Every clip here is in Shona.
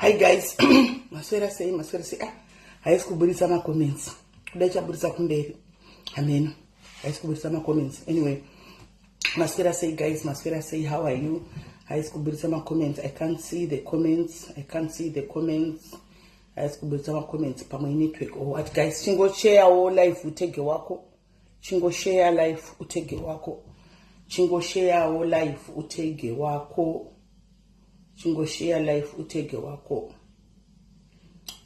Hi guys, maswera sei. Haisi kuburitsa ma comments. Kuda chaburitsa kumberi. Amen. Haisi kuburitsa ma comments. Anyway, maswera sei guys, maswera sei, how are you? Haisi kuburitsa ma comments. I can't see the comments. Haisi kuburitsa ma comments pamwe network or what guys. Chingo share wo live utege wako. Chingo share live utege wako. Chingo share wo live utege wako. Chingo share life utege wako.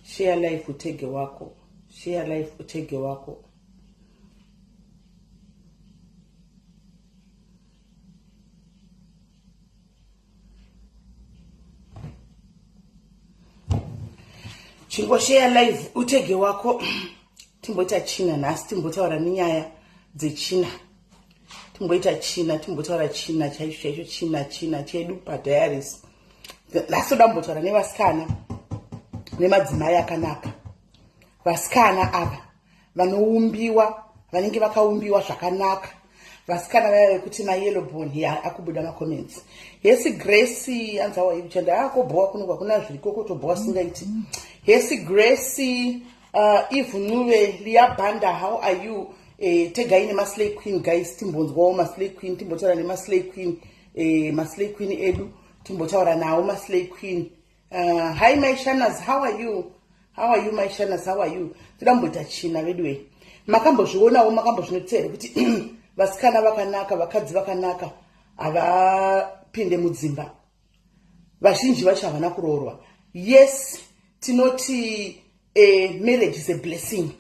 Share life utege wako. Share life utege wako. Chingo share life utege wako. Timboita China nasi timbotaura nenyaya dzeChina. Timboita China, timbotaura China chaizvo China chedu padiaries. Lasoda mbotaura nevasikana nemadzimai akanaka. Vasikana ava vanoumbiwa, vanenge vakaumbiwa zvakanaka. Vasikana vaya vekuti mayellow bone ya akubuda ma comments. Yesi Grace anzawa ichanda akobhoa kunogwa kuna zviriko kutobhoa singaiti. Yesi Grace Eve Nuwe Lia Banda, how are you? Tegaine Maslay Queen guys, timbonzwa Maslay Queen, timbotaura ne Maslay Queen, Maslay Queen edu. Timbotaura nawo Maslay Queen. Hi my Shanas, how are you? How are you my Shanas? How are you? Tidamboita China vedwe. Makambozvionawo makambozvinoteera kuti vasikana vakanaka, vakadzi vakanaka avapinde mudzimba. Vazhinji vacho havana kuroorwa. Yes, tinoti marriage is a blessing.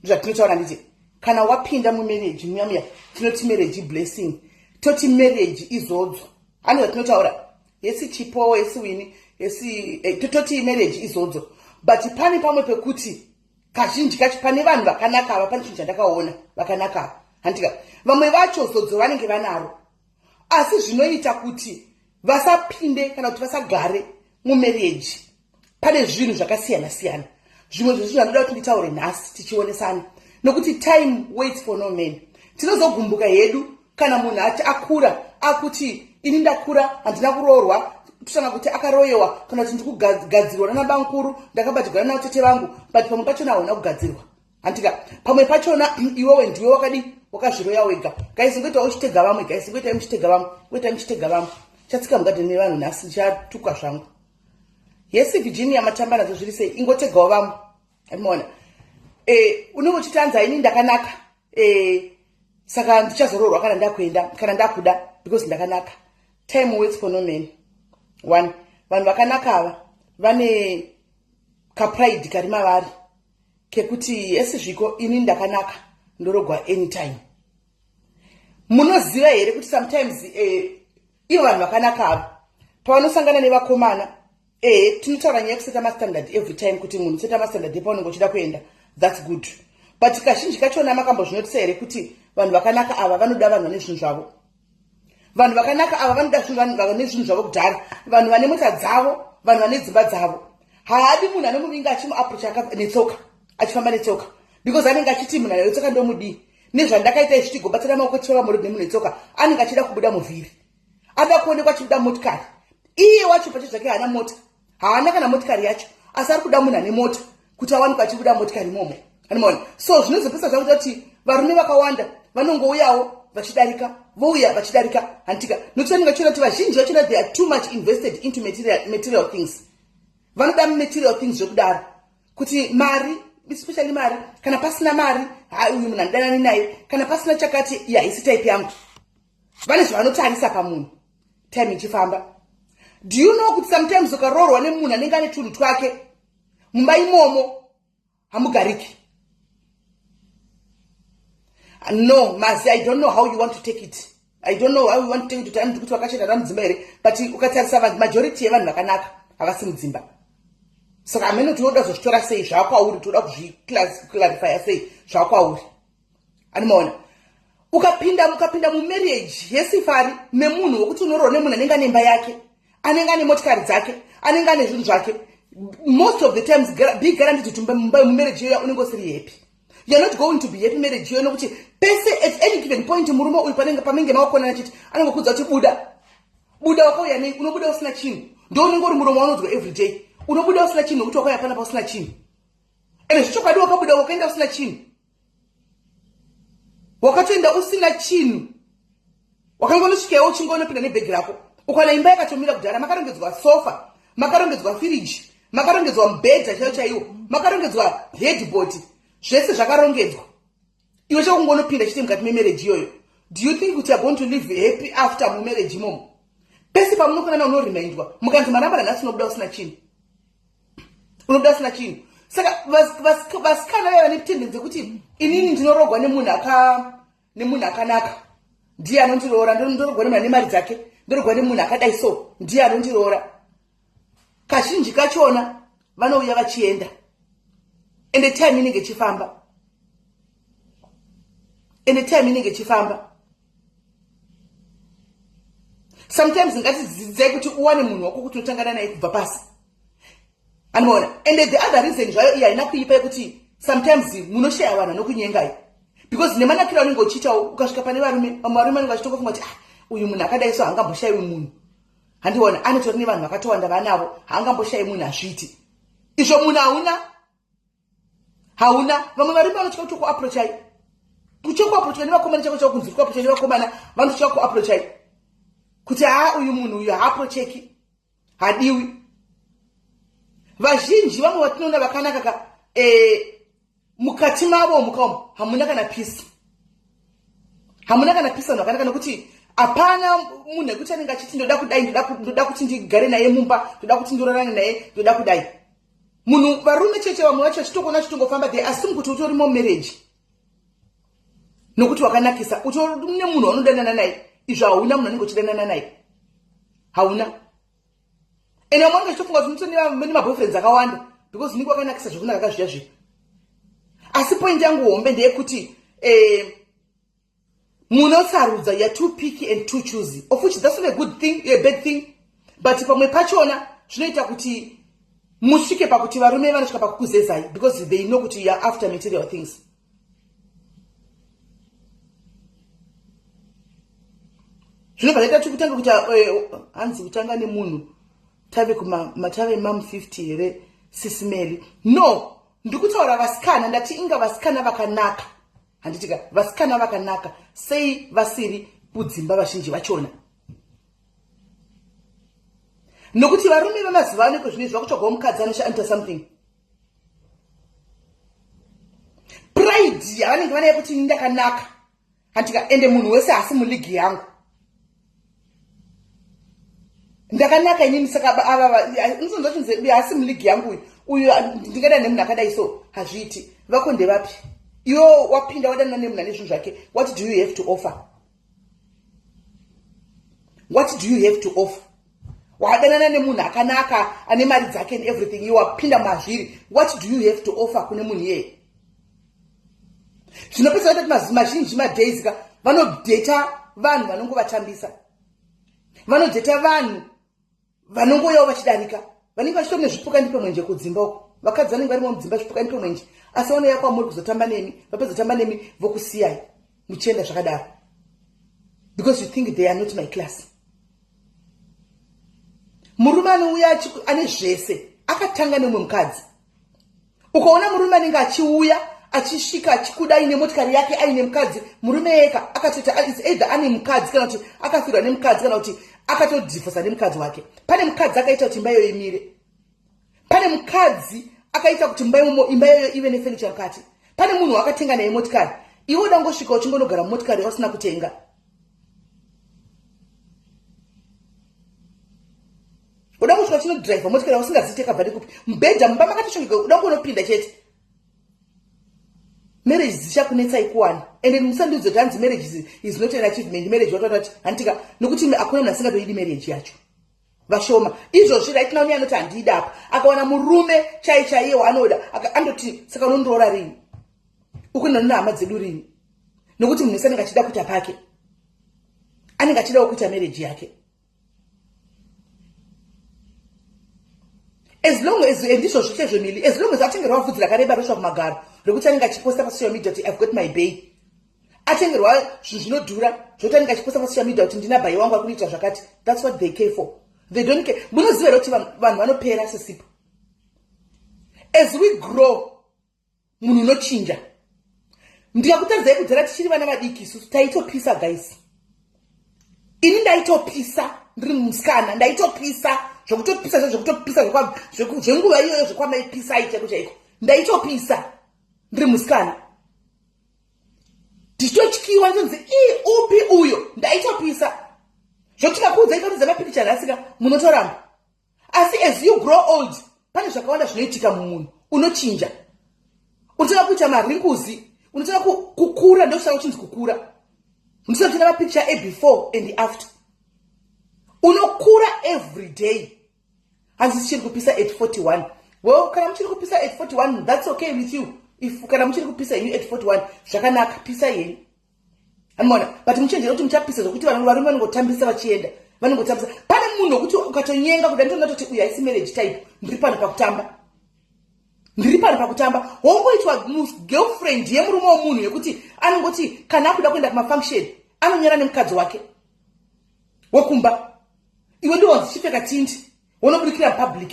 Zvatinotaura nditi kana wapinda mumarriage muya tinoti marriage blessing. Toti marriage izodzo. Ano zvatinotaura yesi chipo, yesi wini, yesi tototi marriage izodzo. But pane pamwe pekuti kazhinji kacho pane vanhu vakanaka ava, pane chinhu chandakaona vakanaka. Handika vamwe vacho zodzo vanenge vanaro, asi zvinoita kuti vasapinde kana kuti vasagare mumarriage. Pane zvinhu zvakasiyana siyana. Zvimwe zvezvinhu zvinoda kuti nditaure nhasi tichionesana, nokuti time waits for no man. Tinozogumbuka hedu kana munhu ati akura akuti ini ndakura handina kuroorwa, tusanga kuti akaroyewa kana kuti ndikugadzirwa nana bankuru, ndakabatirwa nana tete vangu, but pamwe pachona hauna kugadzirwa. Handika pamwe pachona iwewe ndiwe wakazviroya wega. Guys, ngoita uchitega vamwe guys, ngoita muchitega vamwe. Chatsika mugade nevanhu nhasi chatuka zvangu. Yesi Virginia Matamba nazo zviri sei, ingotegawo vamwe. Unaona? Unenge uchitanza ini ndakanaka. Saka ndichazoroorwa kana ndakuenda kana ndakuda because ndakanaka. Time waits for no man. One, vanhu vakanaka ava vane ka pride kari mavari kekuti esi zviko ini ndakanaka ndorogwa anytime. Munoziva here kuti sometimes ivo vanhu vakanaka ava pavanosangana nevakomana tinotaura nyaya yekuseta mastandard every time kuti munhu seta mastandard epaunenge uchida kuenda, that's good. But kazhinji kachona makambozvinotisa here kuti vanhu vakanaka ava vanoda vanhu vane zvinhu zvavo. Vanhu vakanaka ava vanoda vanhu vane zvinhu zvavo kudhara, vanhu vane mota dzavo, vanhu vane dzimba dzavo. Haadi munhu anomuvinga achimuapproach netsoka, achifamba netsoka, because anenge achiti munhu anetsoka ndomudi. Nezvandakaita izvi tigobatsira maoko tichova murume nemunhu netsoka, anenge achida kubuda muvhiri, ada kuonekwa achibuda motikari. Iye wacho pacho zvake haana mota, haana kana motikari yacho, asi ari kuda munhu ane mota kuti awanikwe achibuda motikari momo. So zvinozopesa zvakuti kuti varume vakawanda vanongouyawo vachidarika, vouya vachidarika. Handika nokuti vanenge vachiona kuti vazhinji vachiona they are too much invested into material things. Vanoda material things zvekudaro kuti mari, especially mari, kana pasina mari uyu munhu andanani naye, kana pasina chakati haisi type yangu. Vane zvavanotarisa pamunhu time ichifamba. Do you know kuti sometimes ukaroorwa nemunhu anenge ane tunhu twake mumba imomo hamugariki? No, Mazi, I don't know how you want to take it. I don't know how you want to take it to time kuti wakachena ramudzimba here, but ukatarisa vanhu majority yevanhu vakanaka havasi mudzimba. Saka amene tinoda kuzozvitora sei zvakwauri, toda kuzviclarifya sei zvakwauri. Anomaona ukapinda mumarriage yesifari nemunhu wokuti unoroorwa nemunhu anenge ane imba yake, anenge ane motikari dzake, anenge ane zvinhu zvake, most of the times be guaranteed kuti mumarriage yoyo unenge usiri happy. You're not going to be happy marriage. You know what? At any given point, murumo uipanenga pamenge maokona chiti anongokudza kuti buda wakauya nei unobuda usina chinhu. Ndio unenge uri muromo unodwa every day. unobuda usina chinhu nokuti wakauya panapa usina chinhu. Ende zvichokwadi wakabuda wakaenda usina chinhu. Wakatoenda usina chinhu. Wakangonosvikawo uchingonopinda nebhegi rako. Ukaona imba yakatomira kudhara, makarongedzwa sofa, makarongedzwa firiji, makarongedzwa mubhedha chaiwo chaiwo, makarongedzwa headboard, zvese zvakarongedzwa. Iwe chakungonopinda chiti mukati memarriage iyoyo. Do you think you are going to live happy after marriage imomo? Pese pamunofanana unorimindwa mukanzi maramba nhasi unobuda usina chinhu. Unobuda usina chinhu. Saka vasikana vaya vane tendency yekuti inini ndinorogwa nemunhu akanaka. Ndiye anondiroora, ndorogwa nemunhu ane mari dzake, ndorogwa nemunhu akadai so, ndiye anondiroora. Kazhinji kachona vanouya vachienda. Ende time inenge ichifamba. Sometimes ngatidzidzai kuti uwane munhu wako kuti unotangana naye kubva pasi. Anoona. And the other reason zvayo iya haina kuipa yekuti sometimes munoshaya vanhu nokunyengai. Because nemanakiro anenge uchiitawo ukasvika pane varume vanenge vachitofunga kuti uyu munhu akadai so haangamboshayiwi munhu. Handiona anotori nevanhu vakatowanda vanavo haangamboshayi munhu azviti. Izvo munhu hauna. Vamwe varume vanotya kuti kuapproachai. Kuchokuapproachai nevakomana chako chako kunzwi kuapproachai nevakomana vanotya kuapproachai. Kuti uyu munhu uyu haaprocheki. Hadiwi. Vazhinji vamwe vatinoona vakanaka mukati mavo mukamu hamuna kana peace. Hamuna kana peace vanhu vakanaka nokuti hapana munhu ekuti anenge achiti ndoda kudai, ndoda kuti ndigare naye mumba, ndoda kuti ndororane naye, ndoda kudai. Munhu varume cheche vamwe vacho chitokona chitongofamba they assume kuti utori marriage. Nokuti wakanakisa utori nemunhu wanodanana naye. Izvo hauna munhu anenge uchidanana naye. Hauna. Ene vamwe vanenge vachitofunga kuti ndine maboyfriends akawanda because ndinenge wakanakisa zvokunaka kazviya zviya. Asi point yangu hombe ndeyekuti munosarudza, you are too picky and too choosy, of which that's not a good thing, a bad thing, but pamwe pachona zvinoita kuti musvike pakuti varume vanosvika pakukuzezai because they know kuti you are after material things. Zvinobva zvaita kuti kutanga kuti hanzi kutanga nemunhu tave matave mam 50 here sisimeli. No, ndikutaura vasikana ndati inga vasikana vakanaka. Handitika vasikana vakanaka sei vasiri kudzimba vazhinji vachona. Nokuti varume vemazuva ano zvinezvi vakutogwa mukadzi anoshaita something. Pride yavanenge vanayo kuti ndakanaka. Handika ende munhu wese asi muligi yangu. Ndakanaka inini saka unozonzwa kuti asi muligi yangu uyu ndingada nemunhu akadai so hazviiti. Vakonde vapi? Iwe wapinda wadanana nemunhu ane zvinhu zvake. What do you have to offer? What do you have to offer? Wadanana nemunhu akanaka ane mari dzake and everything. You wapinda mazviri. What do you have to offer kune munhu iyeye? Zvinopesa kuti mazhinji madays vanodheta vanhu vanongovatambisa. Vanodheta vanhu vanongoyawo vachidarika. Vanenge vachitori nezvipuka ndipo mwenje kudzimba uko. Vakadzi vanenge varimo mudzimba zvipuka ndipo mwenje. Asi vanouya kwamuri kuzotamba nemi, vapedza nemi vokusiyai muchienda zvakadaro. Because you think they are not my class. Murume anouya ane zvese akatanga nemwe mukadzi. Ukaona murume anenge achiuya achisvika achikudai nemotikari yake aine mukadzi, murume eka akatoita either ane mukadzi kana kuti akafirwa nemukadzi kana kuti akatodhifosa nemukadzi wake. Pane mukadzi akaita kuti imba iyoyo imire. Pane mukadzi akaita kuti imba iyoyo ive nefurniture mukati. Pane munhu wakatenga naye motikari. Iwe udangosvika uchingonogara mumotikari usina kutenga. Udangosvika uchinodrive motikari usingaziteka bva nekupi. Mbedha mumba makatoshongeka udangonopinda chete. Marriage dzichakunetsai kuwana. And musandiudze kuti hanzi marriage is not an achievement. Marriage watoti handika nokuti akuna munhu asingatoidi marriage yacho. Vashoma. Izvozvi right now anoti handida apa. Akawana murume chaiye waanoda. Andoti saka unondoora rini. Ukuenda nehama dzedu rini. Nokuti munhu anenge achida kuita pake. Anenge achidawo kuita marriage yake. As long as ndizvo zvose zvemili, as long as atengerwa vhudzi rakareba rosva kumagaro rekuti anenge achiposta pasocial media kuti I've got my bae. Atengerwa zvinhu zvinodhura zvokuti anenge achiposta pasocial media kuti ndina bhai wangu akuniita zvakati. That's what they care for. They don't care. Munoziva kuti vanhu vanopera sesipo. as we grow munhu unochinja. Ndikakutaridzai kudhara tichiri vana vadiki isusu taitopisa guys. Ini ndaitopisa ndiri musikana, ndaitopisa zvekutopisa zvekutopisa zvenguva iyoyo zvekwamaipisa chaiko chaiko. Ndaitopisa ndiri musikana. Ndichitotyiwa ndinzi upi uyo ndaitopisa. Zvotikakuudza itoridza mapikicha nhasika munotoramba. Asi as you grow old pane zvakawanda zvinoitika mumunhu unochinja. Unotanga kuita marinkuzi, unotanga kukura, ndokusaka uchinzi kukura. Unotanga kuita mapikicha before and after. Unokura every day. Hanzi tichiri kupisa at 41. Well, kana muchiri kupisa at 41, that's okay with you. If kana muchiri kupisa inu at 41, zvakanaka pisa yeni. Amona, but muchenjera kuti muchapisa zvokuti vanhu varume vanongotambisa vachienda. Vanongotambisa. Pane munhu wokuti ukatonyenga kuda ndinototi uyu haisi marriage type, ndiri pano pakutamba. Ndiri pano pakutamba. Wongoitwa girlfriend yemurume womunhu yekuti anongoti kana akuda kuenda kumafunction, anonyera nemukadzi wake. Wokumba. Iwe ndiwo wanzichipfeka tindi. Wonobudikira public.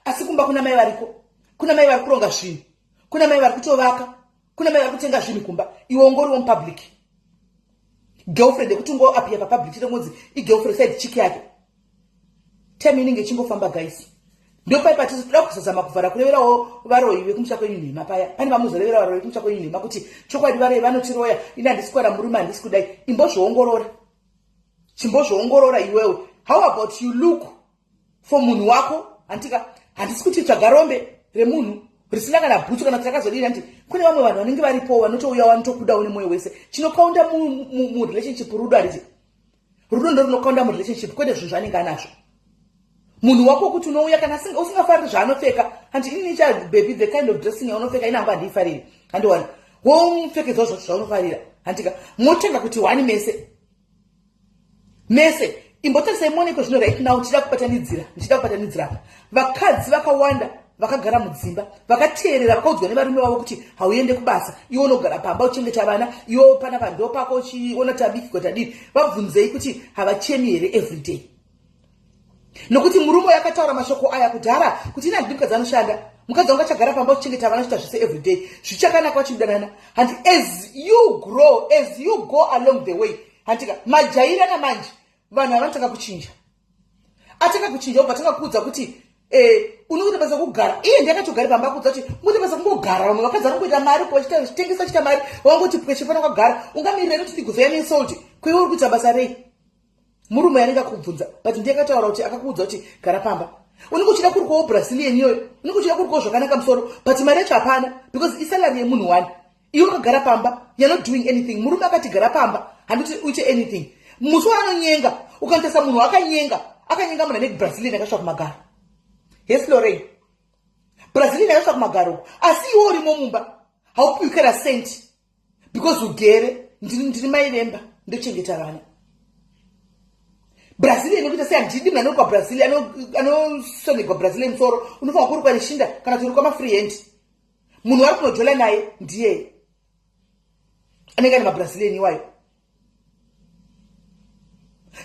Asi kumba kuna mai variko. Kuna mai vari kuronga zvinhu. Kuna mai vari kutovaka. Kuna mai vari kutenga zvinhu kumba. Iwe ungoriwo mupublic. Girlfriend yekuti ungoapia papublic chitongodzi igirlfriend side chiki yake. Time inenge ichingofamba guys. Ndopai patisi toda kuzozama kuvhara kureverawo varoyi vekumusha kwenyu nhema paya. Pane vamuzorevera varoyi vekumusha kwenyu nhema kuti chokwadi varoyi vanotiroya, ini handisi kuwana murume handisi kudai. Imbozvoongorora. Chimbozvoongorora iwewe. How about you look for munhu wako? Antika handisi kuti tsvagarombe remunhu risina kana bhutsu kana takazodini anti kune vamwe vanhu vanenge varipo vanotouya vanotokuda une mwoyo wese. Chinokaunda mu relationship rudo arizi. Rudo ndo runokaunda mu relationship kwete zvinhu zvanenge anazvo. Munhu wako kuti unouya kana usingafariri zvaanopfeka anti ini cha baby the kind of dressing yaunopfeka inanga handifariri. Handiwana. Womupfekedzwa zvaunofarira. Antika motenga kuti wani mese. Mese imbotarisai muonekwe zvino right now ndichida kupatanidzira. Vakadzi vakawanda vakagara mudzimba, vakateerera vakaudzwa nevarume vavo kuti hauende kubasa, iwe unogara pamba uchengeta vana, iwe pana pando pako uchiona tabiki kotadini. Vabvunzei kuti havachemi here every day. Nokuti murume yakataura mashoko aya kudhara kuti ina ndiri mukadzi anoshanda. Mukadzi wanga chagara pamba uchengeta vana chita zvese every day. Zvichakanaka vachidanana. And as you grow, as you go along the way, handika majaira namanje vanhu vanotanga kuchinja. Atanga kuchinja ubatanga kuudza kuti unokuti basa kugara. Iye ndakatogara pamba kuudza kuti kuti basa kungogara. Vamwe vakadzi vanongoita mari kuchita zvitengesa chita mari. Wangoti pwechefana kwagara. Ungamirira kuti ndikuzoya nensult. Kwewe uri kuita basa rei? Murume yanenge akubvunza. But ndakataura kuti akakuudza kuti gara pamba. Unenge uchida kuri kwa Brazilian iyoyo. Unenge uchida kuri kwa zvakanaka musoro. But mari yacho hapana because isalary yemunhu wani. Iwe wakagara pamba. You're not doing anything. Murume akati gara pamba. Handiti uite anything. Musi wanonyenga. Ukanotesa munhu akanyenga. Akanyenga muna neBrazilian yakasvika kumagara. Yes Lorraine. Brazilian yakasvika kumagara. Asi iwe urimo mumba. Haupiwi kana senti. Because ugere ndiri mairemba ndochengeta vana. Brazilian inokuita sei handidi munhu anori kwaBrazilian anosongerwa Brazilian musoro. Unofanira kuri kwarishinda kana kuti uri kwamafree hand. Munhu ari kunojola naye ndiye anenge ane maBrazilian iwayo.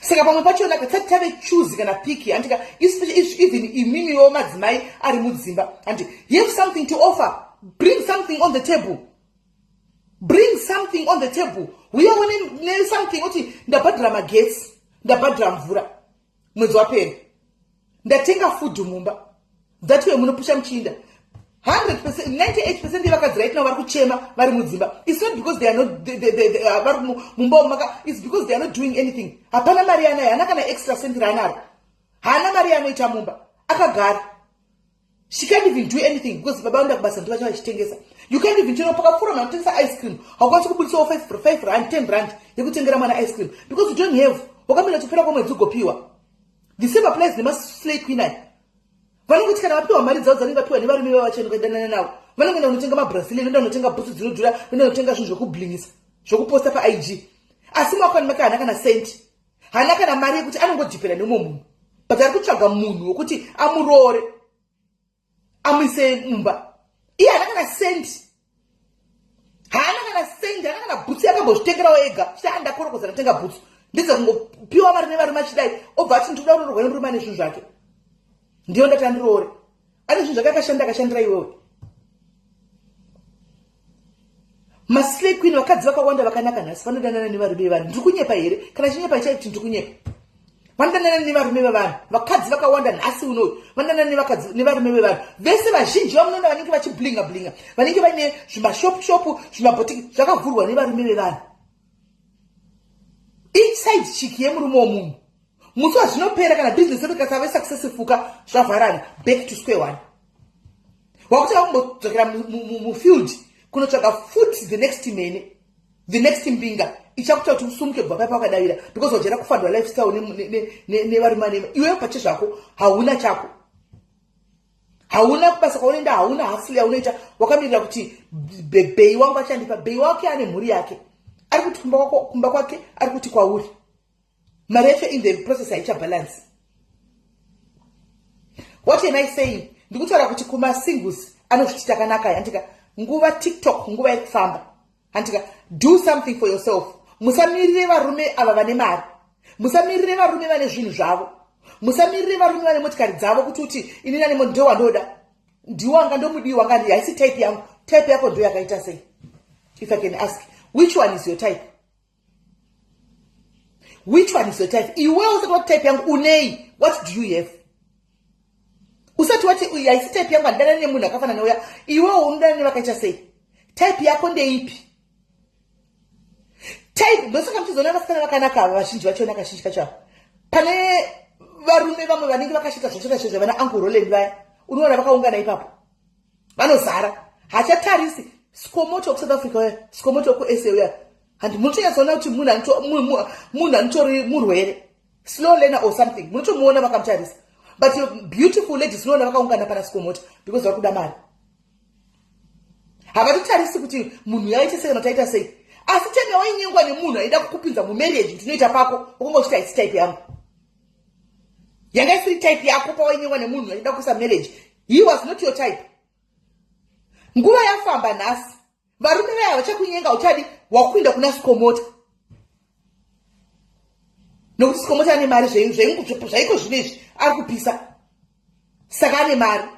Saka pamwe pachona katsati tave choose kana piki andika even imimiwo madzimai ari mudzimba andi you have something to offer, bring something on the table, bring something on the table. We are when something oti ndabhadhira magetsi, ndabhadhira mvura mwedzi wapera, ndatenga food mumba, that way munopusha muchinda. 100%, 98% yevakadzi right now vari kuchema vari mudzimba. It's not because they are not vari mumba umaka, it's because they are not doing anything. Hapana mari anayo, hana kana extra cent raanaro. Hana mari anoita mumba. Akagara. She can't even do anything because baba unda kubasa ndiva chava chitengesa. You can't even chino pakafura manotengesa ice cream. Haukwanisi kubudisa 5 rand, 10 rand yekutengera mwana ice cream because you don't have. Wakamira chipera kwamwedzi ugopiwa. The same applies nemaslay queen aya. Vanongoti kana vapiwa mari dzavo dzanenge vapiwa nevarume vavacheno kuendana navo, vanongoenda kunotenga maBrazilian, vanoenda kunotenga bhutsu dzinodhura, vanoenda kunotenga zvinhu zvokubhlingisa, zvokuposta paIG. Asi mwakani make hana kana senti, hana kana mari yekuti anongodhipera nemumwe munhu, but ari kutsvaga munhu wokuti amuroore, amuise mumba. Iye hana kana senti, hana kana bhutsu yakambozvitengerawo ega, chita andakorokoza ndatenga bhutsu, ndiza kungopiwa mari nevarume achidai, obva ati ndinoda kuroorwa nemurume ane zvinhu zvake. Ndiyo ndati andiroore. Ane zvinhu zvake akashandira iwewe. maslay queen vakadzi vakawanda vakanaka nhasi vanodanana nevarume vevanhu. Ndiri kunyepa here? Kana chinyepa ichai kuti ndiri kunyepa? Vanodanana nevarume vevanhu. Vakadzi vakawanda nhasi unoyu vanodanana nevarume vevanhu. Vese vazhinji vamunoona vanenge vachiblinga blinga, vanenge vaine zvimashopu zvimabhotiki zvakavhurwa nevarume vevanhu. Inside chiki yemurume womunhu. Musi wazvinopera kana business yedu ikasava successful zvavharana, back to square one. Wakuti vakumbodzokera mufield kunotsvaga futi the next mene, the next mbinga ichakuita kuti usumuke kubva paipa wakadavira because wajera kufandwa lifestyle nevarume iwe pache zvako hauna chako, hauna kubasa kwaunoenda, hauna hustle yaunoita, wakamirira kuti bei wangu achandipa. Bei wake ane mhuri yake, ari kuti kumba kwake, ari kuti kwauri. Mari yacho in the process haicha balance. What am I saying? Ndikutaura kuti kuma singles anozviti takanaka handika nguva TikTok nguva yekufamba handika do something for yourself. Musamirire varume ava vane mari, musamirire varume vane zvinhu zvavo, musamirire varume vane motikari dzavo kuti ini nani ndo wandoda ndiwanga ndomudiwa ngandi haisi type yangu. Type yako ndo yakaita sei? If I can ask, which one is your type? Which one is your type? Iwe usati what type yangu unei, what do you have? Usati wati haisi type yangu andana nemunhu akafana neuya, iwe unodana nevakaita sei? Type yako ndeipi? Type ndosaka mchizoona vasikana vakanaka vazhinji vacho nakazhinji kacho. Pane varume vamwe vanenge vakashita zvachona vana Uncle Roland vaya, unoona vakaungana ipapo vanozara. Hachatarisi sikomoto ku South Africa, sikomoto ku SA uya, handi munotonyatsona kuti munhu anotori murwere, slow learner or something, munotomuona vakamutarisa. But beautiful ladies unoona vakaungana pana sikomoto because vari kuda mari. Havatotarisi kuti munhu yaita sei kana taita sei. Asi tena wainyengwa nemunhu aida kukupinza mumarriage kuti unoita pako ukumbochiti haisi type yangu. Yanga isiri type yako pawainyengwa nemunhu aida kuisa marriage. He was not your type. Nguva yafamba nhasi varume vaya vachakunyenga uchadi wakuinda kuna sikomota, nokuti sikomota ane mari zvaiko zvinezvi ari kupisa, saka ane mari.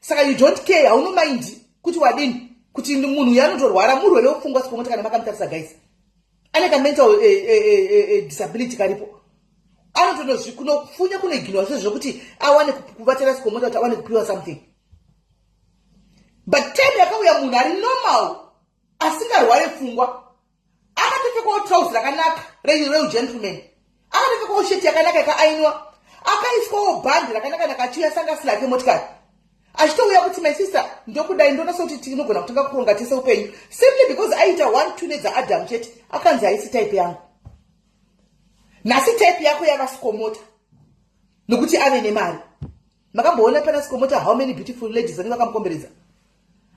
Saka you don't care, hauno mind kuti wadini, kuti munhu yanotorwara murwere wepfungwa sikomota kana makamutarisa guys. Ane ka mental disability karipo, kunofunya kunoiginwa zvinhu zvokuti awane kuvatira sikomota kuti awane kupiwa something. But time yakauya munhu ari normal asingarware pfungwa, akatopfekawo trouser rakanaka reugentleman, akatopfekawo sheti yakanaka yakaainwa, akaiswawo bhandi rakanaka nakachiya sangasi rake motikari, achitouya kuti my sister ndokudai ndonasa kuti tinogona kutanga kuronga tese upenyu simply because aita 1-2 nedzaAdam chete, akanzi haisi type yangu. Nhasi type yako yava sikomota nokuti ave nemari. Makamboona pana sikomota how many beautiful ladies vanenge vakamukomberedza?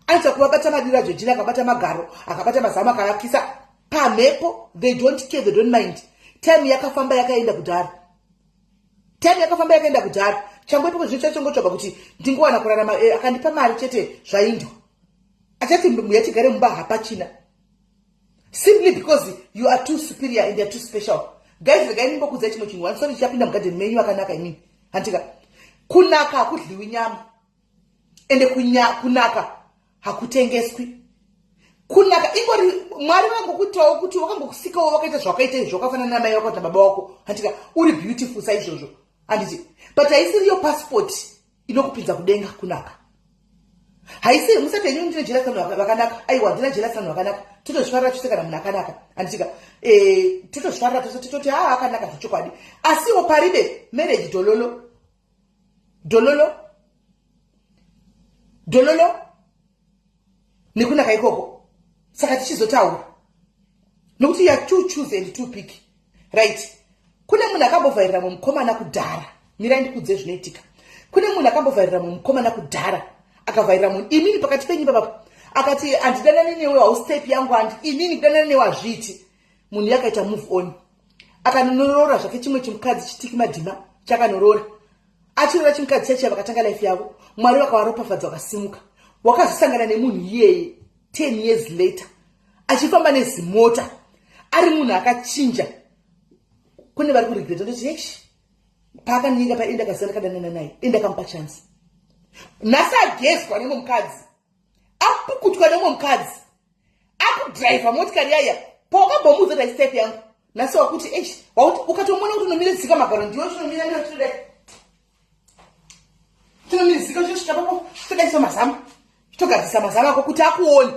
Aita kuvabata madira jojina, akabata magaro, akabata mazama akavakisa pamhepo. They don't care, they don't mind. Time yakafamba yakaenda kudhara, time yakafamba yakaenda kudhara. Changoipo kuzvinhu chachongotsvaga kuti ndingowana kurarama, akandipa mari chete zvaindwa, achati mbuya tigare mumba hapachina, simply because you are too superior and they are too special. Guys, regai nimbokudzai chimwe chinhu, wanisoni chichapinda mugadheni menyu akanaka imini. Handika kunaka hakudliwi nyama, ende kunaka hakutengeswi. Kunaka ingori Mwari vangokutawo kuti wakangokusikawo wakaita zvakaita izvo, wakafanana namai wako kana baba wako, handika uri beautiful saizvozvo, handiti. But haisiri yo passport inokupinza kudenga kunaka. Haisiri musati yenyu ndine jealous kana vakanaka, aiwa ndina jealous kana vakanaka, totozvifarira tose kana munhu akanaka, handitika totozvifarira tose tototi akanaka zvechokwadi. Asiwo paribe marriage dololo nekunaka ikoko. Saka tichizotaura nokuti you are too choose and too picky, right? Kune munhu akambovhairira mumukomana kudhara, mirai ndikudze zvinoitika. Kune munhu akambovhairira mumukomana kudhara, akavhairira munhu inini pakati penyu papapo, akati andidanane newe house type yangu, inini kudanane newe hazviiti. Munhu yakaita move on, akanonorora zvake chimwe chimukadzi chitiki madhima chakanorora, achirora chimukadzi chacho vakatanga life yavo. Mwari vakavaropafadza vakasimuka, wakazosangana nemunhu iyeye 10 years later achifamba nezimota, ari munhu akachinja. Kune vari kuregreta ndoti yeshi paakaninyika paenda kazana kadanana naye, enda kamupa chance. Nhasi agezwa nemwe mukadzi, apukutwa nemwe mukadzi, akudriver motikari yaya paukambomudza dai step yangu nhasi wakuti ukatomona kuti unomire zika magaro ndiwe chinomira neotodai tinomire zika chosvika papo todaisa mazama togadzisa mazama ako kuti akuoni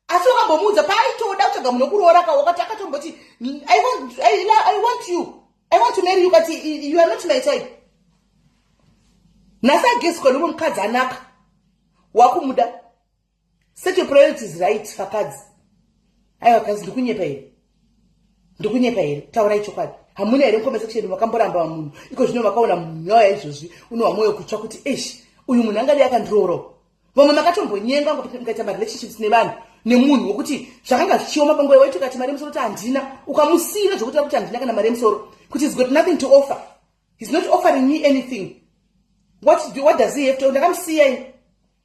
asi wakambomudza paaitoda kutsvaga munokuroora wakati akatomboti I want to marry you kati you are not my type nhasi ageswa nomwe mukadzi anaka wakumuda set your priorities right vakadzi aiwa kazi ndikunyepa here taurai chokwadi hamuna here mukomesekusheni makamboramba munhu iko zvino makaona munhu waya izvozvi unowa mwoyo kutsva kuti uyu munhu angadai akandirooro vamwe makatombonyenga mukaita marelationships nevanhu nemunhu wokuti zvakanga zvichioma panguva yawaiti ukati mari musoro kuti handina ukamusiyira zvokuti kuti handina kana mari musoro kuti he's got nothing to offer, he's not offering me anything. What does he have to?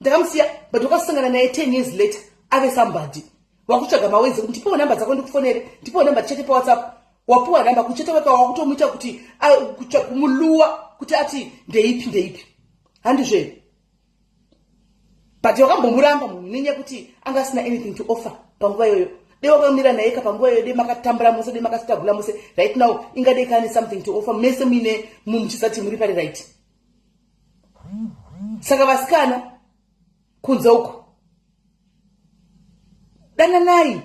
Ndakamsiya but wakasangana naye 10 years later ave somebody wakutsvaga mawenzi kuti ndipowo namba dzako ndikufonere ndipowo namba tichete pa WhatsApp wapuwa namba kuchete weka wakutomuita kuti kumuluwa kuti ati ndeipi handizve but wakambomuramba munhu nenyaya kuti anga asina anything to offer panguva iyoyo de wakamira naye panguva iyoyo de makatambura mose de makasitagula mose right now ingadei kane something to offer mese mine muchisati muri pari right saka vasikana kunze uko dananai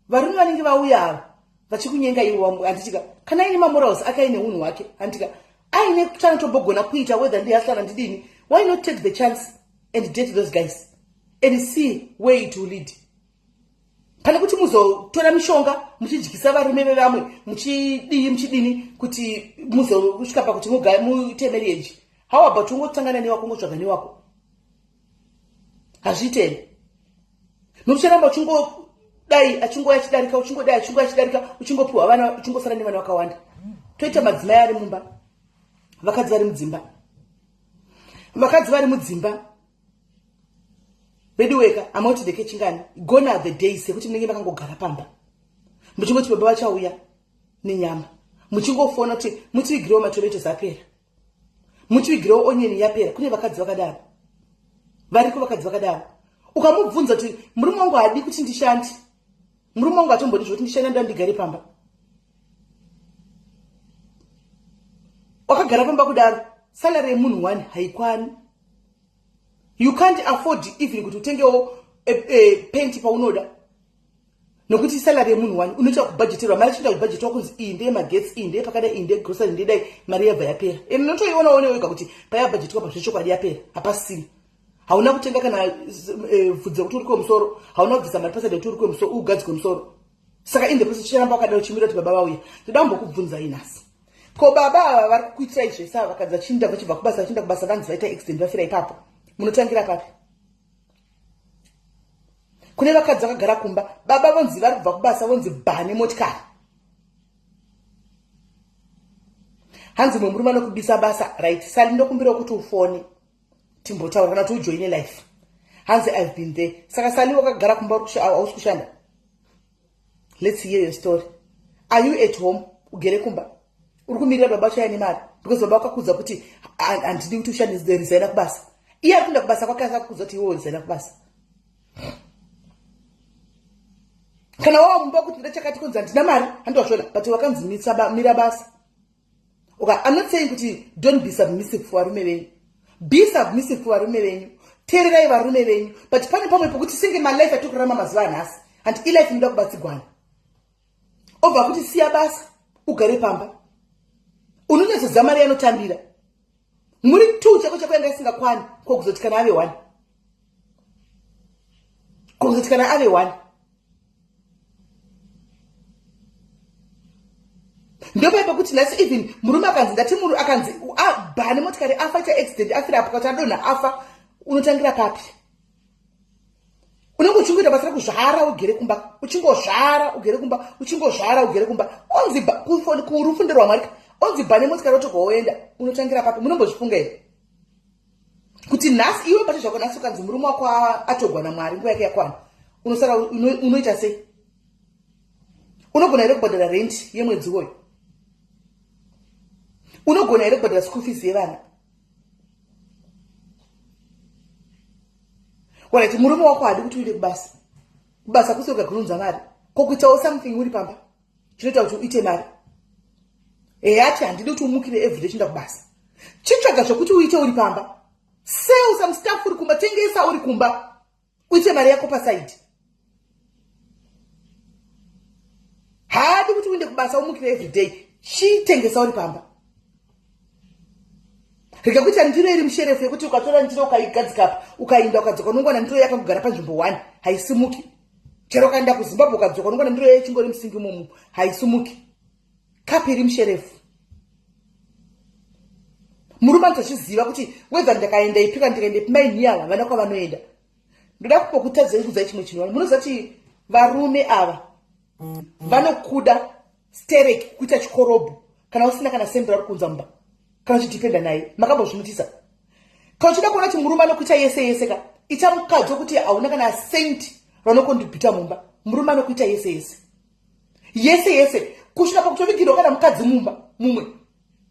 varume vanenge vauya ava vachikunyenga iwe handitika kana aine mamorals akaine unhu hwake handitika aine chanotobogona kuita whether ndihasara ndidini, why not take the chance and date those guys and see where it will lead. Pane kuti muzotora mishonga muchidyisa varume vevamwe muchidini kuti muzosvika pakuti muite marriage. How about ungotangana newako ngotsvaga newako? Hazviitei. Mucharamba uchingodai achingoya achidarika uchingodai achingoya achidarika uchingopiwa vana uchingosara nevana vakawanda. Toita madzimai ari mumba, vakadzi vari mudzimba. Vakadzi vari mudzimba bedweka amauti deke chingani gone are the days sekuti munenge makangogara pamba muchingoti baba vachauya nenyama muchingofona kuti mutivigirewo matomato apera mutivigirewo onion yapera. Kune vakadzi vakadaro variko vakadzi vakadaro ukamubvunza kuti murume wangu hadi kuti ndishandi murume wangu atomboti zvoti ndishanda ndandigare pamba wakagara pamba kudaro salary yemunhu wani haikwani. You can't afford even kuti utengewo paint paunoda nokuti salary yemunhu wani unoita kubudgeterwa mari chinda kubudgeterwa kunzi iyi ndeye magetsi iyi ndeye pakada iyi ndeye grocery ndeye dai mari yabva yapera notoiona wega kuti payabudgetwa pazvechokwadi yapera hapasini. Hauna kutenga kana vhudze kuti uri kwemusoro hauna kubvisa mari pasade kuti uri kwemusoro ugadzikwe musoro saka in the process chiramba wakada uchimira kuti baba vauya toda kumbokubvunza inhasi ko baba ava vari kuitira izvesa vakadza chinda vachibva kubasa vachinda kubasa vanzi vaita accident vafira ipapo munotangira papi? Kune vakadzi vakagara kumba baba vonzi vari kubva kubasa vonzi bhane motikari hanzi mwe murume anokubisa basa right sali ndokumbirawo kuti ufone timbotaura kana kuti ujoine life hanzi I've been there. Saka sali wakagara kumba hausi kushanda. Let's hear your story. Are you at home ugere kumba uri kumirira baba chayani mari because baba vakakudza kuti handidi kuti ushandise resign kubasa iye akunda kubasa kwake akakudza kuti iwe resign kubasa kana wawa mumba kuti ndachakati kunzi handina mari handwashona but wakanzi mira basa. Okay, I'm not saying kuti don't be submissive for varume venyu, be submissive for varume venyu, teererai varume venyu, but pane pamwe pokuti singe malife atikurarama mazuva anhasi and ilife inoda kubatsigwana obva kuti siya basa ugare pamba unonyatsoziva mari yanotambira muri 2 chako chako yanga isingakwani kokuzoti kana ave 1 kokuzoti kana ave 1 ndopa kuti nhasi even murume akanzi ndati munhu akanzi bhane motikari afa ita accident afira apo kuti adonha afa unotangira papi? Unenge uchingoita basa rekuzvara ugere kumba uchingozvara ugere kumba uchingozvara ugere kumba onzi kurufundirwa mwari onzi bhane motikari otogoenda unotangira papi? Munombozvifunga here kuti nhasi iwe pacho zvako nhasi ukanzi murume wako atogwa naMwari nguva yake yakwana unosara unoita sei? Unogona here kubhadhara rent yemwedzi uwoyo? Unogona here kubhadhara school fees yevana? Alright, murume wako hadi kuti uende kubasa kubasa kusoka kununza mari kokuitawo something uri pamba chinoita kuti uite mari ati handidi kuti umukire everyday chinda kubasa chitsvaga zvokuti uite uri pamba sell some stuff uri kumba tengesa uri kumba uite mari yako pasaidi hadi kuti uinde kubasa umukire everyday chitengesa uri pamba rega kuti ndiro iri musherefu yekuti ukatora ndiro ukaigadzika apa ukainda ukadzoka unongona ndiro yakagara panzvimbo 1 haisimuki chero ukaenda kuZimbabwe ukadzoka unongona ndiro yechingori musingi mumu haisimuki kapi iri musherefu murume anotozviziva kuti whether ndakaenda ipika ndikaenda pimaini yava vana kwavanoenda ndoda kupokutadzai kudzai chimwe chinhu munoziva kuti varume ava vanokuda stereki kuita chikorobho kana usina kana sembera uri kunza mumba kana uchidhipenda naye makambozvinotisa kana uchida kuona kuti murume anokuita yese yese ka ita mukadzi wekuti hauna kana senti ranokondibhita mumba murume anokuita yese yese yese yese kusvika pakutovigirwa kana mukadzi mumba mumwe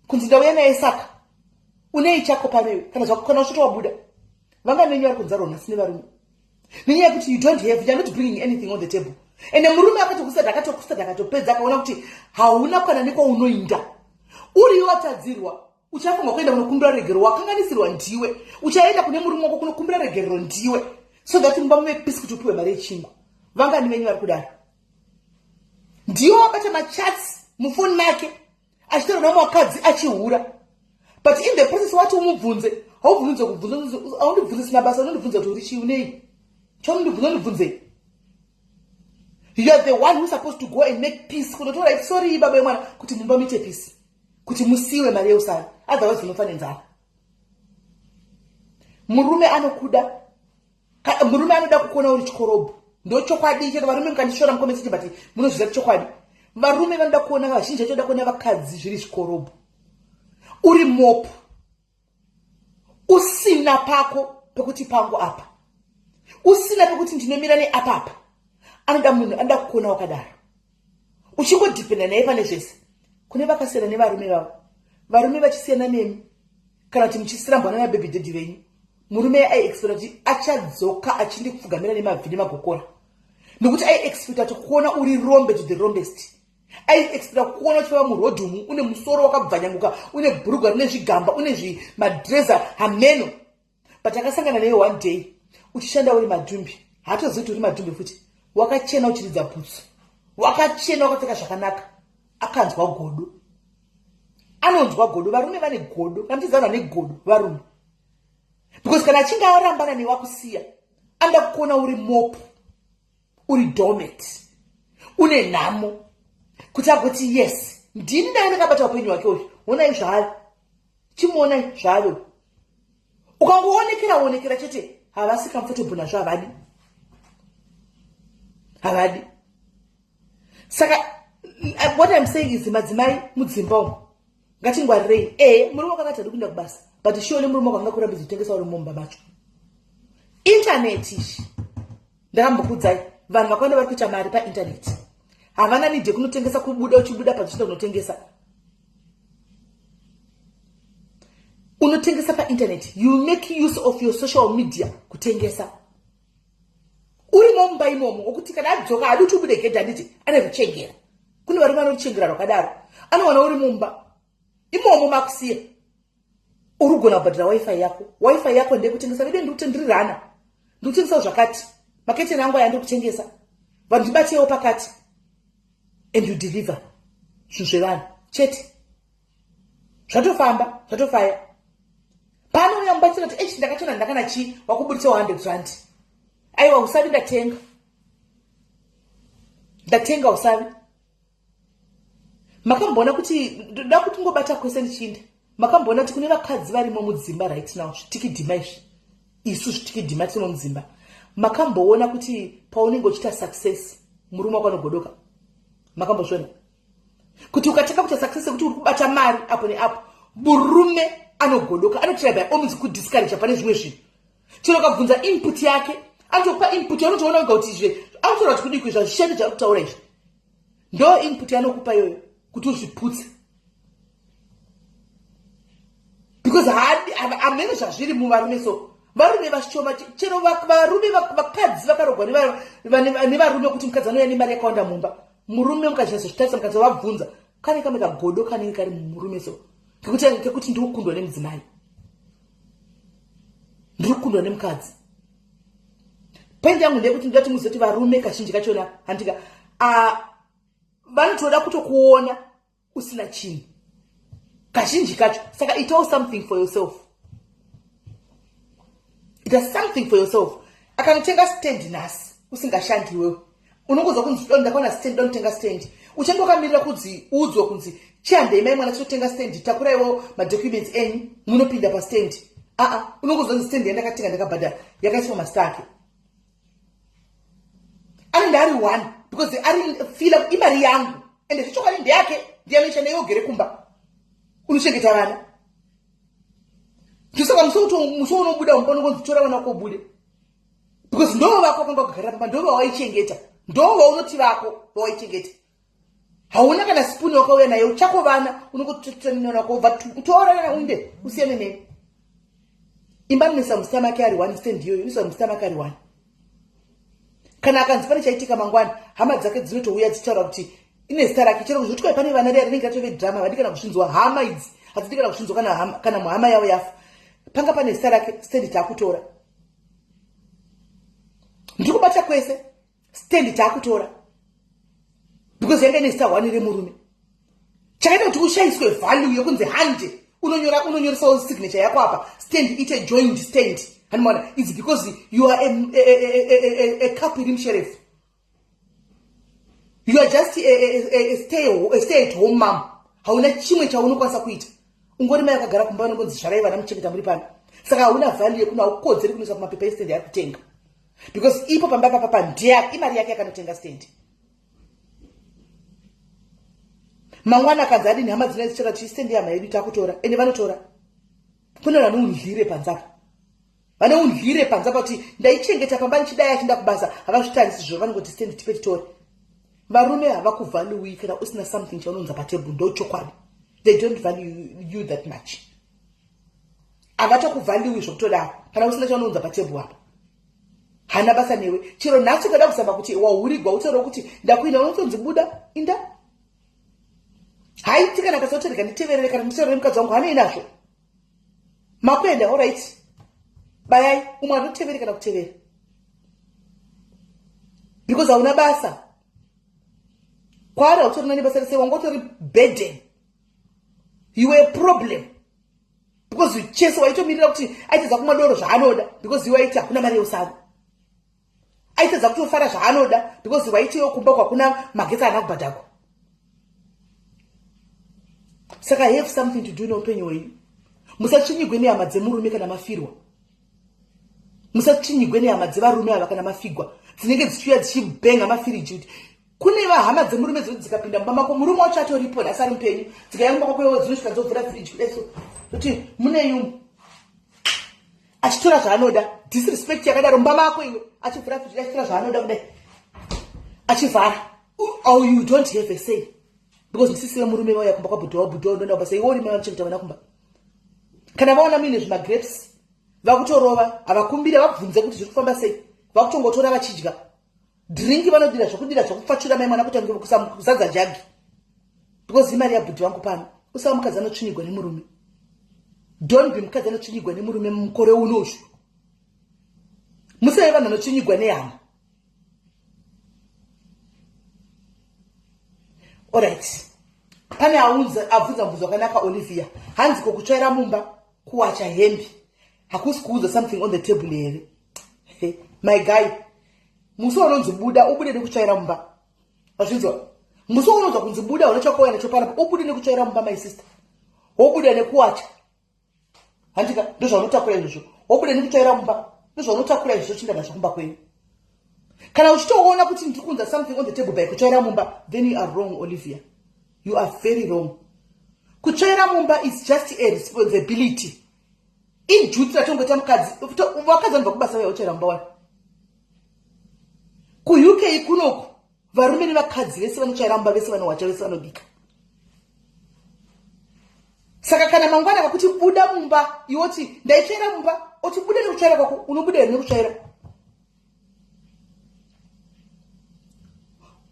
kunzi ndauya naye saka unei chako panewe kana usvito wabuda vanga menyu vari kunza rona sine varume nenyaya yekuti you don't have, you're not bringing anything on the table ende murume akatokusada akatopedza akaona kuti hauna kana nekwaunoinda uriyo watadzirwa uchafunga kuenda kunokumbira regerero wakanganisirwa ndiwe uchaenda kune murume wako kunokumbira regerero ndiwe so that mumba muve pisi kuti upiwe mari yechingwa vangani venyu vari kudaro ndiwo wabata machats mufoni make achitaura namwakadzi achihura but in the process wati umubvunze haundibvunzisina basa unondibvunza kuti uri chii unei chaunondibvunzei you are the one who's supposed to go and make peace kunotora iti sorry baba yemwana kuti mumba muite peace kuti musiwe mari yeusana otherwise unofanira nzara murume anokuda murume anoda kukuona uri chikorobho ndo chokwadi chete varume mukandishora mukomesi chibati munozviziva kuti chokwadi varume vanoda kuona vazhinji vachoda kuona vakadzi zviri chikorobho uri mopo usina pako pekuti pangu apa usina pekuti ndinomira neapapa anoda munhu anoda kukuona wakadaro uchingodhipenda naye pane zvese kune vakasiyana nevarume vavo varume vachisiyana nemi kana kuti muchisirambwana nabhebi dhedhi venyu murume aiexpecta kuti achadzoka achindikupfugamira nemabvi nemagokora nokuti aiexpecta kuti kuona uri rombe to the rombest aiexpecta kuona uchifamba murodhumu une musoro wakabvanyanguka une bhurugwa rine zvigamba une madreza hameno but akasangana naye one day uchishanda uri madhumbi haatozivi kuti uri madhumbi futi wakachena uchiridza bhutsu wakachena wakapfeka zvakanaka akanzwa godo anonzwa godo varume vane godo namutidzana negodo varume because kana achinge arambana newakusiya anoda kukuona uri mopo uri domet une nhamo kuti agoti yes ndini ndaye ndakabata upenyu hwake uyu onai zvaayo chimuonai zvaayo ukangoonekera chete havasi comfortable nazvo havadi saka what I'm saying is madzimai mudzimba umo ngatingwarirei murume wakati adi kuenda kubasa but shione murume wakanga kurambidza kutengesa uri mumba macho intaneti ishi ndakambokudzai vanhu vakaenda vari kuita mari paintaneti havana nidhe kunotengesa kubuda uchibuda pachienda kunotengesa unotengesa paintaneti you make use of your social media kutengesa uri mumba imomo okuti kana adzoka adi kuti ubude gedha nditi anezvichengera kune varume vanochengera rwakadaro anowana uri mumba imomo makusiya urigona kubhadhira wifi yako ndekutengesa vede ndikuti ndirirana ndikutengesawo zvakati maketeni angu aya ndikutengesa vanhu ndibatewo pakati and you deliver zvinhu zvevanhu chete zvatofamba zvatofaya pano uya mubatsira kuti ndakachona ndakana chii wakubudisa 100 rand aiwa usavi ndatenga usavi makamboona kuti ndoda kuti ngobata kwese ndichinda makamboona kuti kune vakadzi varimo mudzimba right now zvitikidhima izvi isu zvitikidhima tino mudzimba makamboona kuti paunenge uchita success murume wako anogodoka makambozviona kuti ukataka kuita success kuti uri kubata mari apo neapo murume anogodoka anotry by all means kudiscourage pane zvimwe zvinhu chero ukabvunza input yake anotokupa input unotoona kunga kuti izvi anotaura kuti kudii kuizva zvishandi zvari kutaura izvi ndo input yanokupa iyoyo kuti uzviputse because hamene zvazviri muvarume so varume vashoma chero varume vakadzi vakarogwa nevarume kuti mukadzi anouya nemari yakawanda mumba. Murume mukachazozvitarisa mukazovabvunza kane kamwe kagodo kanenge kari murume so kekuti ndiri kukundwa nemudzimai, ndiri kukundwa nemukadzi. Pointi yangu ndeyekuti ndati muzoti varume kazhinji kachona handika vanotoda kutokuona usina chinhu kazhinji kacho. Saka itawo something for yourself. It is something for yourself. Akanotenga stand nhasi usingashandi wewe. Unongoza kunzi ndakona stand, don't stand. Uchenge wakamirira kunzi udzwe kunzi chiande mai mwana chotenga stand takuraiwo ma documents enyu munopinda pa stand. Unongoza kunzi stand yandakatenga ndakabhadhara yakaiswa mastake. Ari ndari one because ari feel imari yangu ende zvichokani ndeyake ndiyamisha nayo gere kumba. Unochengeta vana. Kisaka muso unobuda umbono kunzi tora vana kobude. Because ndo vako kwamba kugara pamba ndo vawaichengeta. Ndo vaunoti vako vawaichengeta. Hauna kana spoon wakauya nayo chako vana unokutotanina nako vatora na unde usiyane nene. Imba mnisa mustamaki ari one stand yoyo nisa mustamaki ari one. Kana akanzi pane chaitika mangwani hama dzake dzinotouya dzichitaura kuti ine zita rake chero kuzvitwa pane vana ria rinenge ratove drama vadikana kusvinzwa hama idzi hadzidikana kusvinzwa kana muhama yavo yafa. Panga pane zita rake stand taakutora. Ndiri kubata kwese stand taakutora. Because yanga ine zita one remurume. Chakaita kuti ushayiswe value yokunzi hande unonyoresawo signature yako apa stand ite joined stand. And man, it's because you are a couple sheriff. You are just a stay-at-home mom. Hauna chimwe chaunokwanisa kuita. Ungori mai akagara kumba unongonzi zvarai vana muchengeta muri pano. Saka hauna value kuna ukodzeri kunoisa kumapepa estand ari kutenga. Because ipo pamba papa ndiye imari yake yakanotenga stand. Mangwana akadzadi nehama dzinozichera kuti stand yama yedu takutora. Ende vanotora. Kune vanondlire panzapa. Vane undlire panza kuti ndaichengeta pamba nchidai achinda kubasa havazvitarisi zvo vanongoti stand tipe titore. Varume havakuvalue kana usina something chaunonza patebhuru ndochokwadi. They don't value you that much. Havachakuvalue zvokutodaro kana usina chaunonza patebhuru apa. Hana basa newe. Chero nhasi kada kuzama kuti wahurigwa utaura kuti ndakuina unotonzi buda inda. Haiti kana kazotereka nditeverere kana muteverere mukadzi wangu hana inazvo. Makwenda all right. Bayai umwe anotevere kana kutevera. Because hauna basa. Kwara utori nani basa rese wangotori burden. You were a problem. Because you chase waitomirira kuti aitedza kumadoro zvaanoda because waiti hakuna mari yeusavo. Aitedza kutofara zvaanoda because waitiwo kumba kwakuna magetsi ana kubhadhako. Saka I have something to do noupenyu hwenyu. Musachinyigwe nehama dzemurume kana mafirwa. Musachinyigwe nehama dzevarume ava kana mafigwa dzinenge dzichiuya dzichibhenga mafiriji kuti kune vahama dzemurume dzoti dzikapinda mumba mako murume wacho atoripo nhasi ari mupenyu dzikaenda mumba kwako dzinosvika dzovhura firiji kudeso kuti muneyu achitora zvaanoda disrespect yakadaro mumba mako iwe achivhura firiji achitora zvaanoda kudai achivhara. Oh, you don't have a say because ndisisiwe murume vauya kumba kwabhudhawa ndoenda kubasa iwe uri mai vanochengeta vana kumba kana vaona muine zvimagrapes vakutorova havakumbire vabvunze kuti zviri kufamba sei vakutongotora vachidya drinki vanodira zvokudira zvokupfachura mai mwana kuti kuzadza jagi because imari yabhudhi vangu pano usava mukadzi anotsvinyigwa nemurume. Don't be mukadzi anotsvinyigwa nemurume mukore unozvo. Musave vanhu vanotsvinyigwa nehama. Alright. Pane abvunza mubvunzo wakanaka Olivia. Hanzi kokutsvaira mumba kuwacha hembe. Hakusi kuudza something on the table here. My guy. Muso unonzi buda ubude nekutsvaira mumba. Wazvinzwa? Muso unonzi kunzi buda unochakoya nachopana ubude nekutsvaira mumba my sister. Wobuda nekuwacha. Handika ndozvaunotakura izvozvo. Wobude nekutsvaira mumba. Ndozvaunotakura izvozvo chinda nazvo kumba kwenyu. Kana uchitoona kuti ndiri kunza something on the table by kutsvaira mumba, then you are wrong, Olivia. You are very wrong. Kutsvaira mumba is just a responsibility. Injuti ratongoita mukadzi vakadzi vanobva kubasa vayochera mumba wani. Ku-UK kunoku varume nevakadzi vese vanotsvaira mumba, vese vanowacha, vese vanobika. Saka kana mangwana vakuti buda mumba iwoti ndaitsvaira mumba uchibude nekutsvaira kwako unobuda nekutsvaira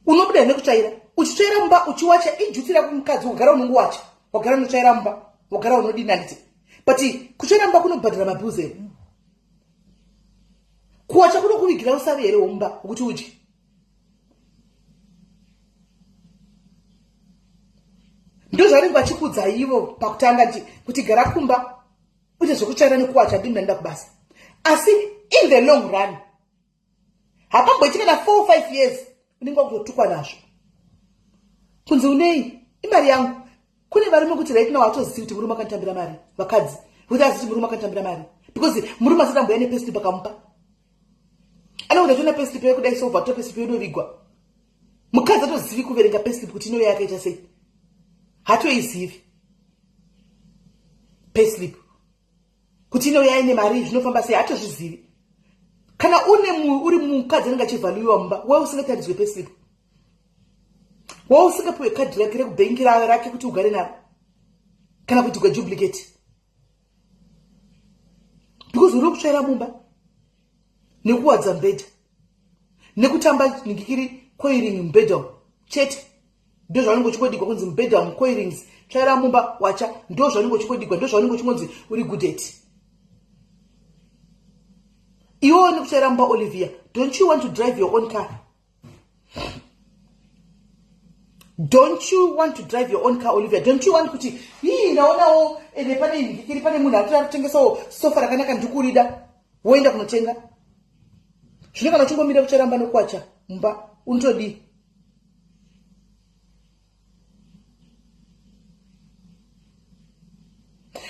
unobuda nekutsvaira uchitsvaira mumba uchiwacha ijutira kumukadzi wagara unongowacha wagara unotsvaira mumba wagara unodini anditi but kutsvaira mumba kunobhadhara mabhuzi here kuwacha kunokuvigira usavi here womumba wokuti udye ndozvavanenge vachikudza ivo pakutanga kuti gara kumba uite zvokutsvaira nekuwacha ndimnanda kubasa asi in the long run hapamboitika na 4 or 5 years unenge wakutotukwa nazvo kunzi unei imari yangu kune varume kuti right now hatozivi kuti murume akanitambira mari vakadzi kuti azivi kuti murume akanitambira mari because murume asati amboya nepestip akamupa anokuda chona pestip yekudai sova kuto pestip yonovigwa mukadzi atozivi kuverenga pestip kuti inoyo yakaita sei hatoizivi pestip kuti inoyo yaine mari zvinofamba sei hatozvizivi kana uri mukadzi anenge achivhaluiwa mumba wewe usingataridzwe pestip wewe usingapiwe kadhi rake rekubhengi rake kuti ugare naro kana kuti ugajublicate because uri kutsvaira mumba nekuwadza mbedha nekutamba ningikiri coiling mubedha chete ndo zvaunenge uchikodigwa kunzi mubedha mucoilings tsvaira mumba wacha ndo zvaunenge uchikodigwa ndo zvaunenge uchingonzi uri good at iwo nekutsvaira mumba Olivia. Don't you want to drive your own car? Don't you want to drive your own car, Olivia? Don't you want kuti naonawo ene pane ndikiri pane munhu atira kutengesawo sofa rakanaka ndikurida woenda kunotenga zvino kana uchingomira kutsvaira mumba nekuwacha mumba unotodi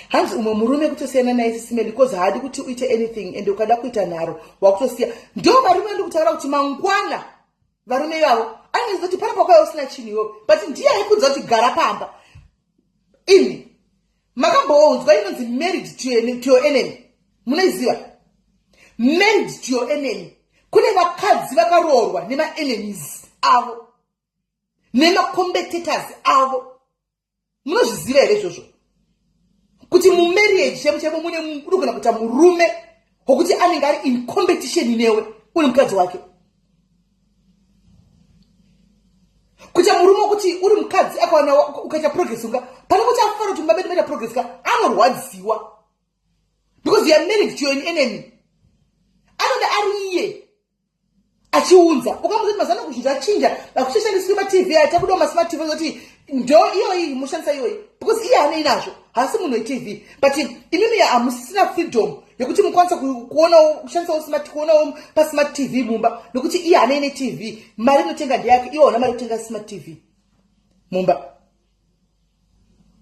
hanzi umwe murume kutosiyana naye sisimeli because haadi kuti uite anything and ukada kuita nharo wakutosiya ndo varume ndikutaura kuti mangwana varume ivavo anenge kuti pana pakwaya usina chiniwo but ndiye aikudza kuti gara pamba ini makambounzwa inonzi married to your enemy munoiziva married to your enemy kune vakadzi vakaroorwa nemaenemies avo nemacompetitors avo munozviziva here izvozvo kuti mumarriage chemo mune urikugona kuita murume wokuti anenge ari in competition newe uri mukadzi wake kuti murume wokuti uri mukadzi akawana ukaita progress unga pane kuti afara kuti mbabedu maita progress ka anorwadziwa because you are married to your enemy anoda ari iye achiunza ukamuti mazana kuzvinja achinja vakushandiswa ma-TV atakuda ma-smart TV kuti ndo iyoyi mushandisa iyoyi because iye ane inazvo hasi munhu we-TV but imimi hamusisina freedom yekuti mukwanisa kuonawo kushandisawo smart kuonawo pa-smart TV mumba nokuti iye ane ine TV mari inotenga ndeyake iwo hauna mari kutenga smart TV mumba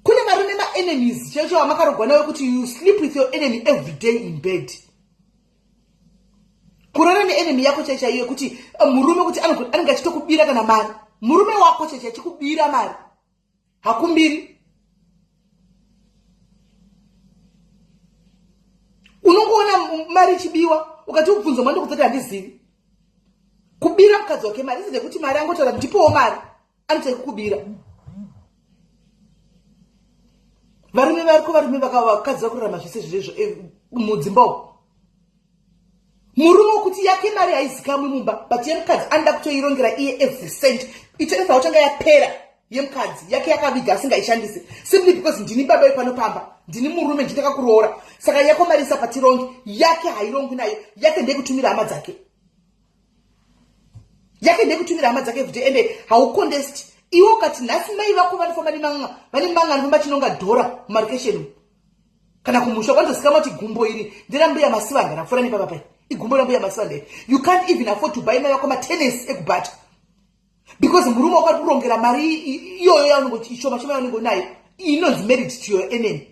kune varume ma-enemies checho hamakarogwa nawe kuti you sleep with your enemy every day in bed kurara neenemy yako chaichaiyo kuti murume kuti anenge achitokubira kana mari murume wako chaicha achikubira mari hakumbiri unongoona mari ichibiwa ukati ubvunzwa mwando kudzati handizivi kubira mukadzi wake mari izide kuti mari angotaura ndipowo mari anoita kukubira varume variko varume vakadzi vakurarama zvese zvezvo mudzimbawo murume wokuti yake mari haizikamwi mumba but yemukadzi anoda kutoirongera iye every cent itoefa utanga yapera yemukadzi yake yakaviga asingaishandise simply because ndini baba panopamba ndini murume ndinakakuroora saka yako mari isapatirongi yake hairongwi nayo yake ndekutumira hama dzake yake ndekutumira hama dzake everyday ende haucontest iwo ukati nhasi mai vako vanofamba vane mang'ana famba chinonga dhora mumarokesheni kana kumusha kwandosikama kuti gumbo iri nderambuya masivanga rapfuura nepapapai igumbo rambuya masivanga you can't even afford to buy mai vako matennis ekubhata because murume wakati kurongera mari iyoyo yaunongoishoma shoma yaunongo nayo inonzi married to your enemy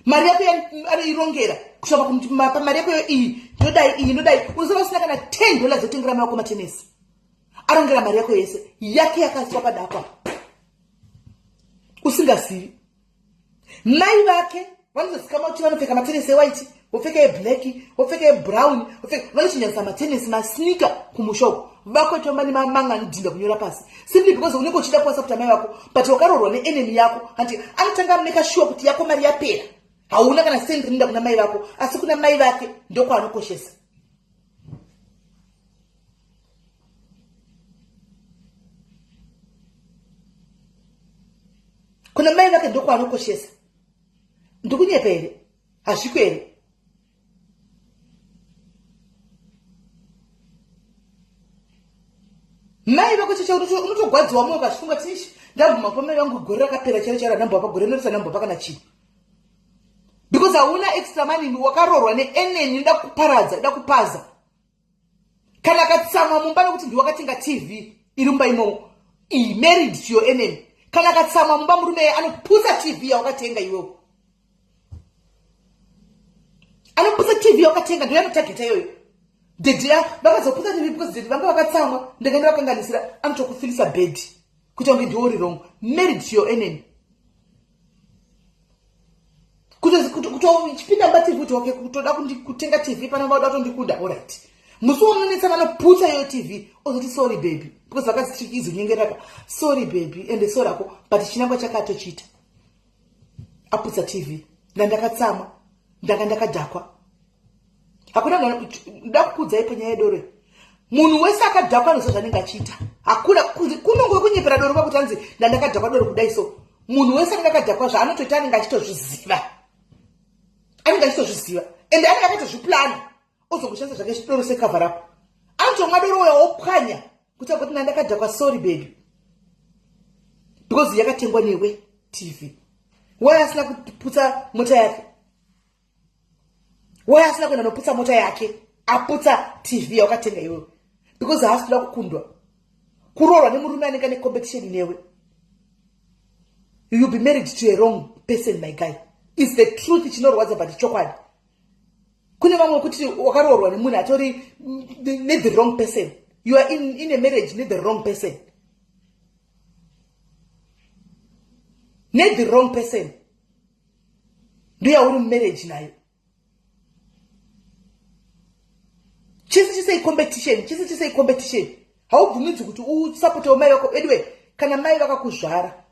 mari yako anoirongera kusvika pamari yako yo iyi ndodai unozova usina kana $10 zotengera mai vako matennis arongera mari yako yese yake yakaswa padakwa usingazivi mai vake vanozozikama kuti vanopfeka matennis ewhite wopfeka eblack wopfeka ebrown vanochinjanyisa matennis masnika kumushoko vakotomba nemamang'ani dhinda kunyora pasi simply because unenge uchida kuwasa kuti amai vako but wakaroorwa neenemy yako handi anotanga make sure kuti yako mari yapera hauna kana sendi rinda kuna mai vako, asi kuna mai vake ndoko anokoshesa. Kuna mai vake ndoko anokoshesa. Ndikunyepa here? Hazviko here? Mai vako chicha unotogwadziwa moyo ukazvifunga tishi ndambuma pamai vangu gore rakapera chero chero ndambwa pagore norisa ndambwa pakana chii. Because hauna extra money wakarorwa neNN ida kuparadza ida kupaza. Kana katsamwa mumba nokuti ndiwakatenga TV iri mumba imomo married to your NN. Kana katsamwa mumba murume anoputsa TV yawakatenga iwewe. Anoputsa TV yawakatenga ndiyo anotageta iyoyo. Dedia vakazoputsa TV because dedi vanga vakatsamwa ndikaenda vakanganisira anotokufilisa bed kuti wange ndiwo uri wrong. Married to your NN. Kuchipinda mba TV kuti wake kutoda kutenga TV pana vauda kutondikunda, alright. Musi womunetsa vanoputsa iyo TV ozoti sorry baby because vakaziti izonyengeraka sorry baby ende sorry ako but chinangwa chakatochita aputsa TV ndandakatsamwa ndakadhakwa. Hakuna ndakukudza ipo nyaya yedoro. Munhu wese akadhakwa nezvo zvanenge achiita. Hakuna kunongwe kunyepera doro pakuti anzi ndandakadhakwa doro kudai so. Munhu wese anenge akadhakwa zvaanotoita anenge achitozviziva. Anenge achitozviziva ende anenge akatozviplana ozongoshandisa zvake chidoro secover up. Anotomwa doro uya opwanya kuti agoti ndandakadhakwa sorry baby because yakatengwa newe TV. Waya asina kuputsa mota yake. Waya asina kuenda noputsa mota yake aputsa TV yawakatenga iwewe because haasi kuda kukundwa kurorwa nemurume anenge ane competition newe. You'll be married to a wrong person, my guy. It's the truth chinorwadza but chokwadi. Kune vamwe kuti wakarorwa nemunhu atori the wrong person. You are in a marriage with the wrong person. Need the wrong person. Ndiye uri marriage nayo. Chisi say competition. Haubvumidzi kuti usupport mai vako anyway kana mai vakakuzvara.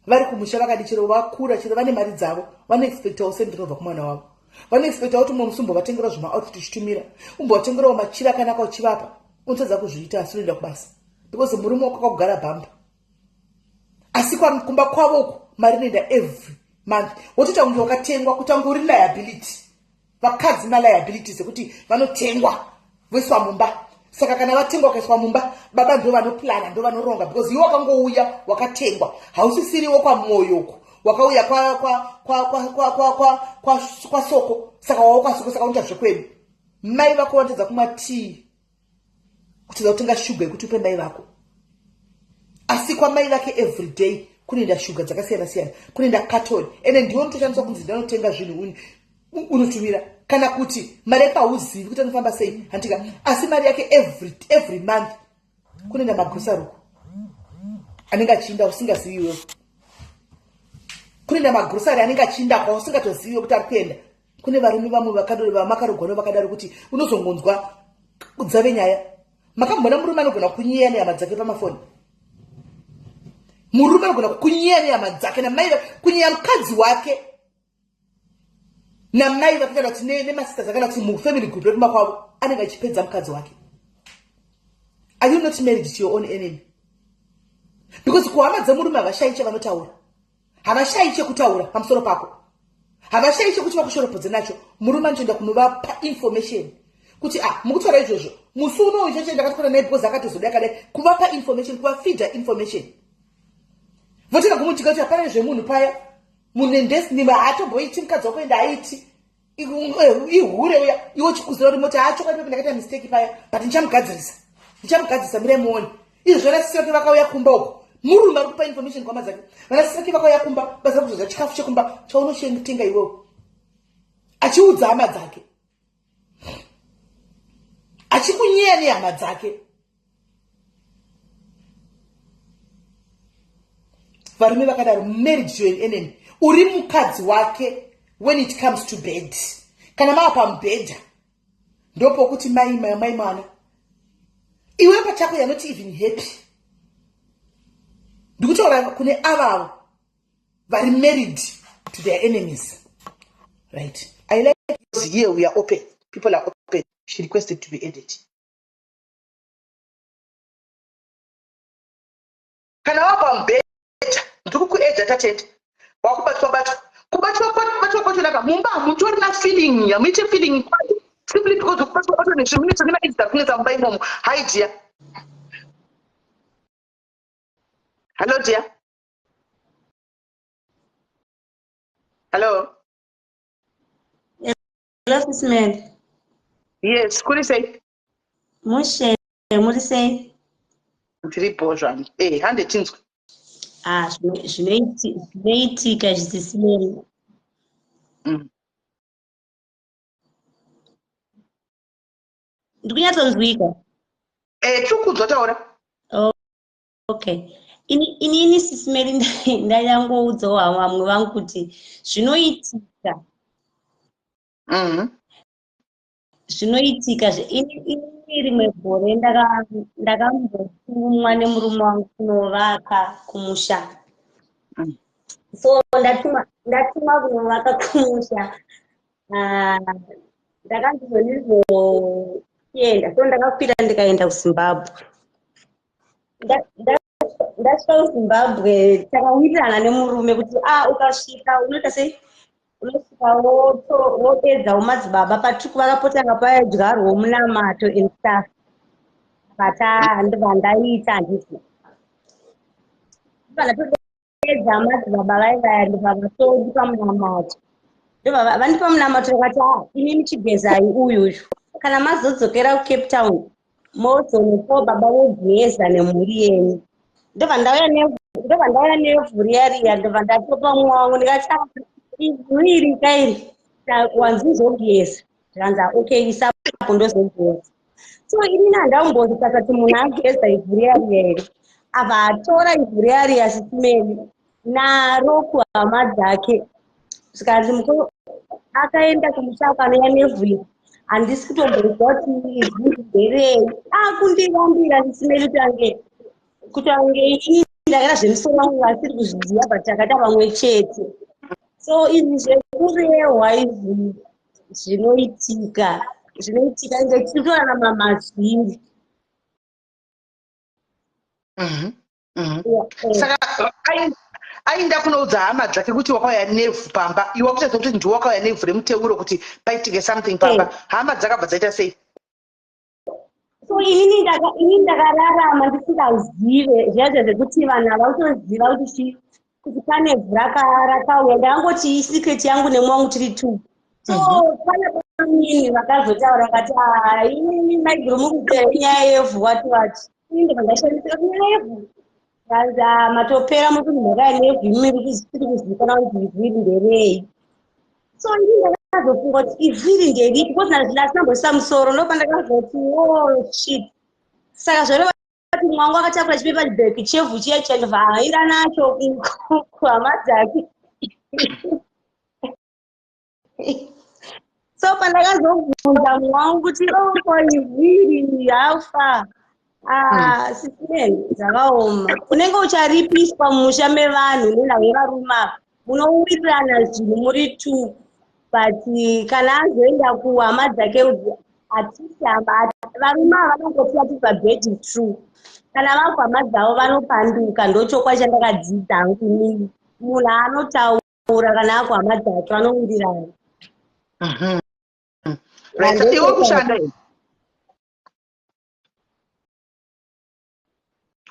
Vari kumusha vakadi chero vakura chero vane mari dzavo vane expecta usendinobva kumwana wavo. Vane expecta kuti mumwe musumbo vatengera zvima outfit chitumira. Umbo vatengerawo machira kanaka uchivapa. Unotadza kuzviita asi unoenda kubasa. Because murume wako akagara bamba. Asi kumba kwavo uko mari inoenda every month. Wotota kunge wakatengwa kuti wange uri liability. Vakadzi liabilities ekuti vanotengwa voiswa mumba. Saka kana vatengwa wakaiswa mumba baba ndo vanoplana ndo vanoronga because iwe wakangouya wakatengwa hausisiriwo kwa moyo uko wakauya kwa soko saka wawo kwa soko saka unoita zvekwenu. Mai vako vanotadza kumwa tea kutadza kutenga sugar yekuti upe mai vako asi kwa mai vake everyday kunoenda sugar dzakasiyana siyana kunoenda carton ende ndiwo unotoshandiswa kunzi ndanotenga zvinhu unotumira kana kuti mari yake hauzivi kuti anofamba sei handika asi mari yake every month kunoenda magrocery uko anenge achinda usingazivi wewe. Kunoenda magrocery anenge achinda kwa usingatozivi kuti ari kuenda. Kune varume vamwe vakadaro vamakarogona vakadaro kuti unozongonzwa kudzave nyaya. Makambona murume anogona kunyeya nehama dzake pamafoni. Murume anogona kunyeya nehama dzake namai kunyeya mukadzi wake. Namai vakadaro kuti nemasisters akadaro kuti mufamily group rekumba kwavo anenge achipedza mukadzi wake. Are you not married to your own enemy? Because kuhama dzemurume havashaiche vanotaura. Havashaiche kutaura pamusoro pako. Havashaiche kuti vakushoropodze nacho. Murume anotoenda kunovapa information. Kuti mukutaura izvozvo. Musi uno izvozvo ndakatokona naye because akatozoda akadai kuvapa information kuvafeeda information. Votina kumutika kuti hapana zvemunhu paya. Munhu endesini haatomboiti mukadzi wako enda aiti. Ihure uya iwo chikuzira kuti moti achokwadi pepe ndakaita mistake paya but ndichamugadzirisa mire muone. Izvo vanasisi vake vakauya kumba uko. Murume ari kupa information kwama dzake. Vanasisi vake vakauya kumba basa kuzodza chikafu chekumba chaunotenga iwewe. Achiudza hama dzake. Achikunyeya nehama dzake. Varume vakadaro married to an enemy. Uri mukadzi wake when it comes to bed. Kana maa pamubhedha ndopokuti mai mwana. Iwe pachako you're not even happy. Ndikutaura kune avavo vari married to their enemies. Right. I like because here we are open. People are open. She requested to be added. Kana wapa mbeta ndikukuedza tatete wakubatwa kubatwa kwacho naka mumba mutori na feeling ya muite feeling kwacho simply because ukubatwa kwacho nezviminitso nemaedza kunetsa mumba imomo. Hi dear. Hello dear. Hello. Hello, Sis Mary. Yes, kuri sei? Mushe, muri sei? Ndiripo zvangu. Hande tinzwe. Zvinoitika Sis Mary. Ndikunyatsonzwika. Tikukudzwa taura. Okay. Inini Sis Mary ndayangoudzawo vamwe vangu kuti zvinoitika. Zvinoitika ini rimwe gore ndakambotumwa nemurume wangu kunovaka kumusha. So ndatuma kunovaka kumusha. Ndakandizoenda, so ndakakwira ndikaenda kuZimbabwe. Ndasvika kuZimbabwe takawirirana nemurume kuti ukasvika unoita sei, unosvika wopedza umadzibaba patuku vakapotanga padyarwa munamato and stuff, but ndibva ndaita handisi ndipedza madzibaba vaivaya ndibva vatondipa munamato, ndobva vandipa munamato vakati inini chigezai uyu kana mazodzokera kuCape Town mozonepo baba vogeza nemhuri yenyu. Ndobva ndauya nevhu riya ndobva ndatopa mumwe wangu ndikati ivhu iri kairi wanzizogeza, ndikanzi okay isapo ndozogeza. So inini handamboti kasati munhu ageza ivhu riya iri abva atora ivhu riya Sis Mary naro kuhama dzake, zvikanzi mukuru akaenda kumusha kanouya nevhu iri handisi kutomboziva kuti ivhu nderei. Kundirambira Sis Mary kutange inini ndakaita zvemusoro wangu asiri kuzviziva but takaita pamwe chete. So izvi zvekurehwa izvi zvinoitika inge tichitorarama mazviri. Saka ainda kunoudza hama dzake kuti wakauya nevhu pamba, iwe kutaridza kuti ndiwe wakauya nevhu remuteuro kuti paitike something pamba. Hama dzakabva dzaita sei? So inini ndakararama ndisingazive zviya zvekuti vanhu havakutoziva kuti pane vhu rakauya. Ndangoti isiketi yangu nemwangu tiri tu. So pane pamini vakazotaura vakati inini maiguru mukupera inyaya yevhu wati inini ndobva ndashandisira kunyaya yevhu kanza matopera mukuti mhaka nevhu imwe tiri kuzivikanwa kuti ivhu iri nderei. So inini ndakazofunga kuti ivhu iri nderipi because ndasinaambosisa musoro ndobva ndakazoti shit. Saka zvoreva kuti mwangu akatakura chipepa chibheki chevhu chiya chandobva aenda nacho kuhama dzake. So pandakazobvunza mwangu kuti ivhu iri hafa Sis Mary dzakaoma. Unenge ucharipiswa mumusha mevanhu nenhau yevarume ava munowirirana zvinhu muri tu, but kana azoenda kuhama dzake hatisi hamba. Varume ava vanongoti ati pabhedhi true, kana vakuhama dzavo vanopanduka. Ndochokwa chandakadzidza hangu inini, munhu anotaura kana akuhama dzake vanowirirana. Iwe kushanda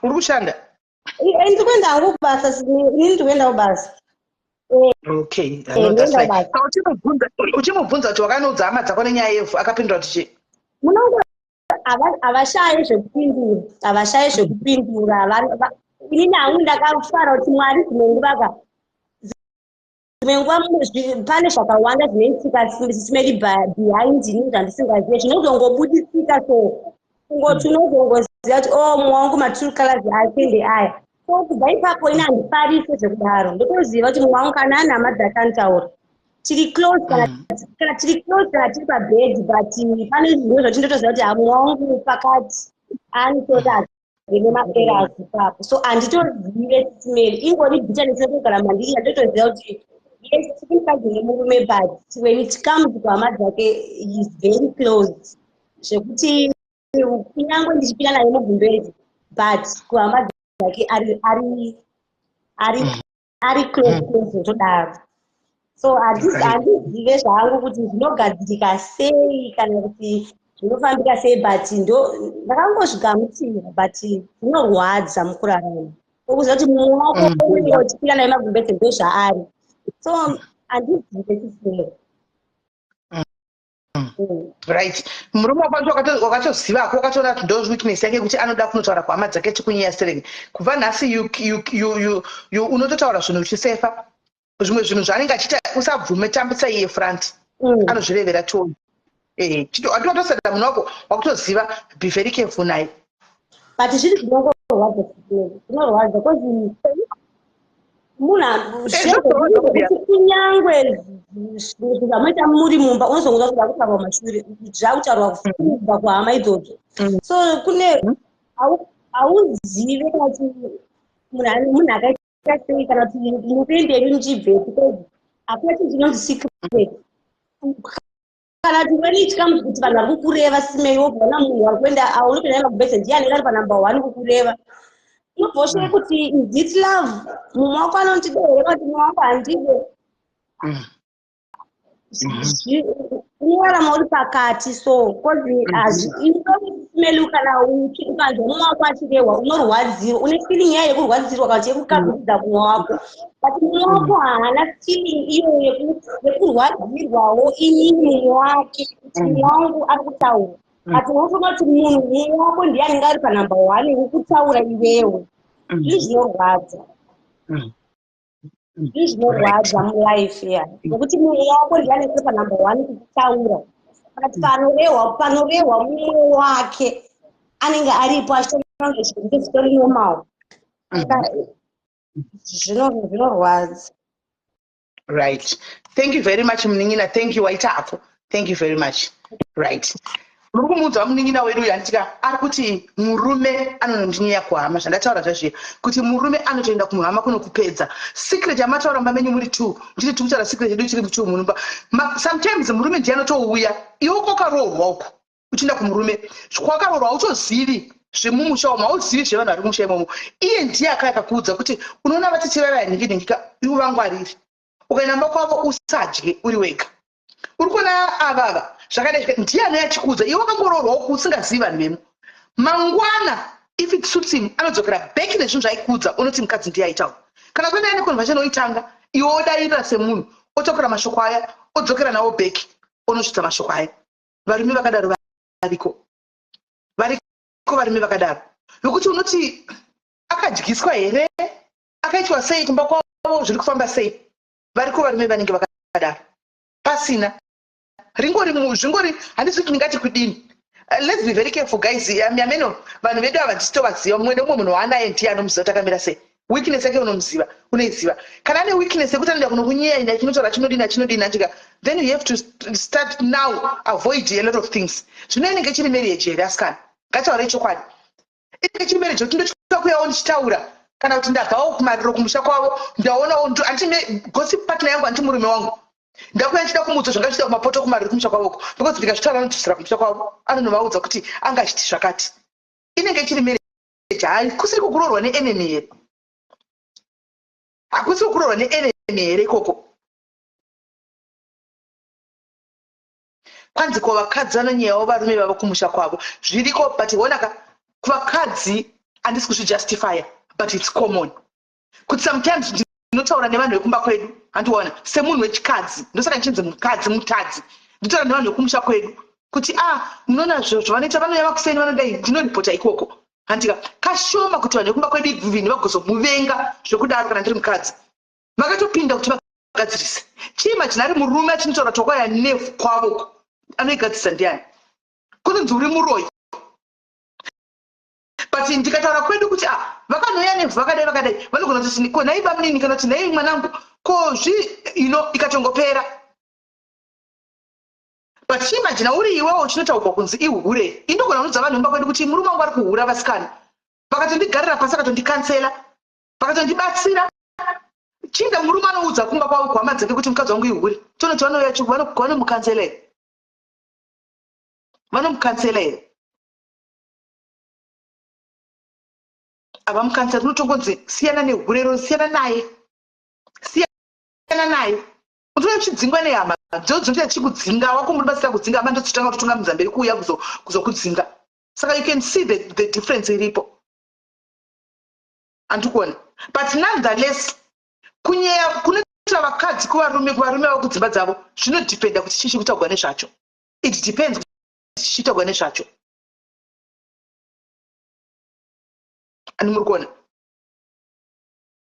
uri kushanda? Ndikuenda hangu kubasa. Inini ndikuenda kubasa. Okay, uchimubvunza kuti wakanoudza hama dzako nenyaya yevhu akapindura kuti chii? Munongo havashayi zvekupindura. Inini hangu ndakafara kuti Mwari dzimwe nguva pane zvakawanda zvinoitika Sis Mary behind inini zvandisingazive zvinozongobudisika. So kungoti unozongoziva kuti mumwe wangu matrue colors ake ndeaya. So kubva ipapo ini handifarise zvekudaro, ndotoziva kuti mumwe wangu kana ane hama dzake anotaura tiri close kana tiri pabhedhi, but pane zvinhu zvatindotoziva kuti mumwe wangu pakati anototi nemapera ipapo. So handitozive Sis Mary, ingori bhitanisi kugara mandiri, handitoziva kuti chimukadzi nemurume, but when it comes kuhama dzake he is very close zvekuti kunyangwe ndichipinda naye mugumbezi but kuhama dzake ari close zvotodaro. So handizive zvangu kuti zvinogadzirika sei kana kuti zvinofambika sei, but ndakangozvigamuchira but zvinorwadza mukurarama okuziva kuti mumaoko uchipinda naye magumbezi ndo zvaari. So handizive chisero. Right. Murume wacho wakatoziva wakatoona kuti ndo weakness yake kuti anoda kunotaura kuhama dzake chikunyaya stereki. Kubva nhasi unototaura zvinhu uchisefa. Zvimwe zvinhu zvaanenge achiita usabvume tambisa iye front. Anozvirevera toni. Atotosenda munhu wako wakutoziva be very careful naye. But zviri zvinorwadza kozi kunyangwe zvamaita muri mumba unozongoda kuda kutaurwa mashure zvakutaurwa kubva kuhama idzodzo. So kune hauzive kana kuti munhu akaita sei kana kuti mupemberi muchibve because hakuna chinhu chinonzi secret. Kana kuti when it comes kuti vanhu vari kukureva simei wobvona munhu wari kuenda aunopinda magumbezi ndiye anenge ari panumber 1 kukureva unobvoshe kuti is it love mumwe wako anotidehera kuti mumwe wako handide unorarama uri pakati. So kozi inosimelu kana uchikanzwa mumwe wako achirehwa unorwadziwa une feeling yayo yekurwadzirwa kana kuti yekukabudza mumwe wako but mumwe wako haana feeling iyo yekurwadzirwawo inini mumwe wake kuti mumwe wangu ari kutaura but unofunga kuti mumwe wako ndiye anenge ari panumber 1 wekutaura iwewe. Izvi zvinorwadza zvinorwadza mulife ya nekuti mumwe wako ndiye anenge ari panumber 1 kutaura but panorehwa mumwe wake anenge aripo achitonaga chinhu chitori normal zvinorwadza. Right. Thank you very much Munin'ina. Thank you waita apo. Thank you very much. Right. Muri kumuudza Munin'ina wedu yanditika ari kuti murume anonondinyaya kuhama zvandataura zvazviya kuti murume anotoenda kumuhama kunokupedza. Secret yamataura mamenyu muri 2 ndiri tikutaura secret yedu chiri 2 munumba. Sometimes murume ndiye anotouya iwe kwakaroorwa uko uchienda kumurume kwakaroorwa hautozivi zvemumusha umo hauzivi zvevanhu vari mumusha imomo. Iye ndiye akakuudza kuti unoona vatete vaya nhinginhingika ivo vangwariri ukaenda kwavo usadye uri wega uri kuona avava zvakadai ndiye anouya achikuudza iwe wakangoroorwa uko usingazivi vanhu vemo. Mangwana if it suits him anodzokera back nezvinhu zvaikuudza unoti mukadzi ndiye aitawo kana kuenda ane conversation oitanga iwe odairira semunhu otokera mashoko aya odzokera nawo back onosvitsa mashoko aya. Varume vakadaro variko varume vakadaro nokuti unoti akadyiswa here akaitwa sei kumba kwavo zviri kufamba sei. Variko varume vanenge vakadaro pasina zvingori handisi kuti ndingati kudini. Let's be very careful guys. Ameno vanhu vedu ava ndisitovaziva mumwe nemumwe munhu waanaye ndiye anomuziva takamira sei. Weakness yake unomuziva unoiziva kana ane weakness yekuti anoda kunokunyeya chinotaura chinodini andika then you have to start now avoid a lot of things. Zvino inenge chiri marriage here asikana ngataure chokwadi inenge chiri marriage kuti ndochika kuyawo ndichitaura kana kuti ndabvawo kumariro kumusha kwavo ndaonawo andime gossip partner yangu andi murume wangu ndakuya ndichida kumuudza zvanga zvichita kumapoto kumariro kumusha kwavoko because ndikazvitaura anotusira kumusha kwavo anonovaudza kuti anga achiti zvakati. Inenge chiri marriage hakusiri kukuroorwa neenemy here hakusi kukuroorwa neenemy here ikoko. Kwanzi kwavakadzi vanonyeyawo varume vavo kumusha kwavo zviriko but onaka kuvakadzi handisi kuzvijustifya but it's common kuti sometimes ndinotaura nevanhu vekumba kwedu handiona semunhu wechikadzi ndosaka ndichinzi mukadzi mutadzi ndinotaura nevanhu vekumusha kwedu kuti munoona zvavanoita vanouya vakuseni vanodai ndinoripota ikoko handika kashoma kuti vanhu vekumba kwedu iguvini vagozomuvenga zvekudaro kana ndiri mukadzi vakatopinda kuti vagadzirise chiimagine ari murume achinotaura tokwaya nefu kwavoko anoigadzisa ndiani kunonzi uri muroyi but ndikataura kwedu kuti vakanouya nevhu vakadai vanogona kuti ko nhai bamunini kana kuti nhai mwanangu ko ikatongopera but chiimagina uri iwewo uchinotaurwa kunzi ihure indogona kunudza vanhu vemba kwedu kuti murume wangu ari kuhura vasikana vakatondigarira pasi vakatondikansela vakatondibatsira chinda murume anoudza kumba kwavo kuhama dzake kuti mukadzi wangu ihuri tonoti vanomukansela here vanomukansela here avamukansela tinotongonzi siyana nehurero siyana naye utoya uchidzingwa nehama dzodzinoita chikudzinga wako muri basira kudzinga hama ndototanga kutotonga mudzamberi kuuya kuzokudzinga saka you can see the difference iripo andikuona but nonetheless kunyeya kunoita vakadzi kuvarume vavo kudzimba dzavo zvinodhipenda kuti chii chikutagwa nezvacho it depends kuti chichitagwa nezvacho ani muri kuona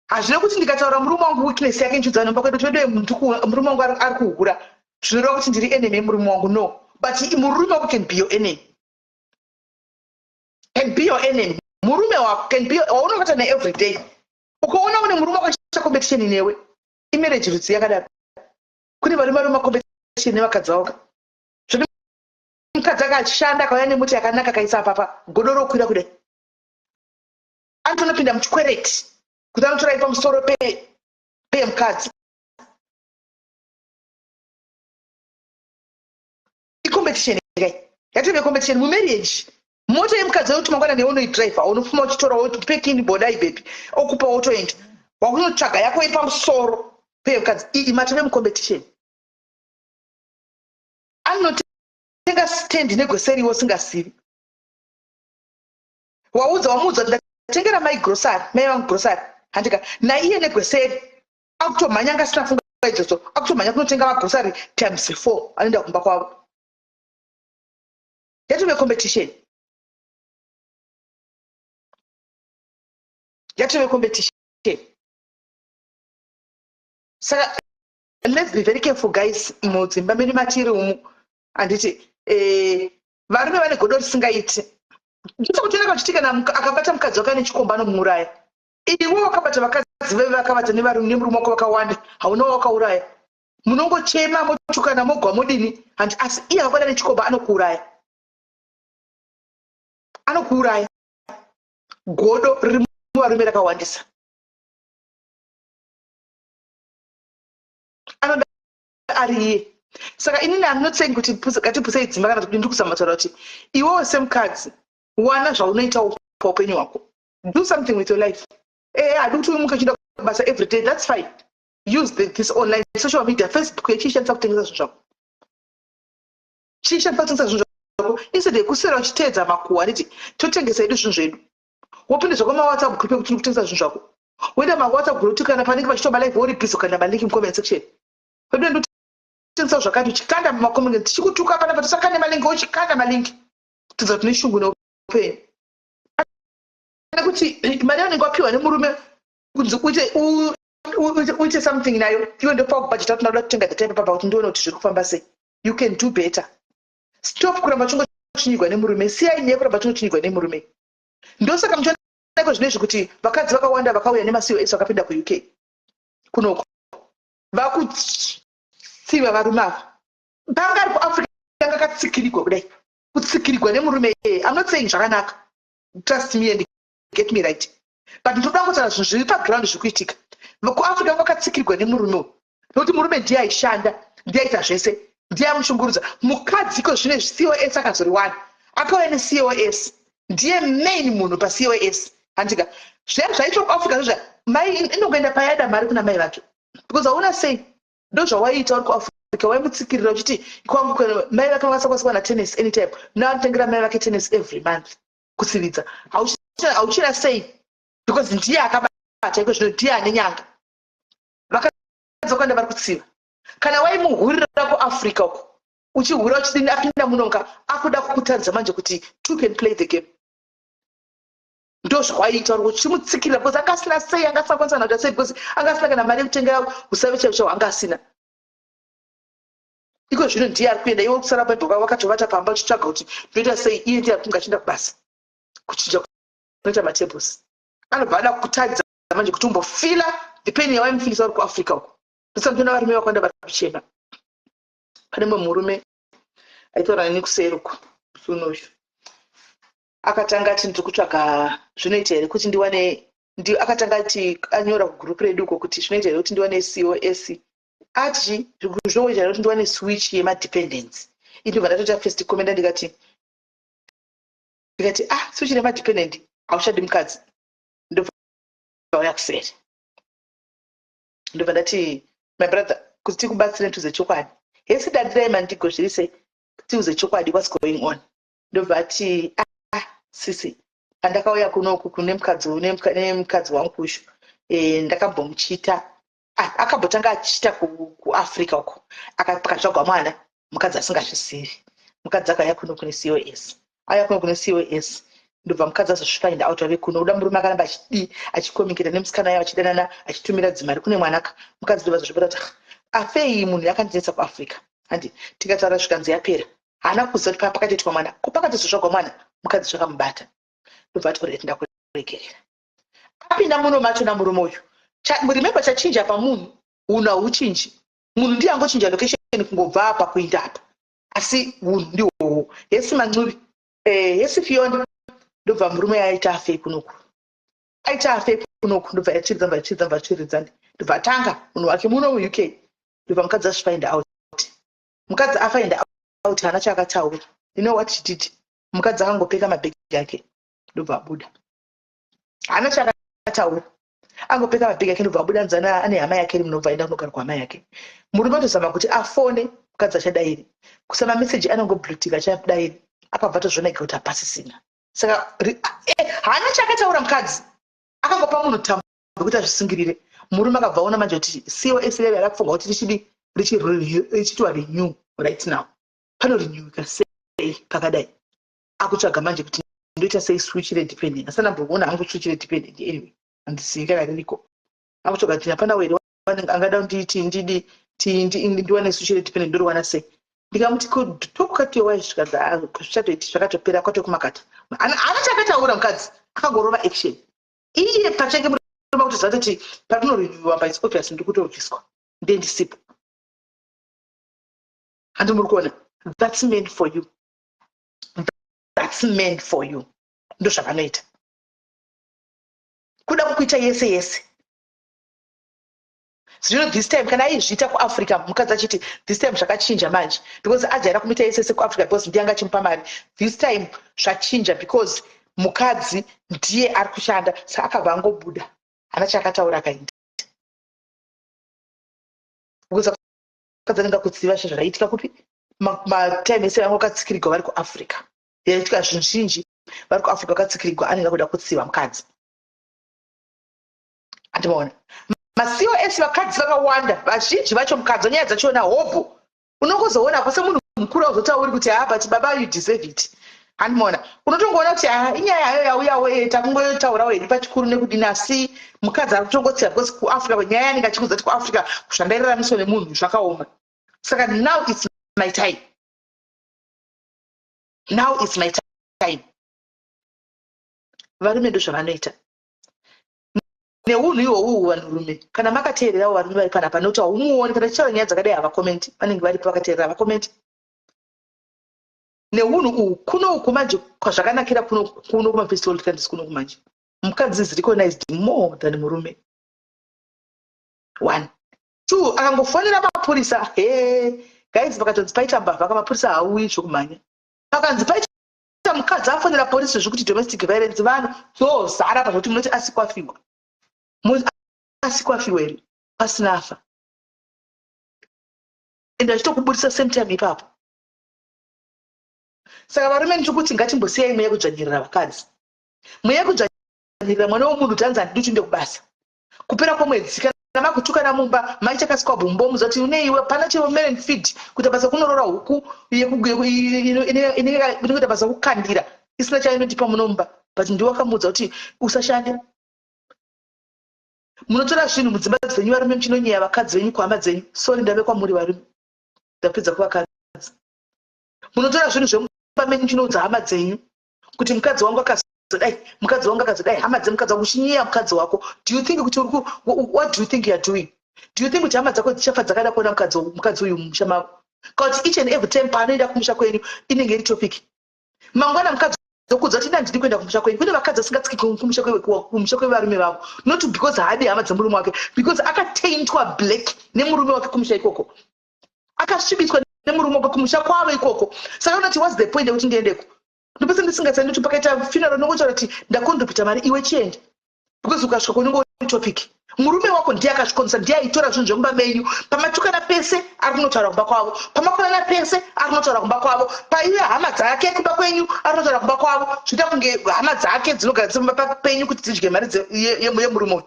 hazvina kuti ndikataura murume wangu weakness yake nchiudzana nomba kwedu todoe murume wangu ari kuhura zvinoreva kuti ndiri enemy yemurume wangu no but murume wako can be your enemy murume wako can be waunokata naye every day ukaona une murume wako achiita competition newe imarriage rudzi yakadaro kune varume vari mumacompetition nevakadzi vavo zvoti mukadzi ake achishanda akauya nemoti yakanaka akaisa apapa godo rokwira kudai anotonopinda muchikwereti kuti anotora ipa musoro pemukadzi icompetition kai yatove competition mumarriage mota yemukadzi yekuti mangwana neunoidriva unofuma uchitora pekini bodai bebi okupa wotoenda wakunotsvaga yako ipa musoro pemukadzi iyi matove mucompetition anotenga stand negoseriwo usingasivi wamuudza ndatengera mai grosari mai vangu grosari handika naiye negweseri akutomhanya anga asina funga idzodzo akutomhanya kunotenga magrosari times 4 anoenda kumba kwavo yatove competition saka let's be very careful guys mudzimba medu matiri umu handiti varume vane godo risingaiti ndito kutoenda kachiti kana akabata mukadzi wake nechikomba anomuuraya iwe wakabata vakadzi veve vakabata nemurume wako vakawanda hauna wakauraya munongochema motukana mogwa modini handi asi iye akabata nechikomba anokuuraya godo riri muvarume rakawandisa anoda ari iye saka inini handinotsengi kuti gatipusei dzimba kana kuti ndikuzamataura kuti iwewo semukadzi wana zvaunoita paupenyu hwako do something with your life hadi kuti uimuka uchida kubasa every day that's fine use this online social media Facebook yechishandisa kutengesa zvinhu zvako instead yekusera uchiteedza makuhwa anditi totengesa hedu zvinhu zvedu wopinda zvako mawhatsapp group ekuti kutengesa zvinhu zvako woenda mawhatsapp group kana panenge pachitoma live wori busy ukaenda malinki mucomment section wedu ndotengesa zvakati uchikanda mumakomment tichikutuka panapa tisakande malinki uchikanda malinki tudza tine shungu neupenyu kuti mari yanenge wapiwa nemurume uite something nayo iwe ndopa kubhajeta kuti ndauda kutenga data ipapa kuti ndione kuti zviri kufamba sei you can do better stop kuramba chingochinigwa nemurume siyai nyaya kuramba chingochinyigwa nemurume ndosaka muchionako zvinezvi kuti vakadzi vakawanda vakauya nemacos vakapinda kuuk kunoko vakutsiva varume ava panga ari kuafrica anga akatsikirigwa kudai kutsikirigwa nemurume I'm not saying zvakanaka trust me and get me right but ndoda kutaura zvinhu zviri paground zviri kuitika kuafrica vakatsikirigwa nemurume nokuti murume ndiye aishanda ndiye aita zvese ndiye amushungurudza mukadzi iko zvinezvi cos akazoriwana akauya necos ndiye main munhu pacos handika zvaitwa kuafrica zvezva mai inongoenda payada mari kuna mai vake because hauna sei ndo zvawaiita uri kuafrica waimutsikirira uchiti kwangu mai vake vakasakwasikwa natennis anytime naanotengera mai vake tennis every month kusiridza hauchina sei because ndiye akabata iko zvino ndiye ane nyanga vakadzi vakawanda vari kutsiva kana waimuhurira kuafrica uko uchihurira uchidini apinda munonga akuda kukutaridza manje kuti two can play the game ndo zvawaiita uri uchimutsikirira because angasina sei angasakwanisa nauta sei because angasina kana mari yekutenga usave chaicho anga asina iko zvino ndiye ari kuenda iwe kusara paipoka wakatovata pamba uchitsvaga kuti ndoita sei iye ndiye ari kunge achienda kubasa kuchinja kunoita matables anobva ada kukutaridza manje kuti umbofila the pain yawaimufilisa uri kuafrica uko ndosandona varume vakawanda vari kuchema pane mumwe murume aitaura neni kuseri uko sunoyu akatanga ati ndiri kutsvaga zvinoita here kuti ndiwane ndio akatanga ati anyora kugroup redu uko kuti zvinoita here kuti ndiwane COS ati zvoita here kuti ndiwane switch yemadependence indibva ndatota first comment ndikati switch yemadependent haushandi mukadzi ndobva yakuseri ndobva ndati my brother kuti tikubatsire tuze chokwadi hesi dadirai mandigo zviri sei tiuze chokwadi what's going on ndobva ati sisi pandakauya kunoku kune mukadzi wangu kushu ndakambomuchita akambotanga achiita kuafrica uko akatsvagwa mwana mukadzi asingazvizivi mukadzi akauya kuno kune COS aya kuno kune COS ndobva mukadzi azosvifind out ave kuno uda murume akaramba achikomikira nemusikana yayo achidanana achitumira dzimari kune mwanaka mukadzi ndobva zozvipota kuti afei munhu yakandinetsa kuafrica handi tikataura zvikanzi yapera haana kuziva kuti pakatoitwa mwana kupakatozotsvagwa mwana mukadzi zvakamubata ndobva ati oreti ndakuregerera apinda muno macho namurume uyu remember chachinja pamunhu unhu hauchinji munhu ndiye angochinja location kungobva apa kuenda apa asi unhu ndihwohwo hesi mancuvi hesi Fiona ndobva murume aita afei kunoku ndobva yachiridza ndobva atanga munhu wake muno muUK ndobva mukadzi azvifind out mukadzi afind out hana chaakataura you know what she did mukadzi akangopeka mabhegi yake ndobva abuda hana chaakataura angopeka mabhegi yake ndobva abuda nzana ane hama yake munobva aenda kunogara kwahama yake murume atozama kuti afone mukadzi achadairi kusema meseji anongoblutika achadairi akabva atozvioneka kuti hapasisina saka hana chaakataura mukadzi akangopa munhu tambo kuti azvisungirire murume akabva aona manje kuti COS reve arakufunga kuti richitwa renew right now pano renew ikasei pakadai akutsvaga manje kuti ndoita sei switch redependent asana mboona hangu switch redependent anyway andisiyi kana ririko akutsvaga kuti hapana were angada nditi ndiwane switch redependent ndoriwana sei ndikamuti tokukati waisvikaza zvichatoiti zvakatopera kwatokumakata hana chakataura mukadzi akangorova action iye pachake murume kuti zvatoti patinorenewa pa it's obvious ndikutorobviswa ndendisipo handi muri kuona that's meant for you ndo zvavanoita kuda kukuita yese zvino this time kana aizviita kuafrica mukadzi achiti this time zvakachinja manje because ajaira kumuita yese kuafrica because ndiye angachimupa mari this time zvachinja because mukadzi ndiye ari kushanda saka akabva angobuda hana chakataura akaita because mukadzi anoda kuziva zvaitika kupi matime ese vangu vakatsikirirwa vari kuafrica yaitika zvinhu zhinji vari kuafrica vakatsikirirwa anenge kuda kutsiva mukadzi andimaona maCOS vakadzi vakawanda vazhinji vacho mukadzi nyaya dzachiona hobho unongozoona kwase munhu mukuru auzotauri kuti but baba you deserve it handimaona unotongoona kuti inyaya yayo yauyawo takungotaurawo iri pachikuru nekudini asi mukadzi ari kutongotsiva because kuafrica nyaya yanenge achikuudza kuti kuafrica zvandairaramiswa nemunhu zvakaoma saka now it's my time varume ndo zvavanoita neunhu ihwohwo vanhurume kana makateererawo varume vari panapa nokuti haumuoni kana tichaura nyaya dzakadai havakomenti vanenge varipo vakateerera havakomenti neunhu uhu kuno uku manje kwazvakanakira kuno kumafestival tikandisi kuno kumanje mukadzi is recognized more than murume 1 2 akangofonera mapurisa guys vakatonzi paita mbavha kamapurisa hauyi zvokumhanya akanzi paita mukadzi afonera polisi zvokuti domestic violence vanhu zozara pazvoti munoti asikwafiwa here pasina afa ende achitokubudisa same time ipapo saka varume ndiri kuti ngatimbosiyai mweya kudzvanyirira vakadzi mweya kudzvanyirira mwana womunhu tanzi handidi kuti inde kubasa kupera kwomwedzi kana makutukana mumba maichakasikwa bhombomu zati uneiwe pana chero meren feed kuti basa kunorora huku inenge basa kukandira isina chainotipa munomba but ndiwakamudza kuti usashande munotora zvinhu mudzimba dzenyu varume muchinonyeya vakadzi venyu kuhama dzenyu sori ndave kwamuri varume ndapedza kuvakadzi munotora zvinhu zvemumba menyu muchinoudza hama dzenyu kuti mukadzi wangu akazodai hama dzemukadzi wangu uchinyeya mukadzi wako do you think kuti what do you think you are doing do you think kuti hama dzako dzichafa dzakada kuona mukadzi uyu mumusha mavo kuti each and every time paanoenda kumusha kwenyu inenge iri topic mangwana mukadzi kudza kuti ndandiri kuenda kumusha kwenyu. Kune vakadzi asingatsiki kumusha kwevarume vavo, not because haadi hama dzemurume wake, because akataintwa black nemurume wake kumusha ikoko, akasvibiswa nemurume wake kumusha kwavo ikoko. Saka unati what's the point yekuti ndiendeko? Ndopese ndisingatsani kuti pakaita funeral nongotaura kuti ndakondopita mari iwe chiende, because ukasvika kunenge topic murume wako ndiye akazvikonesa, ndiye aitora zvinhu zvemumba menyu. Pamatukana pese ari kunotaura kumba kwavo, pamakonana pese ari kunotaura kumba kwavo, paive hama dzake kumba kwenyu ari kunotaura kumba kwavo. Zvinoita kunge hama dzake dzinogara dzimumba penyu kuti dzidye mari yemurume uyu.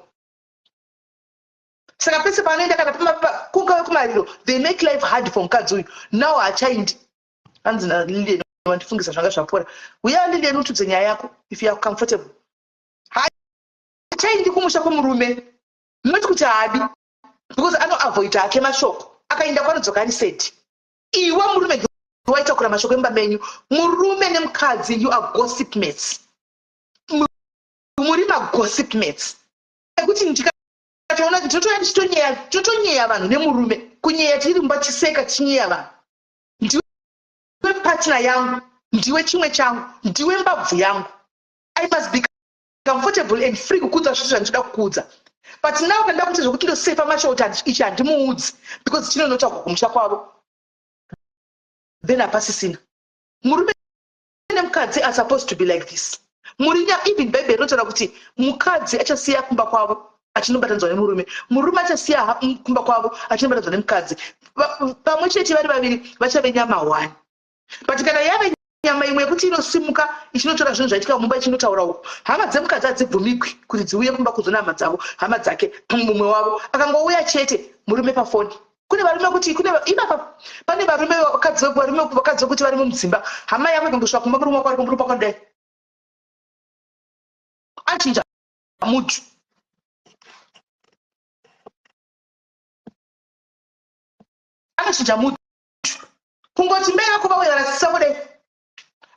Saka pese paanoenda kana kungave kumariro, they make life hard for mukadzi uyu. Now hachaindi hanzi naLilian wandifungisa zvanga zvapora, uya Lilian utudze nyaya yako if you are comfortable. Hachaindi kumusha kwomurume, munoti kuti haadi because anoavoid ake mashoko, akaenda kwanodzoka ari seti. Iwe murume waitakura mashoko emba menyu. Murume nemukadzi, you are gossip mates, muri magossip mates ekuti ndikataona kuti totonyeya vanhu nemurume, kunyeya tiri mumba chiseka tichinyeya vanhu. Ndiwe partner yangu, ndiwe chimwe changu, ndiwe mbabvu yangu. I must be comfortable and free kukudza zvose zvandinoda kukudza. But now kanda kuti zvokuti ndosefa mashoko ichi handimuudzi because chinonotagwa kumusha kwavo, then hapasisina. Murume nemukadzi are supposed to be like this. Even Bible inotaura kuti mukadzi achasiya kumba kwavo achinobatanidzwa nemurume, murume achasiya kumba kwavo achinobatanidzwa nemukadzi. Pamwe chete vari vaviri vachave nyama one. But kana yave nyama imwe yekuti inosimuka ichinotora zvinhu zvaitika mumba ichinotaura uko, hama dzemukadzi hadzibvumikwi kuti dziuye kumba kuzona hama dzavo, hama dzake, mumwe wavo akangouya chete murume pafoni. Kune varume kuti pane varume vakadzi vekuti vari mudzimba, hama yako ikangosvika kumba murume wako ari kumburupa kwadai, achinja mutu. Anochinja mutu kungoti mberi vako vawirasisa kudai,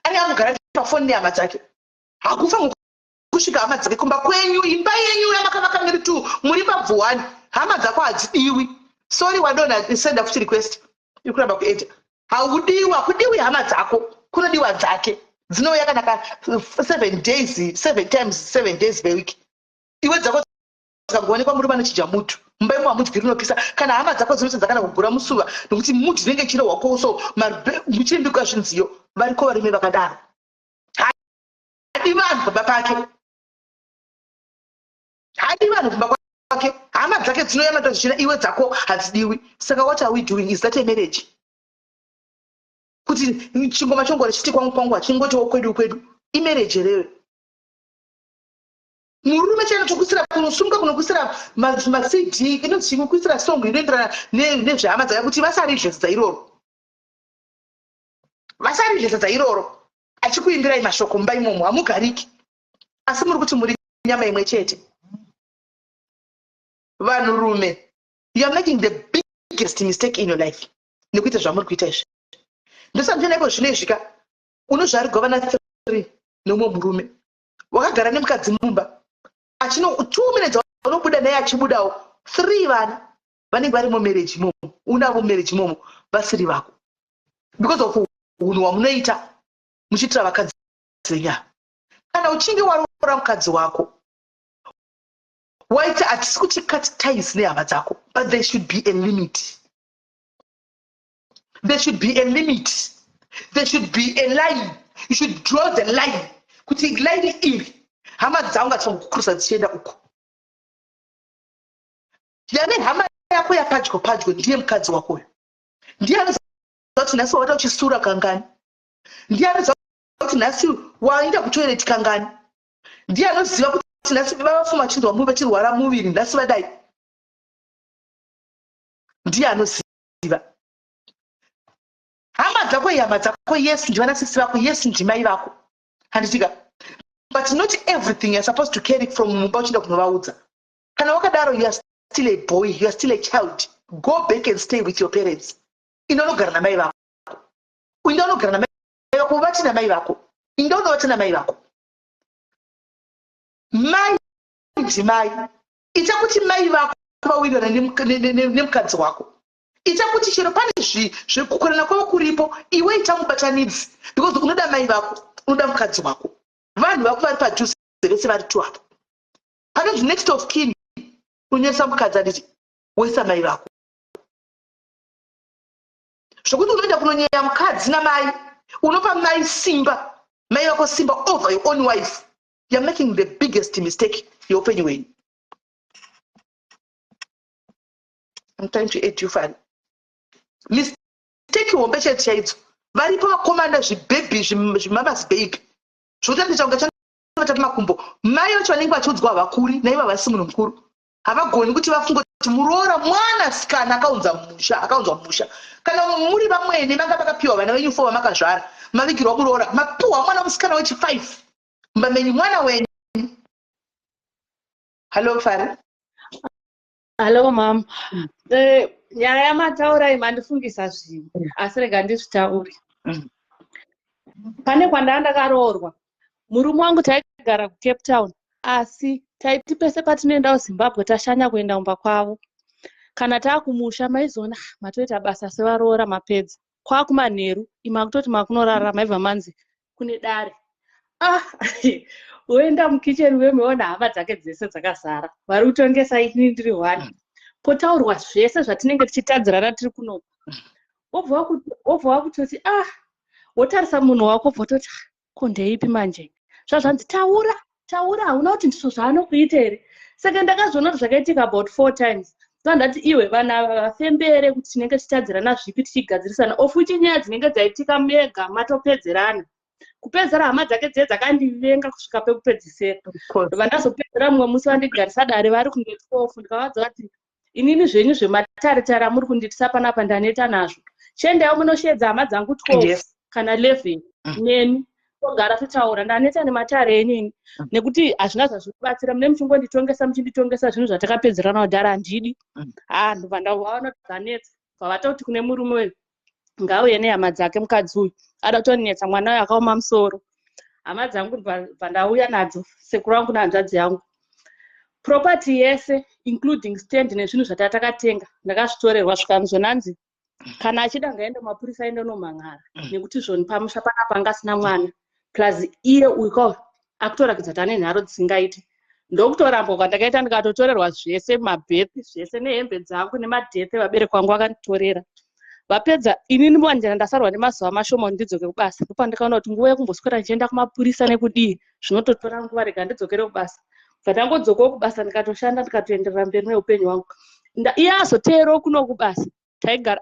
ani amugara pafoni nehama dzake. Hakufanirwi kusvika hama dzake kumba kwenyu, imba yenyu yamakavaka miri tu, muri pabvuwani, hama dzako hadzidiwi. Sorry, wadona send a request. You could have it. Hakudiwi hama dzako, kunodiwa dzake. Dzinouya kana 7 times 7 days per week. Iwe dzako dzikaonekwa murume anochinja mutu, mumba imo hamudyi rinopisa. Kana hama dzako dzinosenza kana kugura musuva nokuti mutu rinenge chiro wako, so muchimbikwa zvinziyo, variko varume vakadaro. Hadi vanhu baba pake, hadi vanhu kumba kwake, hama dzake dzinouya matozvichina, iwe dzako hadzidiwi. Saka what are we doing? Is that a marriage? Kuti chingoma chongora chiti kwangu chingotiwo kwedu imarriage here. Murume chano chokusira kunosunga kunokusira ma-CD inonzi kukusira song inoenderana nezvehama dzake kuti vasaridlesa iroro, vasaridlesa iroro, achikuimbirai mashoko mumba imomo, hamugariki asi muri kuti muri nyama imwe chete. Vanhurume, you are making the biggest mistake in your life nekuita zvamuri kuita izvi. Ndosandinepo zvinezvika unozvarigwa vana 3 nomwe murume wakagara nemukadzi mumba, achino 2 minutes unobuda naye achibudawo 3 vana vanenge vari mumarriage imomo, unavo marriage imomo vasiri vako, because of unhu wamunoita muchiitira vakadzi venyama. Kana uchinge waroora mukadzi wako, waita hatisi kuti cut ties nehama dzako, but there should be a limit. There should be a limit. There should be a line. You should draw the line. Kuti line iri hama dzangu ngatsongo kukurusa dzichienda uko. Yane hama yako yapadyo ndiye mukadzi wako uyu. Ndiye anoziva kuti nhasi wavata uchisura kangani. Ndiye anoziva kuti nhasi waenda kutoilet kangani. Ndiye anoziva kuti nhasi vavafuma chinzwa muviri vachirwara muviri nhasi vadai. Ndiye anoziva. Hama dzako ihama dzako, yes ndivana sisi vako, yes ndimai vako, handitika. But not everything you're supposed to carry from mumba uchida kunovaudza. Kana wakadaro, you are still a boy, you are still a child. Go back and stay with your parents. Indonogara na mai vako, indonogara na mai vako, uvati na mai vako, indonogara na mai vako. Mai ndimai, ichakuti mai vako vawirana nemukadzi wako. Ichakuti chero pane zvekukorana kwavo kuripo, iwe ichamubatanidzi, because unoda mai vako, unoda mukadzi wako. vanhu vakuvari padhuze vese vari 2 apo. Panonzi next of kin unyesa mukadzi anditi woisa mai vako, zvokuti unoenda kunonyeya mukadzi namai, unopa mai simba, mai vako simba over your own wife. You're making the biggest mistake you'upenyu hwenyu. I'm trying to aid you, Fanny. Mistake hombe chete chaidzo. Varipo vakomana zvibhebhi zvimama's baby. Zvotandita kunga chanota makumbo. Mai vacho vanenge vachiudzwa havakuri naiva vasi munhu mukuru. Havagoni kuti vafunge kuti muroora mwana sikana akaunzwa musha. Kana muri vamwene vanga vakapiwa vana venyu 4 vamakazvara, mavigirwa muroora, mapiwa mwana musikana wechi5. Mbamenyi mwana wenyu. Hello, Fanny. Hello, ma'am. Nyaya yamataurai mandifungisa zvinhu asi rega ndizvitaure. Pane kwandandakaroorwa murume wangu taigara kuCape Town asi taiti pese patinoenda kuZimbabwe tashanya kuenda kumba kwavo. Kana taakumusha maizoona matoita basa sevaroora mapedza. Kwakumanheru imakutoti makunorara maibva manzi kune dare. Woenda mukicheni wemeona hama dzake dzese dzakazara. Vari kutongesa ini ndiri 1. Potaurwa zvese zvatinenge tichitadzirana tiri kunoku. Wobva wakutoti wotarisa munhu wako vototi ko ndeipi manje. Zvazvanzi taura hauna kuti ndizvo zvaanokuita here. Saka ndakazoona kuti zvakaitika about 4 times. Ndati iwe vana vafembere kuti tinenge tichitadzirana zvipi tichigadzirisana. Ofuti nyaya dzinenge dzaitika mega matopedzerana. Kupedzera hama dzake dze dzakandivenga kusvika pekupedzisira. Vandazopedzera mumwe musi vandigarisa dare vari kunge 12 ndikavaudza kuti inini zvenyu zvemataritari muri kunditisa panapa ndaneta nazvo. Chiendawo munoshedza hama dzangu 12 kana 11 neni togara totaura ndaneta nematare enini nekuti hazvina zvazvikubatsira mune muchingonditongesa muchinditongesa zvinhu zvatakapedzerana kudhara handidi. Vanhu vandaona kuti dzanetsa pavatoti kune murume weyu ngauye nehama dzake mukadzi uyu ada kutonetsa mwana uyu akaoma musoro. Hama dzangu pandauya nadzo sekuru wangu nehanzvadzi yangu property yese including stand nezvinhu zvatatakatenga ndakazvitorerwa zvikanzonanzi kana achida ngaende mapurisa aende nomhan'ara nekuti zvoni pamusha panapa ngasina mwana plus iye uyu akutorakidza kuti ane nharo dzisingaiti. Ndokutorambwa kwandakaita ndikatotorerwa zvese mabhepi zvese nehembe dzangu nemadhete vabereki vangu vakanditorera. Vapedza inini mwandira ndasarwa nemazuva mashoma ndidzoke kubasa. Ndopandikaona kuti nguva yekumboswera ndichienda kumapurisa nekudii zvinototora nguva rega ndidzokere kubasa. Patangodzoka kubasa ndikatoshanda ndikatoenderera mberi neupenyu hwangu. Iye azoteerawo kuno kubasa.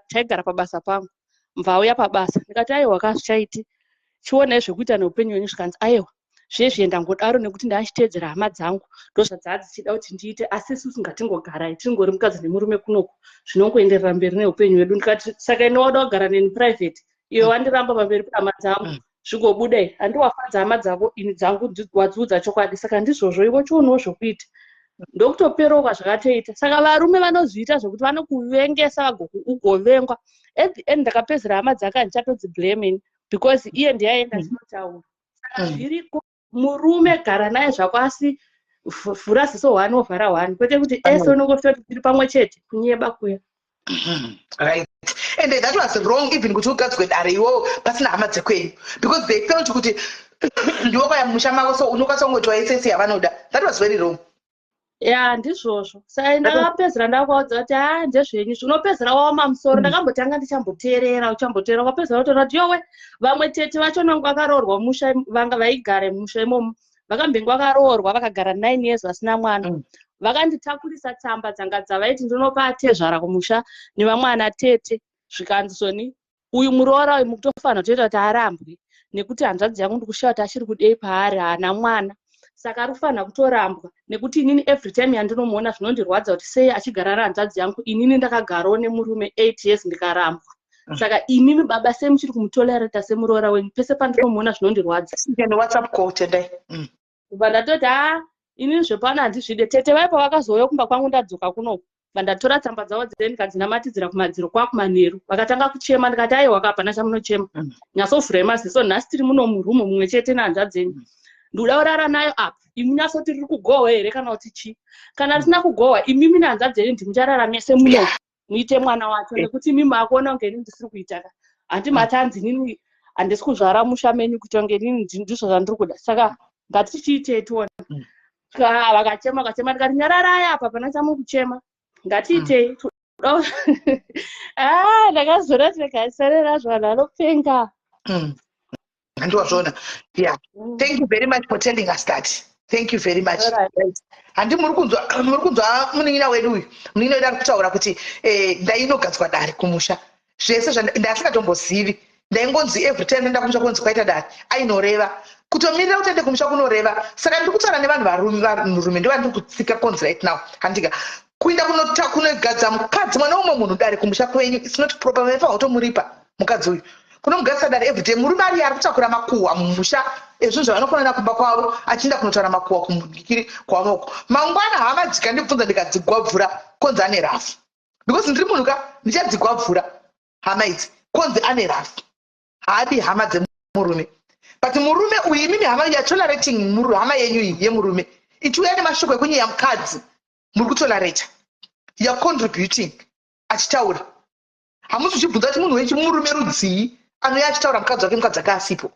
Taigara pabasa pangu. Mvauya pabasa. Ndikati aiwa kazvichaiti. Chiona zvekuita neupenyu hwenyu zvikanzi aiwa. Zvezvienda ngodaro nekuti ndachiteedzera hama dzangu. Ndozvadzadzichida kuti ndiite asi isusu ngatingogara tingori mukadzi nemurume kunoku. Zvinongoenderera mberi neupenyu hwedu. Ndikati saka inoda kugara neni private. Iwe wandiramba pamberi pehama dzangu. Zvigobudai handiwafadza hama dzako ini dzangu wadziudza chokwadi saka ndizvozvo iwe chionawo zvokuita. Ndokutoperawo kwazvakatoita. Saka varume vanozviita zvokuti vanokuvengesa ugovengwa. At the end ndakapedzera hama dzake handichatodzi because iye ndiyaenda ndinotaura. Saka zviriko murume gara naye zvako asi vhura ziso 1 ovhara 1 kwete kuti ese unongototi tiri pamwe chete kunyeba kuya. Right. And that was wrong even kuti ugadzwe dare iwo pasina hama dzekwenyu because they felt kuti ndiwoko yamusha mako so unokwanisa kungotwa esese yavanoda. That was very wrong. Ndizvozvo. Saka ndakapedzera ndakwaudza kuti ndezvenyu zvinopedzera waoma musoro ndakambotanga ndichamboteerera uchamboteerera ukapedzera kutora kuti yowe vamwe tete vacho nongo vakaroorwa musha vanga vaigara musha imomo vakambenga vakaroorwa vakagara 9 years vasina mwana. Vakanditakurisa tsamba dzanga dzavaiti ndinopa atezvara kumusha nevamwe ana tete zvikanzi zvoni uyu muroora uyu mukutofanira kutoita kuti arambwe nekuti hanzvadzi yangu ndikushaura kuti achiri kudei paari haana mwana. Saka arikufanira kutorambwa nekuti inini every time yandinomuona zvinondirwadza kuti sei achigara nehanzvadzi yangu inini ndakagarawo nemurume 8 years ndikarambwa. Saka imimi baba sei muchiri kumutolereta semuroora wenyu pese pandinomuona zvinondirwadza. WhatsApp call today. Vandatoti inini zvepano handizvide. Tete vaipa vakazouya kumba kwangu ndadzoka kunoku vandatora tsamba dzavo ndikadzinamatidzira kumadziro kwakumanheru vakatanga kuchema ndikati aiwa kapana chamunochema nyasovhura maziso nhasi tiri muno murumu mumwe chete nehanzvadzi dzenyu ndikuda kurara nayo apa imi nyasoti riri kugohwa here kana kuti chii kana risina kugohwa imimi nehanzvadzi dzenyu ndimucharara mese muno muite mwana wacho nekuti imimi makuona kunge inini ndisiri kuitaka handi matanzi inini handisi kuzvara musha menyu kuti kunge inini ndizvo zvandiri kuda. Saka ngatichiitei tione. Vakachema tikati nyararai apa pana chamukuchema, ngatiitei ndakazora tikasarera zvanhu anopenga. Handizvona. Yeah. Thank you very much for telling us that. Thank you very much. Handi muri kunzwa munin'ina wedu uyu. Munin'ina wedu ari kutaura kuti ndainogadzwa dare kumusha. Zvese ndasingatombozivi. Ndaingonzi every time ndaenda kumusha kunzi kwaita dare. Ainoreva. Kutomirira kuti ende kumusha kunoreva. Saka ndiri kutaura nevanhu varume ndivandiri kutsika konzi right now. Handika. Kuinda kunogadza mukadzi mwana umwe munhu dare kumusha kwenyu. It's not proper. Mefa utomuripa mukadzi uyu. Kunomugadzisa dare everyday. Murume ari kutakura makuhwa mumusha ezvinhu zvavanofanira kumba kwavo achienda kunotaura makuhwa kumudikiri kwamoko. Mangwana hama dzikandibvunza ndikadzigwabvura konzi ane rafu. Because ndiri munhuka ndichadzigwabvura hama idzi konzi ane rafu. Haadi hama dzemurume. But murume uyu imimi hama yatolerating hama yenyu iyi yemurume. Ichiuya nemashoko ekunyaya mukadzi muri kutolerata. You're contributing achitaura. Hamusi uchibvunza kuti munhu wechimurume rudzii anouya achitaura mukadzi wake mukadzi ake asipo.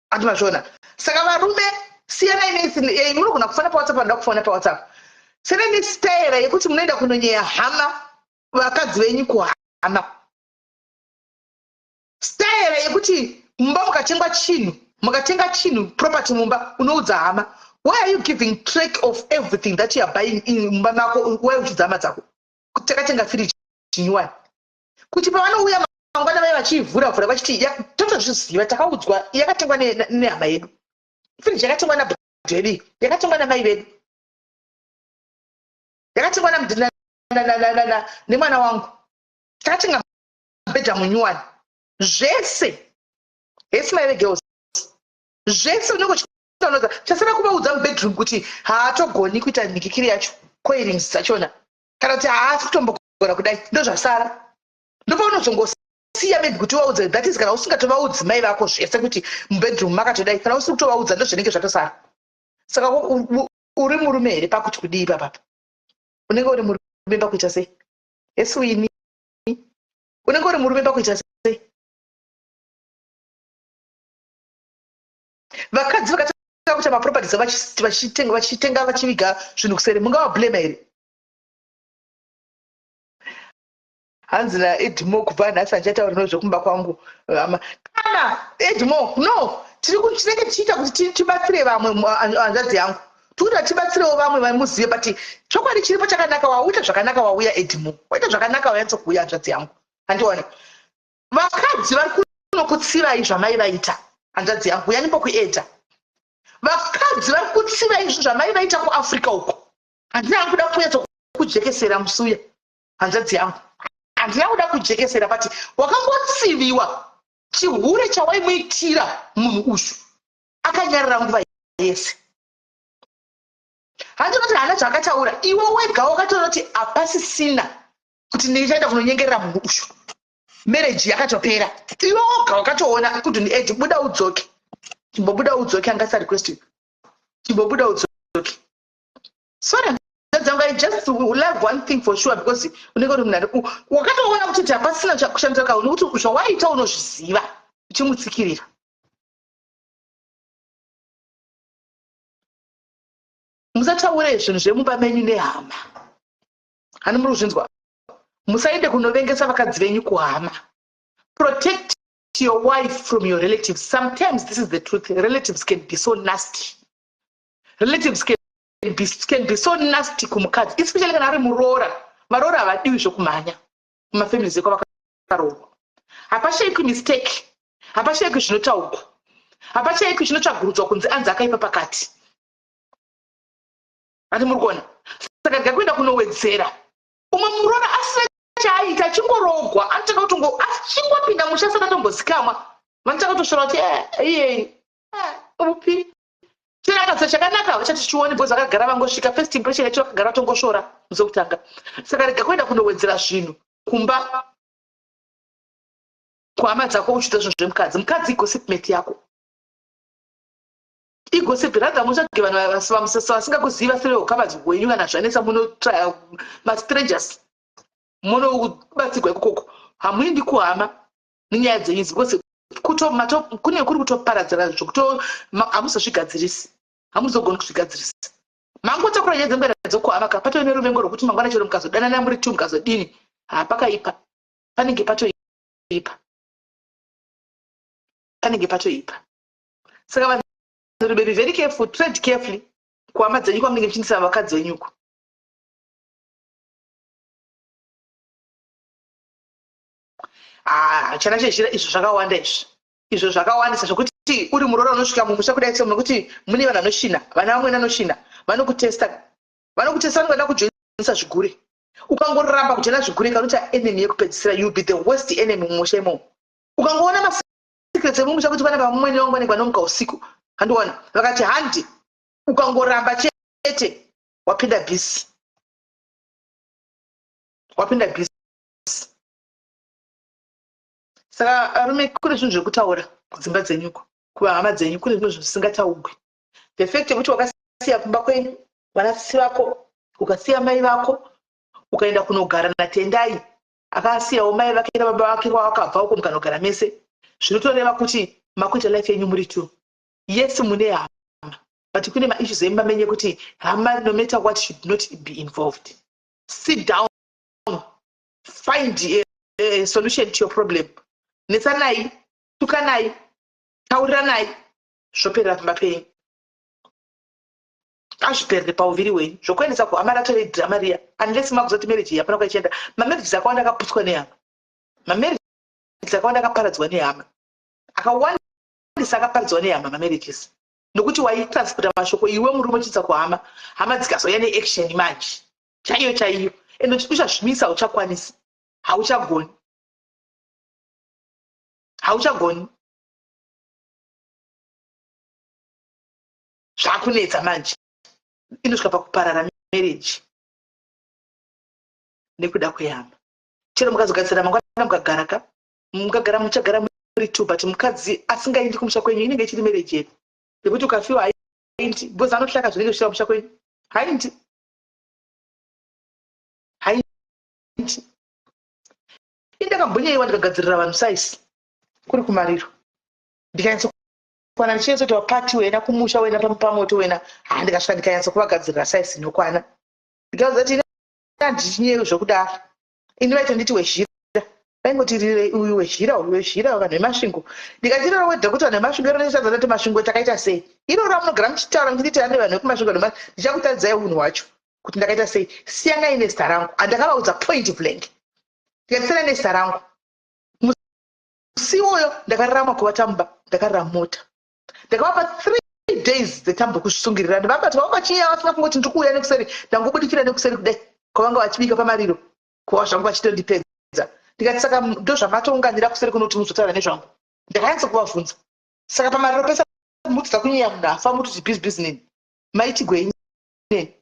Andimazvona. Saka varume siyanai nesi munogona kufana paWhatsApp nda kufana paWhatsApp. Siyanai nesitaira yekuti munoenda kunonyaya hama vakadzi venyu kuhama. Staira yekuti mumba mukatenga chinhu property mumba unoudza hama. Why are you giving track of everything that you are buying in mumba mako? Why uchidza hama dzako takatenga fridge chinyuwani kuti pavanouya mangwana vai vachivhura vachiti totozviziva takaudzwa yakatengwa nehama yedu. Fridge yakatengwa nabhadheri, yakatengwa namai vedu, yakatengwa nemwana wangu, takatenga mabhedha munyuwani. Zvese mai girls zvese unenge uchinoza chasara kuvaudza mubedroom kuti haatogoni kuita nikikiri yacho coilings dzachona kana kuti haasi kutombogona kudai ndozvasara. Ndopaunozongosiya maybe kuti uvaudze that is kana usingatovaudzi mai vako zvese kuti mubedroom makatodai kana usiri kutovaudza ndozvinenge zvatosara. Saka uri murume here pakuti kudii papapa? Unenge uri murume pakuita sei? Yes wini. Unenge uri murume pakuita sei? Vakadzi vakatanga kuti maproperties vachitenga vachiviga zvinhu kuseri mungavablema here? Hanzi naEdmo kubva nhasi achataura nezvekumba kwangu. Kana Edmo no tinenge tichiita kuti tibatsire vamwe hanzvadzi yangu. Tikuti tibatsirewo vamwe vamuzive but chokwadi chiripo chakanaka. Wauita zvakanaka wauya Edmo. Waita zvakanaka wanyatso kuuya hanzvadzi yangu. Handiona. Vakadzi vari kunokutsivai zvamai vaita hanzvadzi yangu yanipo kuedha. Vakadzi vari kutsivai zvamai vaita kuAfrica uko. Handina kuda kunyatso kujekesera musuya hanzvadzi yangu. Handina kuda kujekesera but wakangotsiviwa chihure chawaimuitira munhu uyu akanyarira nguva yese. Handinoti hana zvakataura iwe wega wakataura kuti hapasisina kuti ndichaenda kunonyengerera munhu uyu. Marriage yakatopera. Iwe woga wakatoona kuti ndiEdge buda udzoke. Chimbobuda udzoke angasa request. Chimbobuda udzoke. Sorry. I just love one thing for sure because unenge uri munhu wakatoona kuti hapasina kushandisa kauno kuti zvawaita unozviziva uchimutsikirira. Musataure zvinhu zvemumba menyu nehama. Hani muri kuzvinzwa? Musaende kunovengesa vakadzi venyu kuhama. Protect your wife from your relatives. Sometimes this is the truth. Relatives can be so nasty. Relatives can be so nasty kumukadzi, especially kana ari muroora. Varoora havadiwi zvokumhanya mumafamilies eko vakaroorwa. Hapashayikwi mistake, hapashayikwi zvinotaurwa, hapashayikwi zvinotsvagurudzwa kunzi anzi akaipa pakati. Ati muri kuona? Saka ndikakuenda kunowedzera umwe muroora asina chaaita achingorogwa anotanga kutongo achingopinda musha asati atombozikamwa vanotanga kutoshora kuti upi chirakaza chakanaka vachati chione bhozi akagara vangosvika first impression yacho vakagara vatongoshora muzokutanga. Saka rega kuenda kunowedzera zvinhu kumba kuhama dzako uchiita zvinhu zvemukadzi. Mukadzi igossip mate yako, igossip rather mutsvage vanhu vasingakuziva sere ukavadzi hwenyu kana zvanetsa munotraya mastrangers munobatsirwa ikoko. Hamuendi kuhama nenyaya dzenyu because kune kuri kutoparadzana zvokuto hamuzozvigadzirisi, hamuzogoni kuzvigadzirisa. Mangotakura nyaya dzemwera dzokuamaka patove neruvengo rwokuti mangwana chero mukazodanana muri tu mukazodini, pakaipa, panenge patoipa, panenge patoipa. Saka vanhu be very careful, tread carefully kuhama dzenyu kwamunenge muchindisa vakadzi venyuko. Chana chezhira izvo zvakawanda izvi. Izvo zvakawandisa zvokuti uri muroora unosvika mumusha kudai sekuti mune vanhu vanoshina, vana vamweni vanoshina, vanokutesta vanoda kujoinisa zvigure. Ukangoramba kujoina zvigure kanoti enemy yekupedzisira, you be the worst enemy mumusha imomo. Ukangoona masekretsi emumusha kuti pana vamweni vangwanenge vanomuka usiku, handiwana vakati handi, ukangoramba chete wapinda bhisi, wapinda bhisi. Saka arume kune zvinhu zvekutaura kudzimba dzenyuko, kuvahama dzenyu kune zvinhu zvisingataurwi. The fact yekuti wakasiya kumba kwenyu vanasisi vako, ukasiya mai vako, ukaenda kunogara naTendai, akasiyawo mai vake nababa vake kwavakabva uko mukanogara mese, zvinotoreva kuti makuita life yenyu muri tu. Yes, mune hama, but kune maissues emba menye kuti hama, no matter what, should not be involved. Sit down, find a solution to your problem. Netsanai, tukanai, tauranai, zvoperera pamba penyu. Azviperere pauviri hwenyu, zvokuendesa kuhama ratore dhirama riya, unless makuzoti marriage hapana kwaichienda. Mamarriages akawanda akaputswa nehama, mamarriages akawanda akaparadzwa nehama, akawandisa akaparadzwa nehama mamarriages. Nokuti waitransporta mashoko iwe murume uchiisa kuhama, hama dzikazouya neaction manje chaiyo, ende uchazvimisa hauchakwanisi, hauchagoni. Zvakunetsa manje, inosvika pakuparara marriage nekuda kwehama. Chero mukazogadzira mangwana mukagara muchagara muri tu, but mukadzi asingaendi kumusha kwenyu inenge ichiri marriage yedu. Nekuti ukafiwa haindi, because anohlaka zvinenge zvichira kumusha kwenyu, haindi. Indakambonyaiwa ndikagadzirira vanhu saisi kuri kumariro, ndikanyatsa kwana ndichienza kuti wapati wena kumusha wena pamoto wena, ndikasvika ndikanyatsa kuvagadzirira saisi inokwana. Ndikazoti handichinyeyo zvokudaro, ini vaita nditi wezhira, vaingoti uyu wezhira, vanhu vemasvingo. Ndikachirora wedha kuti vanhu vemasvingo roneshadza ndati masvingo takaita sei. Irora munogara muchitaura muchinditi ane vanhu vekumasvingo, ndichakutaridzai unhu hwacho kuti ndakaita sei. Siyangai nezita rangu, handakavaudza point blank. Ndikatisana nezita rangu. Musi uyo ndakararama kuvatamba, ndakarara mota. Ndakavapa 3 days dzetambo kuzvisungirira. Ndivakati vakachinya vasina kungoti ndikuuya nekuseri, ndangobudikira nekuseri kudai kwavanga vachibika pamariro, kuva zvangu vachitondipedza. Ndikati saka ndozvamatounganira kuseri kuno kuti muzotaura nezvangu. Ndakanyatsa kuvabvunza. Saka pamariro pesa mutidza kunyanya munhu afa mututi bhizi neni. Maitigwei neni.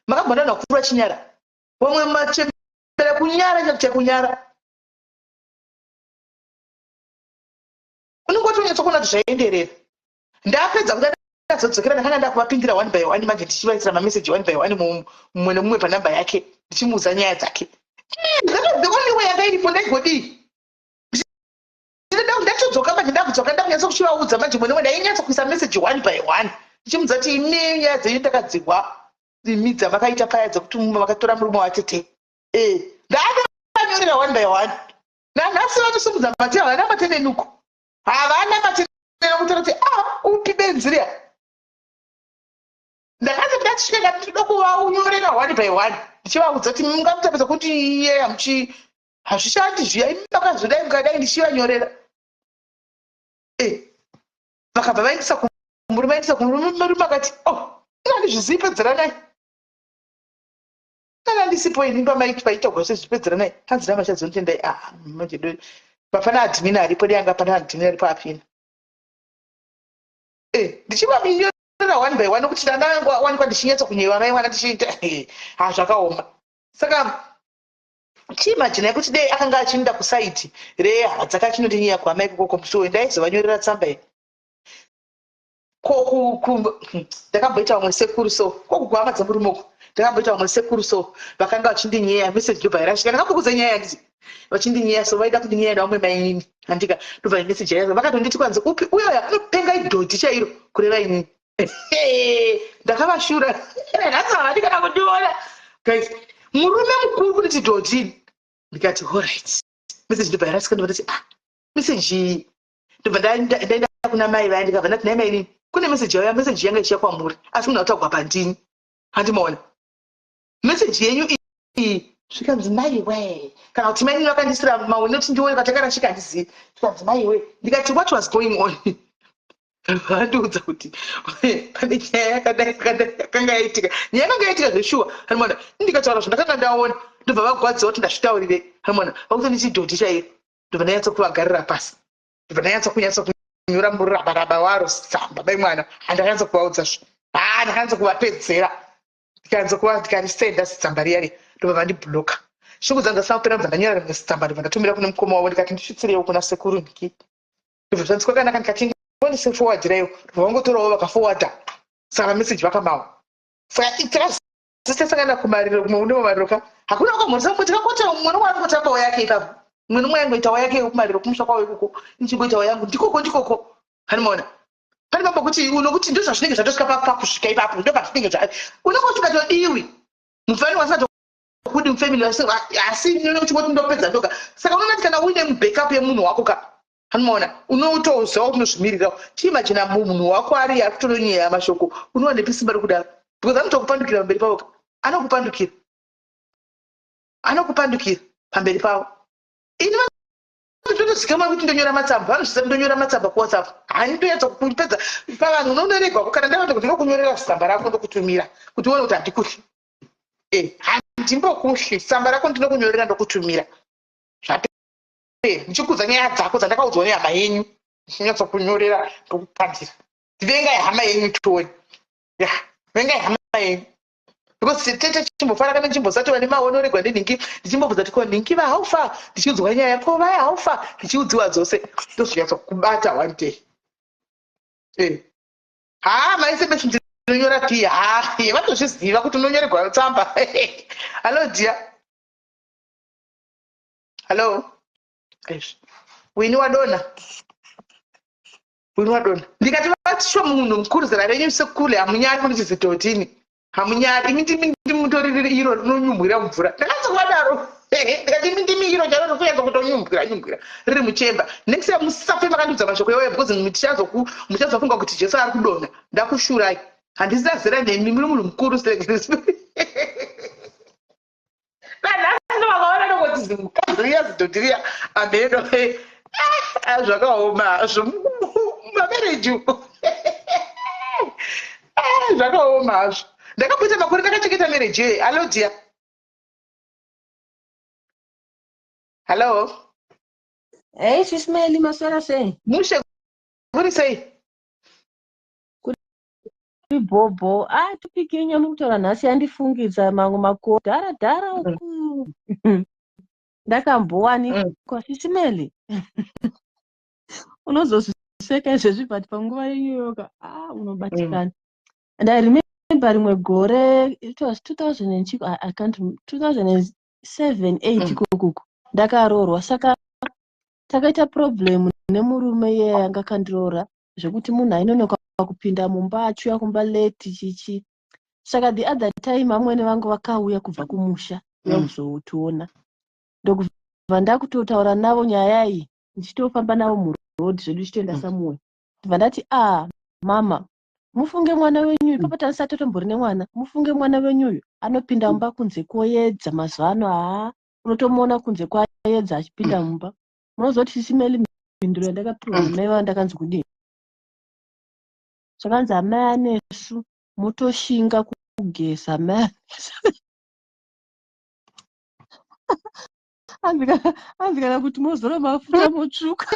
Makambona nakuru vachinyara. Vamwe machembera kunyara chakutia kunyara. Unongoti unyatsa kuona kuti zvaenderera. Ndapedza kuda ndazodzokera ndakanga ndakuvapindira 1 by 1 manje ndichivaitira mameseji 1 by 1 mumwe nemumwe panhamba yake ndichimuudza nyaya dzake. The only way yanga iripo ndaigodii. Ndatodzoka manje ndakudzoka ndakunyatsa kuchivaudza manje mwe nemumwe ndainyatsa kuisa meseji 1 by 1 ndichimuudza kuti imi nyaya dzenyu ndakadzirwa imi dzavakaita paya dzekuti vakatora murume watete. Ndakanyorera 1 by 1. Nanhasi vanosimudza mate havana matenenuko. Havana matenena kutaura kuti upi benzi riya. Ndakati ndatisvika ndinoda kuvaunyorera 1 by 1 ndichivaudza kuti mungamutapedza kuti iye hazvishandi zviya, imi makazodai mukadai ndichivanyorera. Vakabva vaindisa kumurume akati ingandizvizivi pedzera nai. Kana ndisipo ini paita gwase zvipedzera nai. Hanzi namachadzonotendai manje mapana admin aripo dai anga pana admin aripo apina. Ndichivaminyorera 1 by 1 kuti ndandawanikwa ndichinyatsa kunyewa mai mwana tichiita zvakaoma. Saka chiimagina kuti dai akanga achinda kusaiti rehama dzakachinondinyaya kuhama ikoko musuwo ndaizovanyorera tsamba iyi. Ndakamboita vamwe sekuru so kokuhama dzemurumoko, ndakamboita vamwe sekuru so vakanga vachindinyaya meseji yobva yarashika. Ndakambokuudza nyaya nditi vachindinyeya so vaida kundinyeya nevamwe mainini handika ndobva message yayo vakatonditi kwanzi upi uyoya unopenga idhodhi chairo kureva inini ndakavashura nhasi havandikana kundiona guys murume mukuru kunditi dhodhi ndikati alright message ndobva yarasika ndobva ndati message iyi ndobva ndaenda kuna mai vaya ndikabva ndati nai mainini kune message yauya message yanga ichiya kwamuri asi muna kutagwa pandini handimaona message yenyu iyi zvikanzi maiwe kana kuti mainini vakandisira maoni kuti ndione patakarashika handizivi zvikanzi maiwe ndikati what was going on vandiudza kuti pane nyaya yakanga yaitika nyaya yakanga yaitika zveshuwa hanimona ndikataura zvandakanga ndaona ndobva vagwadzawo kuti ndazvitaurire hanimona vakutonditi dhodhi chairo ndobva ndanyatsa kuvagarira pasi ndobva ndanyatsa kunyora murabaraba waro tsamba bai mwana handakanyatsa kuvaudzazvo ndakanyatsa kuvapedzera ndikarisenda tsamba riyari ndobva vandibhuloka shungu dzangu dzasina kupera bva ndanyora rimwe tsamba ndobva ndatumira kune mukoma wavo ndikati ndisvitsirei kuna sekuru ndiki ndobva zvanzi kwakanaka ndikati ndise forwardirayo ndobva vangotorawo vakaforwarda saka vameseji vakamawa takazisesangana kumariro kumwe une mamariro ka hakuna wakamhorisa mwe tikakota mwana wangu ngotambawo yake ipapo mwene mwayangu itawo yake kumariro kumusha kwawo ikoko nichingoitawo yangu ndikoko hanimaona pane pamba kuti unokuti ndo zvazvinenge zvatosvika pakusvika ipapo ndo pazvinenge zva unenge usikatodiwi mufani wasingakudi mufamily asi uchingoti ndopedza ndoga saka unoona kuti kana uine mubackup yemunhu wako ka hanimaona unotoziva kuti unozvimirirawo chiimachina munhu wako ari kutononyeya mashoko unowane pisimba rokudaro because anotokupandukira pamberi pavo ka anokupandukira pamberi pavo ini totozikama kuti ndonyora matsamba vanozvisa ndonyora matsamba kuwhatsapp handitoedza kupedza pavanhu unonoregwako kana ndavati kuti ndokunyorera tsamba rako ndokutumira kuti uone kuti handikuhli handimbokuhli tsamba rako ndinokunyorera ndokutumira zvapera ndichikudza nyaya dzako dzandakaudzwa nehama yenyu ndichinyatsa kunyorera ndokupandira ndivengai hama yenyu tione vengai hama yenyu because tete chimbofara kana chimbosativa nemaonoregwa ndinhingi ndichimbobvudza tiko ningi vahaufa ndichiudzwa nyaya yako vaya haufa ndichiudziwa dzose ndozvinyatsa kubata one day maisms ndinonyora pi vatozviziva kuti unonyoregwa tsamba hallo dia hallo wini wadona ndikati vatiswa munhu mukuru zera renyu sekule hamunyari kundizidhodhini hamunyari imi ndimutoriri iro rinonyumbwira mvura ndakanzi kuvadaro ndikati imi ndimi iro charo rokuedza kutonyumbwira riri muchemba next time musisafe makandiudza mashoko yauya because muchazofunga kuti jesu ari kudonha ndakushurai handisina zera nemi muri munhu mukuru vakaona nokoti zimukaziriya zidhodhiriya amheno zvakaoma mamereju zvakaoma hazvo ndakapota makore ndakachengeta mereji iyoyi hallo dia hallo Sismaili maswera sei mushe kuri sei kuri bhobho tipikinya mukutaura nhasi yandifungidza mamwe makore dharadhara uku ndakambowanikwa Sismaili unozozviseka izvezvi but panguva yenyoyoka unobatikana and I remember rimwe gore it was 2007-8 ikokuko ndakaroorwa saka takaita problem nemurume iye yanga kandiroora zvekuti munhu ainonoka kupinda mumba achiuya kumba late chichi saka the other time amwene vangu vakauya kubva kumusha uya kuzotiona ndokubva ndakutotaura navo nyaya iyi ndichitofamba navo muroad zvedu tichitoenda somewhere ndibva ndati mama mufunge mwana wenyu ipapo tanisati tombori nemwana mufunge mwana wenyuyu anopinda mumba kunze koedza mazuva ano unotomuona kunze kwaedza achipinda mumba munozoti Sismaili mhinduro yandakapiwa namai vavo ndakanzi kudini zvakanzi amai anesu mutoshinga kugeza amai anzi kana kuti mozora mafuta motsvuka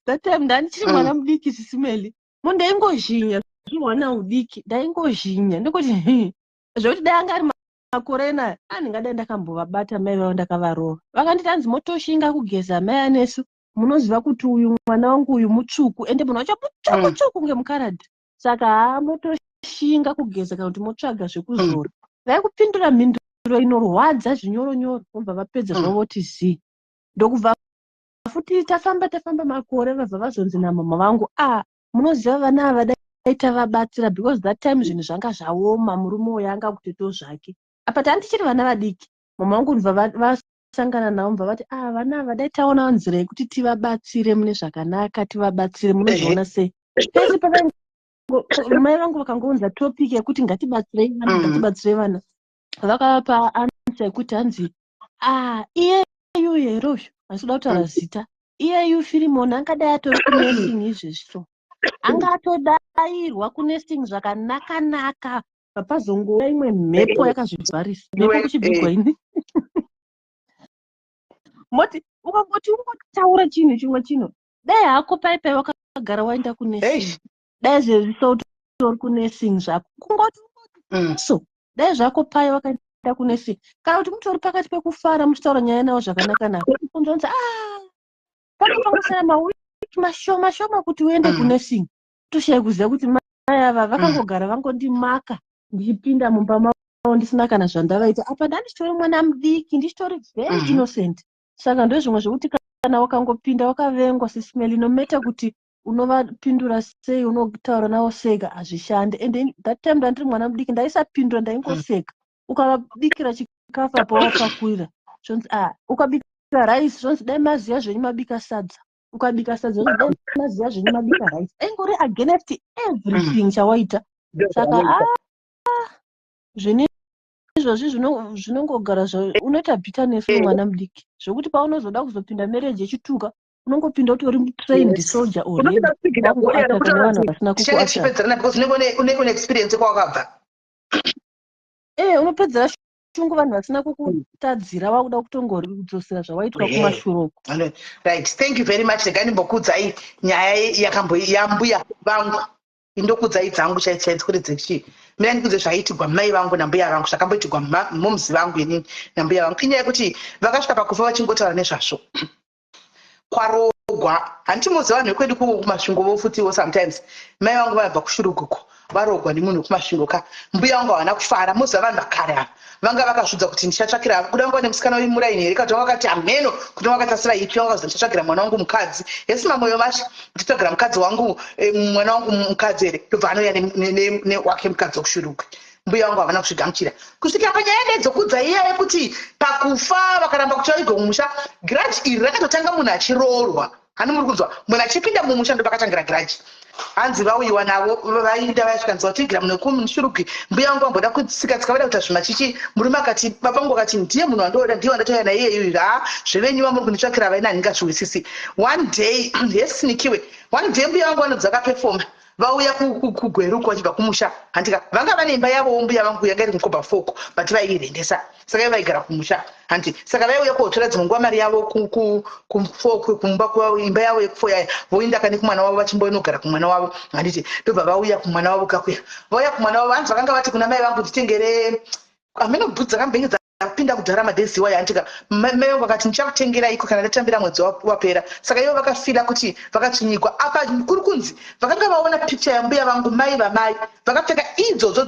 that time ndandichiri mwana mudiki Sismaili ndaingozhinya mwana mudiki ndaingozhinya ndokuti zvokuti dai anga ari makore enaya ndingadai ndakambovabata mai vavo ndakavaroora vakanditi anzi motoshinga kugeza mai anesu munoziva kuti uyu mwana wangu uyu mutsvuku ende munhu wacho mutsvuku ngemukaradhi saka motoshinga kugeza kana kuti motsvaga zvekuzora vaikupindura mhinduro inorwadza zvinyoronyoro vobva vapedza zvavo voti zii. Ndokubva futi tafamba makore vabva vazonzi namama vangu munoziva vana ava daita vabatsira because that time zvinhu zvanga zvaoma murume uyo anga kutoitawo zvake. Apa tandichiri vana vadiki mama vangu ndibva vasangana navo mbva vati vana ava dai taona nzira yekuti tivabatsire mune zvakanaka tivabatsire munozviona sei. Pese mai vangu vakangounza topic yekuti ngatibatsirei vana vakavapa ansa yekuti hanzi iyeyu herozvo achida kutaura zita iyeyu Filimoni angadai atori kunesting izvezvo anga atodairwa kunesting zvakanaka papazongova imwe mhepo yakazvibharisa mhepo kuchibhigwa ini moti ukangoti ungotaura chinhu chimwe chino dai hako paipai wakagara waenda kunesting dai zvezviso utori kunesting zvako kungoti so dai zvako pai wakaenda kunesting kana kuti mutori pakati pekufara muchitaura nyaya nawo zvakanaka kunzonzi panopangosara mawiki mashoma kuti uende kunesting toshaya kuziva kuti mai ava vakangogara vangondimaka ndichipinda mumba mavo ndisina kana zvandavaita apa ndandichitori mwana mudiki ndichitori very innocent. Saka ndozvimwe zvokuti kana wakangopinda wakavengwa sisimeli nometa kuti unovapindura sei unotaura navo sega hazvishande and that time ndandiri mwana mudiki ndaisapindura ndaingoseka ukavabikira chikafu apa wapakwira zvonzi ukabika raisi zvonzi dai maziya zvenyu mabika sadza ukabika sadza zvonzi dai maziya zvenyu mabika raisi aingori against everything chawaita. Saka zvine izvozvi zvinongogara unoita bitterness mwana mudiki zvokuti paunozoda kuzopinda marriage yechituka unongopinda kuti uri trained soldier already wangoataka nevanhu vasina kukuataka experience kwakabva unopedzera shungu vanhu vasina kukutadzira wakuda kutongodzosera zvawaitwa kumashure. Right, thank you very much. Ndinganimbokudzai nyaya yambuya vangu indokudzai dzangu chaidzo kuti dzechi mina ndikudze zvaitigwa mai vangu nambuya vangu zvakamboitigwa mumuzi vangu inini nambuya vangu inyaya yekuti vakasvika pakufa vachingotaura nezvazvo kwarogwa handimozi vanhu vekwedu kumasvingovo futiwo sometimes mai vangu vanabva kushuruguko varogwa nemunhu wekumasvingoka mbuya vangu havana kufara moziva vanhu vakare ava vanga vakazvidza kuti ndichatsvakira kuda vanga nemusikana wemuraini here kati vakati hameno kuti vakatasira ipi vanga vazi ndichatsvakira mwana wangu mukadzi yesi mamwoyo vacho ndichatsvakira mukadzi wangu mwana wangu mukadzi here ndobva anouya newake mukadzi wokushurugu mbuya wangu havana kusvigamuchira kusvika panyaya nedzokudza iya yekuti pakufa vakaramba kuti vaigwe mumusha giraji iri rakatotanga munhu achiroorwa hani muri kunzwa munhu achipinda mumusha ndopakatangira giraji hanzi vauyiwa navo vainda vasvikanzwa kutigira munhu wekumushurugi mbuya wangu amboda kutsikatsika vada kuita zvimachichi murume akati baba vangu akati ndiye munhu wandoda ndiye wandatoya naiye iyoyo zvevenyu vamuri kunditsvakira vaina handingazviwisisi one day yesinikiwe one day mbuya wangu vanodzi akapefoma vauya kugweruko vachibva kumusha handika vanga vane imba yavo mbuya vangu yanga iri mukoba foko but vairendesa saka vaigara kumusha handi saka vaiuya kuhotora dzimwe nguva mari yavo kumba imba yavo yekufoya voenda kane kumwana wavo vachimboinogara kumwana wavo handiti ndobva vauya kumwana wavo kakuya vauya kumwana wavo hanzi vakanga vati kuna mai vangu nditengere ameno bhudzi dzakambenge apinda kudhara madhezi waya andika mai vangu vakati ndichakutengera iko kana ndatambira mwedzi wapera saka ivo vakafila kuti vakachinyigwa apa kuri kunzi vakanga vaona picture yambuya vangu mai vamai vakapfeka idzodzo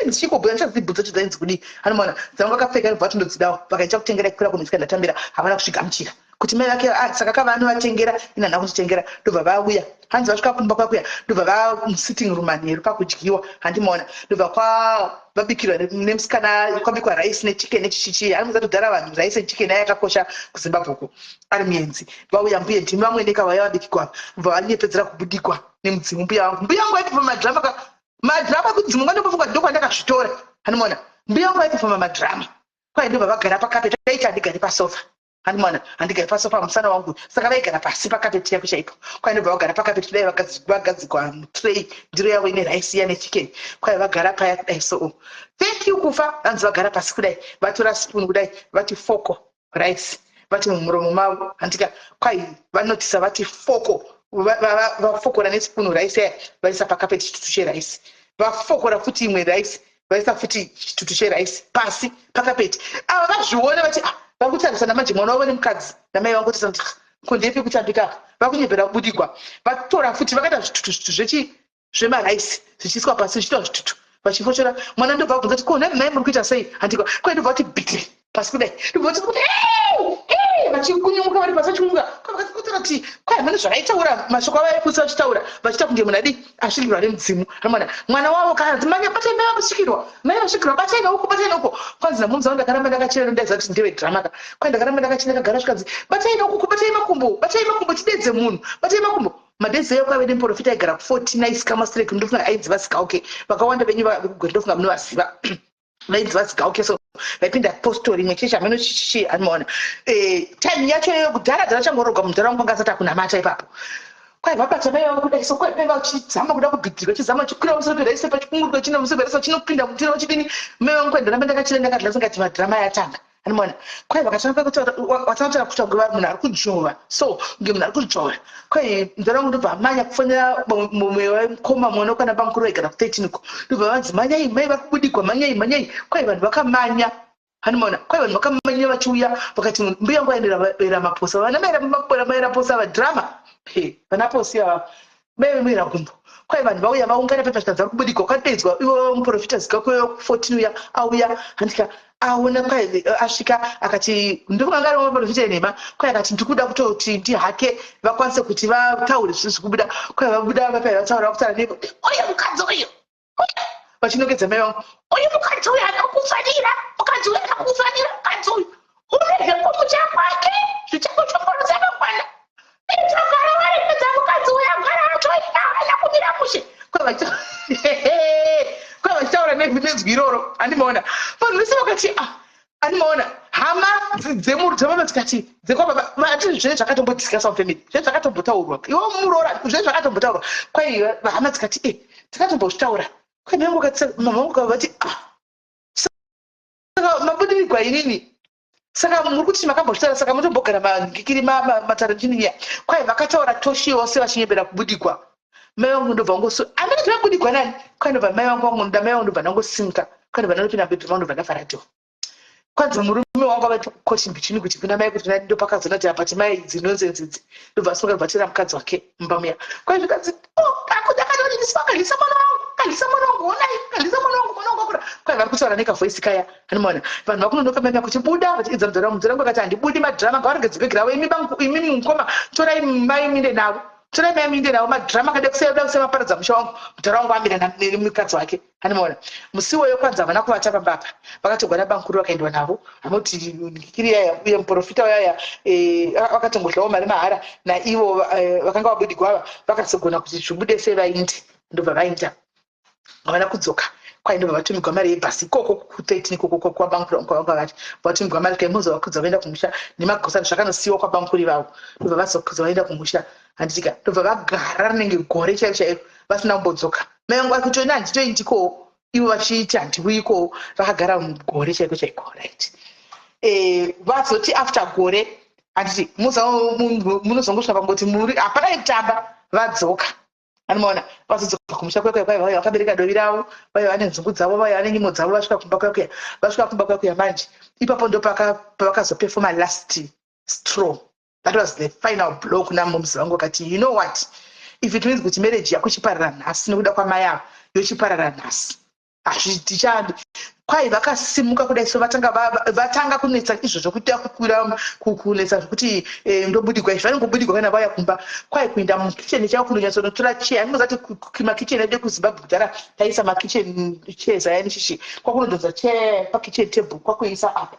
dzichikobhuya ndichadzibvudza kuti dzainzi kudii hanomona dzangu vakapfeka ibva vatondodzidawo vakaita kutengera ikwira kunosvika ndatambira havana kusvigamuchira kuti mai vake saka kavanovatengera inhana kutitengera ndobva vauya hanzi vasvika kumba kwakuya ndobva vamusitting room anheru pakudyiwa handimoona ndobva vabikirwa nemusikana kwabikwa raisi nechicken nechichichi harimuzatodhara vanhu raisi nechicken ayakakosha kuzimbabweko ari muenzi vauya mbuye ndimi vamwe nekavaya vabikikwa bva vanyepedzera kubudikwa nemudzimu mbuya vangu aitofamba madhirama kuti dzimwe ngandopofunga ndokwandakazvitora hanimoona mbuya vangu aitofamba madhirama kwai ndobva vagara pakapeti aiti handigari pasofa handimwana handigari pasofa musana wangu saka vaigara pasi pakapeti yako chaipo kwai ndobva vagara pakapeti dai vagadzikwa mutray ndiro yavo ine raisi iya nechicken kwai vagara paya kudai so thank you kufa hanzi vagara pasi kudai vatora spoon kudai vati foko raisi vati mumuromo mavo handika kwai vanotisa vati foko vafokora nespoon raisi aya vaisa pakapeti chitutu cheraisi vafokora futi imwe raisi vaisa futi chitutu cheraisi pasi pakapeti ava vazviona vati vakutarisana manje mwana wavo nemukadzi namai vangu kutisa kuti kundepi kutambika vakunyepera kubudikwa vatora futi vakaita zvitutu zvemaraisi zvichiiswa pasi zvichiitwa zvitutu vachifochora mwana ndobva abvunza kuti ko mai muri kuita sei handiko kwai ndobva kuti bhitiri pasi kudai ndobva kuti vachikunyumuka vari pasi vachimuka vakatotara kuti kwai mane zvakaitaura mashoko avo aiputsa vachitaura vachita kunge munhu adi asvikirwa nemudzimu mwana wavo kana manya batai mai vasvikirwa batai nauko kwanzi namunza ndakaramba ndakachira ndaiziva kuti ndeve dhamaka kwai ndakaramba ndakachira ndakagara zvikanzi batai nauko batai makumbo tidedze munhu batai makumbo madhezi eyo kwaive nemuprofita aigara 49 sikamastrek ndofunga ainzi vasikauke vakawanda venyu vagore ndofunga munovaziva vainzi vasikauke so vaipinda postori imwe chechi ameno chichichi anoona time yacho iyoyo kudhara dzarachangorogwa muntaraunda kwanga asati akunamata ipapo kwai vabata vaiva kudai so kwai vaiva vachizama kuda kubhidhirwa vachizama chikwira musoro peraise pachikungurwa china musoro peraise chinopinda mutira wachidini maiva kwai ndaramba ndakachira ndakadla singati madhirama yatanga anoona kwai vakatanga kuti watsanotara kuti nguva munhu ari kujova so nge munhu ari kujova kwai ntaraunda ndobva amanya kufanira mumwe wamukoma mwana kana pamukuru waigara ku13 ko ndobva vanzi manyai mai vari kubudikwa manyai kwai vanhu vakamanya hanoona kwai vanhu vakamanya vachiuya vakati mbuya ngo aendera maposa vana maira posa vadhirama vana posi ava maira gumbo kwai vanhu vauya vaungana pepachitadza vari kubudikwa kwapedzwa ivo muprofita zikakweyo 14 uya auya handika aona kwai asvika akati ndokanga ari muprofita enhema kwai akati ndikuda kutoti ndihake vakwanise kuti vataure zvinhu zvikubuda kwai vabuda vapai vataura vakutaura nevo oyo mukadzi oyo vachinongedza mai vangu oyo mukadzi uyu ana kufanira mukadzi uyu ana kufanira mukadzi uyu urege kumucha kwake zvichakuchomborotsa mangwana itagara vari pedza mukadzi uyu agara atoina ana kumira mushe kwai vachitaura nezwi iroro handimaona vanhu vese vakati handimaona hama dzemurutama tikati dzekwababa vati zvene zvakatombotiskasa mufamily zvene zvakatombotaurwa iwo muroora zvene zvakatombotaurwa kwai hama tikati tikatombozvitaura kwai mangu kati mama vangu vati saka mabudirigwa inini saka muri kuti makambozvitaura saka mutombogara mangikiri mataranjiniya kwai vakataura toshi vose vachinyembera kubudikwa mai vangu ndobva ngoso amene tivabudikwa nani kwai ndobva mai vangu vangu mai vangu ndobva ndangosimka kwai ndobva ndandopinda bedroom vangu ndobva ndavhara dho kwanzi murume wangu avati koti mbichini kuti kuna mai kuti ndo pakazona kuti apati mai dzinonzenzidzi ndobva asunga ndobvatira mukadzi wake mumba muya kwai zvikanzi akudakadodinisikakandisa mwana wangu onai kandisa mwana wangu akura kwai vari kutaura nekavoisi kaya anomaona vanhu vakunondoka mai kuti buda vachiidza mudzara akati handibudi madhirama ngavarigedzipegerawo imi mukoma torai mai minde navo torai mai minde navo madhirama akada kusemaparadza musha wangu mutara wangu amira nemukadzi wake anomaona musi woyo kwanza havana kuvata pambapa vakatogwana bankuru vakaendwa navo vanoti ngikiri yaya uye muprofita wayaya vakatongodlawo mari mahara naivo vakanga vabudikwa ava vakazogona kuti zvibude sei vainde ndobva vainda havana kudzoka kwai ndobva vatumigwa mari yebhasi ikoko ku13 ikoko kwabankuru kwavangavati vatumigwa mari kaimuza vakudza vaenda kumusha nemagosani zvakanosiyiwa kwabankuru ivavo ndobva vazokudza vaenda kumusha handitika ndobva vagara rinenge gore chaivo chaivo vasina kumbodzoka mai vangu vari kuti handitoindikowo ivo vachiiti handiuiko vakagara mugore chaiko chaiko right vazoti after gore handiti munozongosvika pangoti muri hapana kutamba vadzoka anomaona vazodzoka kumusha kwekwekwai vakabereka dovi ravo vaiva vane nzungu dzavo vaiva vane nyimo dzavo vasvika kumba kwekuya manje ipapo ndo pavakazopefoma last straw. That was the final blow kuna mumzi wangu akati you know what, if it means kuti marriage yako chiparara nhasi nekuda kwamai avo yochiparara nhasi hazvitichandi kwai vakasimuka kudai so vatanga kunetsa izvo zvokuita kunetsa zvokuti ndobudikwa izvi vanongobudikwa kana vauya kumba kwai kuenda mukicheni chavo kunonyatsonotora cheya anozati makicheni ade kuzimbabwe kudhara taisa makicheni chairs ayani chichi kwakunodonza chair pakicheni table kwakuisa apa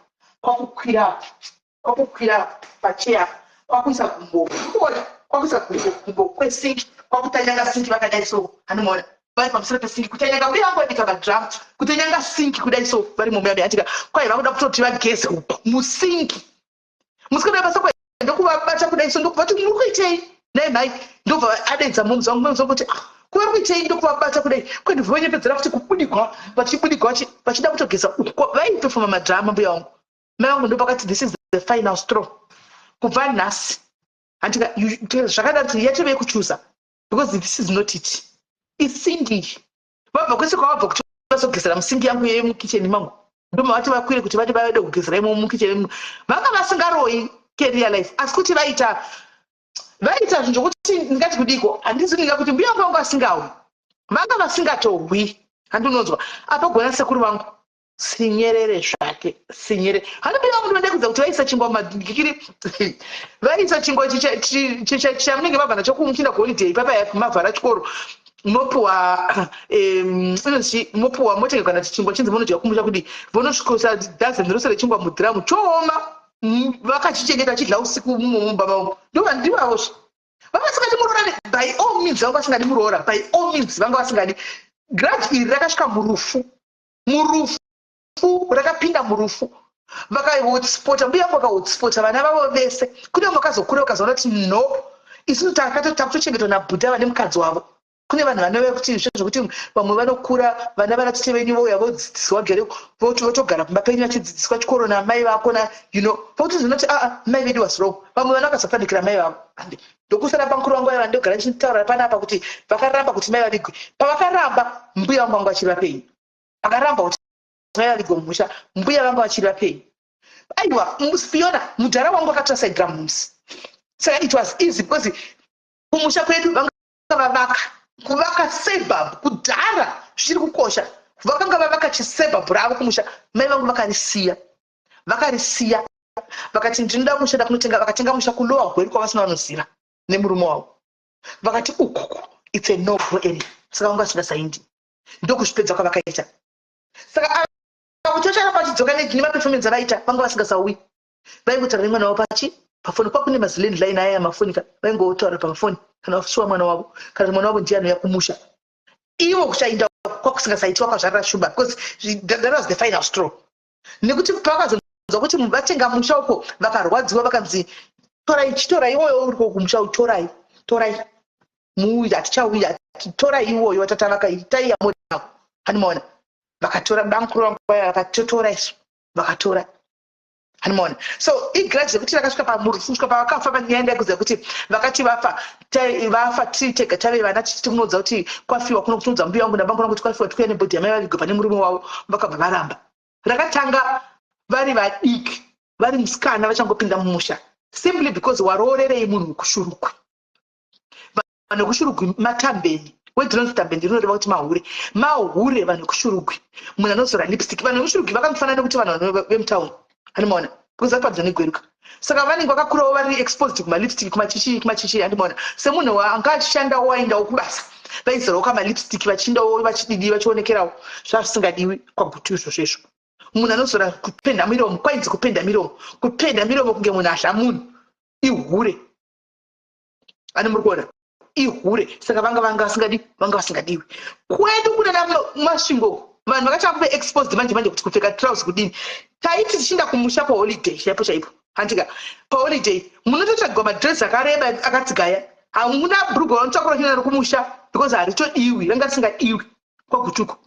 kwakukwira pacheya kwakuisa gumbo gumbo kwesinki kwakutanyanga sinki vakadai so anomaona vari pamusoro pesinki kutanyanga uye vangoendeka madrum kutanyanga sinki kudai so vari mumuyambi atika kwai vakuda kutoti vageze musinki musikana basa ndokuvabata kudai so ndokubva kuti muri kuitei nai mai ndobva adedza mumzi wangu kuti kuva kuitei ndokuvabata kudai kwendivonyepedzera kuti kubudikwa vachibudikwa vachida kutogeza vaipefoma madhama mbuya wangu mai wangu ndopakati this is the final straw kubva nhasi handika zvakadaro kuti yativei kuchuza because this is not it isingi vabva kwese kwavabva kuti vazogezera musingi yangu yemukicheni mangu ndomavati vakwire kuti vati vavede kugezera imo mukicheni vanga vasingaroi career life asi kuti vaita zvinhu zvokuti ndingati kudiko handizvinga kuti mbuya wangu asingawi vanga vasingatorwi handinonzwa apa gona sekuru vangu sinyerere zvake sinyerere hanopinda munhu vandakudza kuti vaisa chingwa madhikiri vaisa chingwa chamunenge mabva chokumuchinda kuholiday papa mavhara chikoro mopuwa mopuwa motenge kana chingwa chinzi munodya kumusha kuti vonosvikosa dhazeni rose rechingwa mudhiramu chooma vakachichengeta chidla usiku mumba mavo ndivavozve vanga vasingadi muroora by all means vanga vasingadi muroora by all means vanga vasingadi grudge iri rakasvika murufu rakapinda murufu vakahotspota mbuya vangu vakahotspota vana vavo vese kune vakazokura vakazoona kuti no isusu takutochengetwa nabhuta vane mukadzi wavo kune vanhu vanove kuti zvokuti vamwe vanokura vana vanatete venyu vouya vodzidziswa gere votogara kumba penyu vachidzidziswa chikoro namai vako vokuti zinoti mai vedu was wrong vamwe vana vakazopanikira mai vavo ndokusara pankuru vangu vaiva ndogara ndichitaura panapa kuti vakaramba kuti mai vavigwe pavakaramba mbuya vangu vangu vachiri vapenyu vakaramba kuti mai vavigwe mumusha mbuya vangu vachiri vapenyu aiwa muspiona mudhara wangu akatasaigira musi saka it was easy because kumusha kwedu vanga vavaka kuvaka suburb kudhara zvichiri kukosha vakanga vavaka chisebhabhu ravo kumusha mai vangu vakarisiya vakati ndinoda mushada kunotenga vakatenga musha kulowa gweri kwavasina vanoziva nemurume wavo vakati ukuku it's a noble area saka vanga vasina saindi ndokuzvipedza kwavakaita saka kutochara pachidzoka nemaperformance avaita vanga vasingasauyi vaingotaura nemwana wavo pafoni kwakune mazilandline aya mafonika vaingotaura pamafoni kana vasuwa mwana wavo kana mwana wavo ndiye anouya kumusha ivo kuchainda kwakusingasaitiwa kwazvarira shuba because that was the final straw nekuti pakazonzwa kuti vatenga musha uko vakarwadziwa vakanzi torai iwoyo uri kumusha torai muuya hatichauya torai iwoyo watatavaka itai yamonao hanimaona vakatora bankuru vangu vakatotora isu vakatora hanimaona so igrudge yekuti rakasvika pamurufu kusvika pavakafa panyaenda kuziva kuti vakati vafa tiri tega tave vana tichiti kunodza kuti kwafiwa kuno kutonudza mbuya wangu nabangu vangu kuti kwafiwa tikuya nebhodhi yamai vavigwe pane murume wavo vakabva varamba rakatanga vari vadiki vari musikana vachangopinda mumusha simply because waroorerei munhu wekushurukwi vanhu vekushurukwi matambeni wedzinonzi tambeni rinoreva kuti mahure vanhu vekushurukwi munhu anozora lipstick vanhu vekushurukwi vakamfanana nekuti vanhu vemutauni hanimaona because vapadza negweruka saka vanenge vakakurawo vari exposed kumalipstick kumachichi handimaona semunhu anga achishandawo waendawo kubasa vaizorawo kamalipstick vachiendawo vachididi vachionekerawo zvasingadiwi kwagutu izvozvezvo munhu anozora kupenda miromo kwainzi kupenda miromo kunge munhu azva munhu ihure ani muri kuona ihure saka vanga vasingadiwi kwedu kuna masvingo vanhu vakachangobe exposed manje kuti kupfeka trousers kudini taiti tichinda kumusha paholiday chaipo handika paholiday munototagwa madress akareba akatsigaya hamuna bhurugwa vanotakura china rokumusha because haritodiwi ranga risingadiwi kwagutuko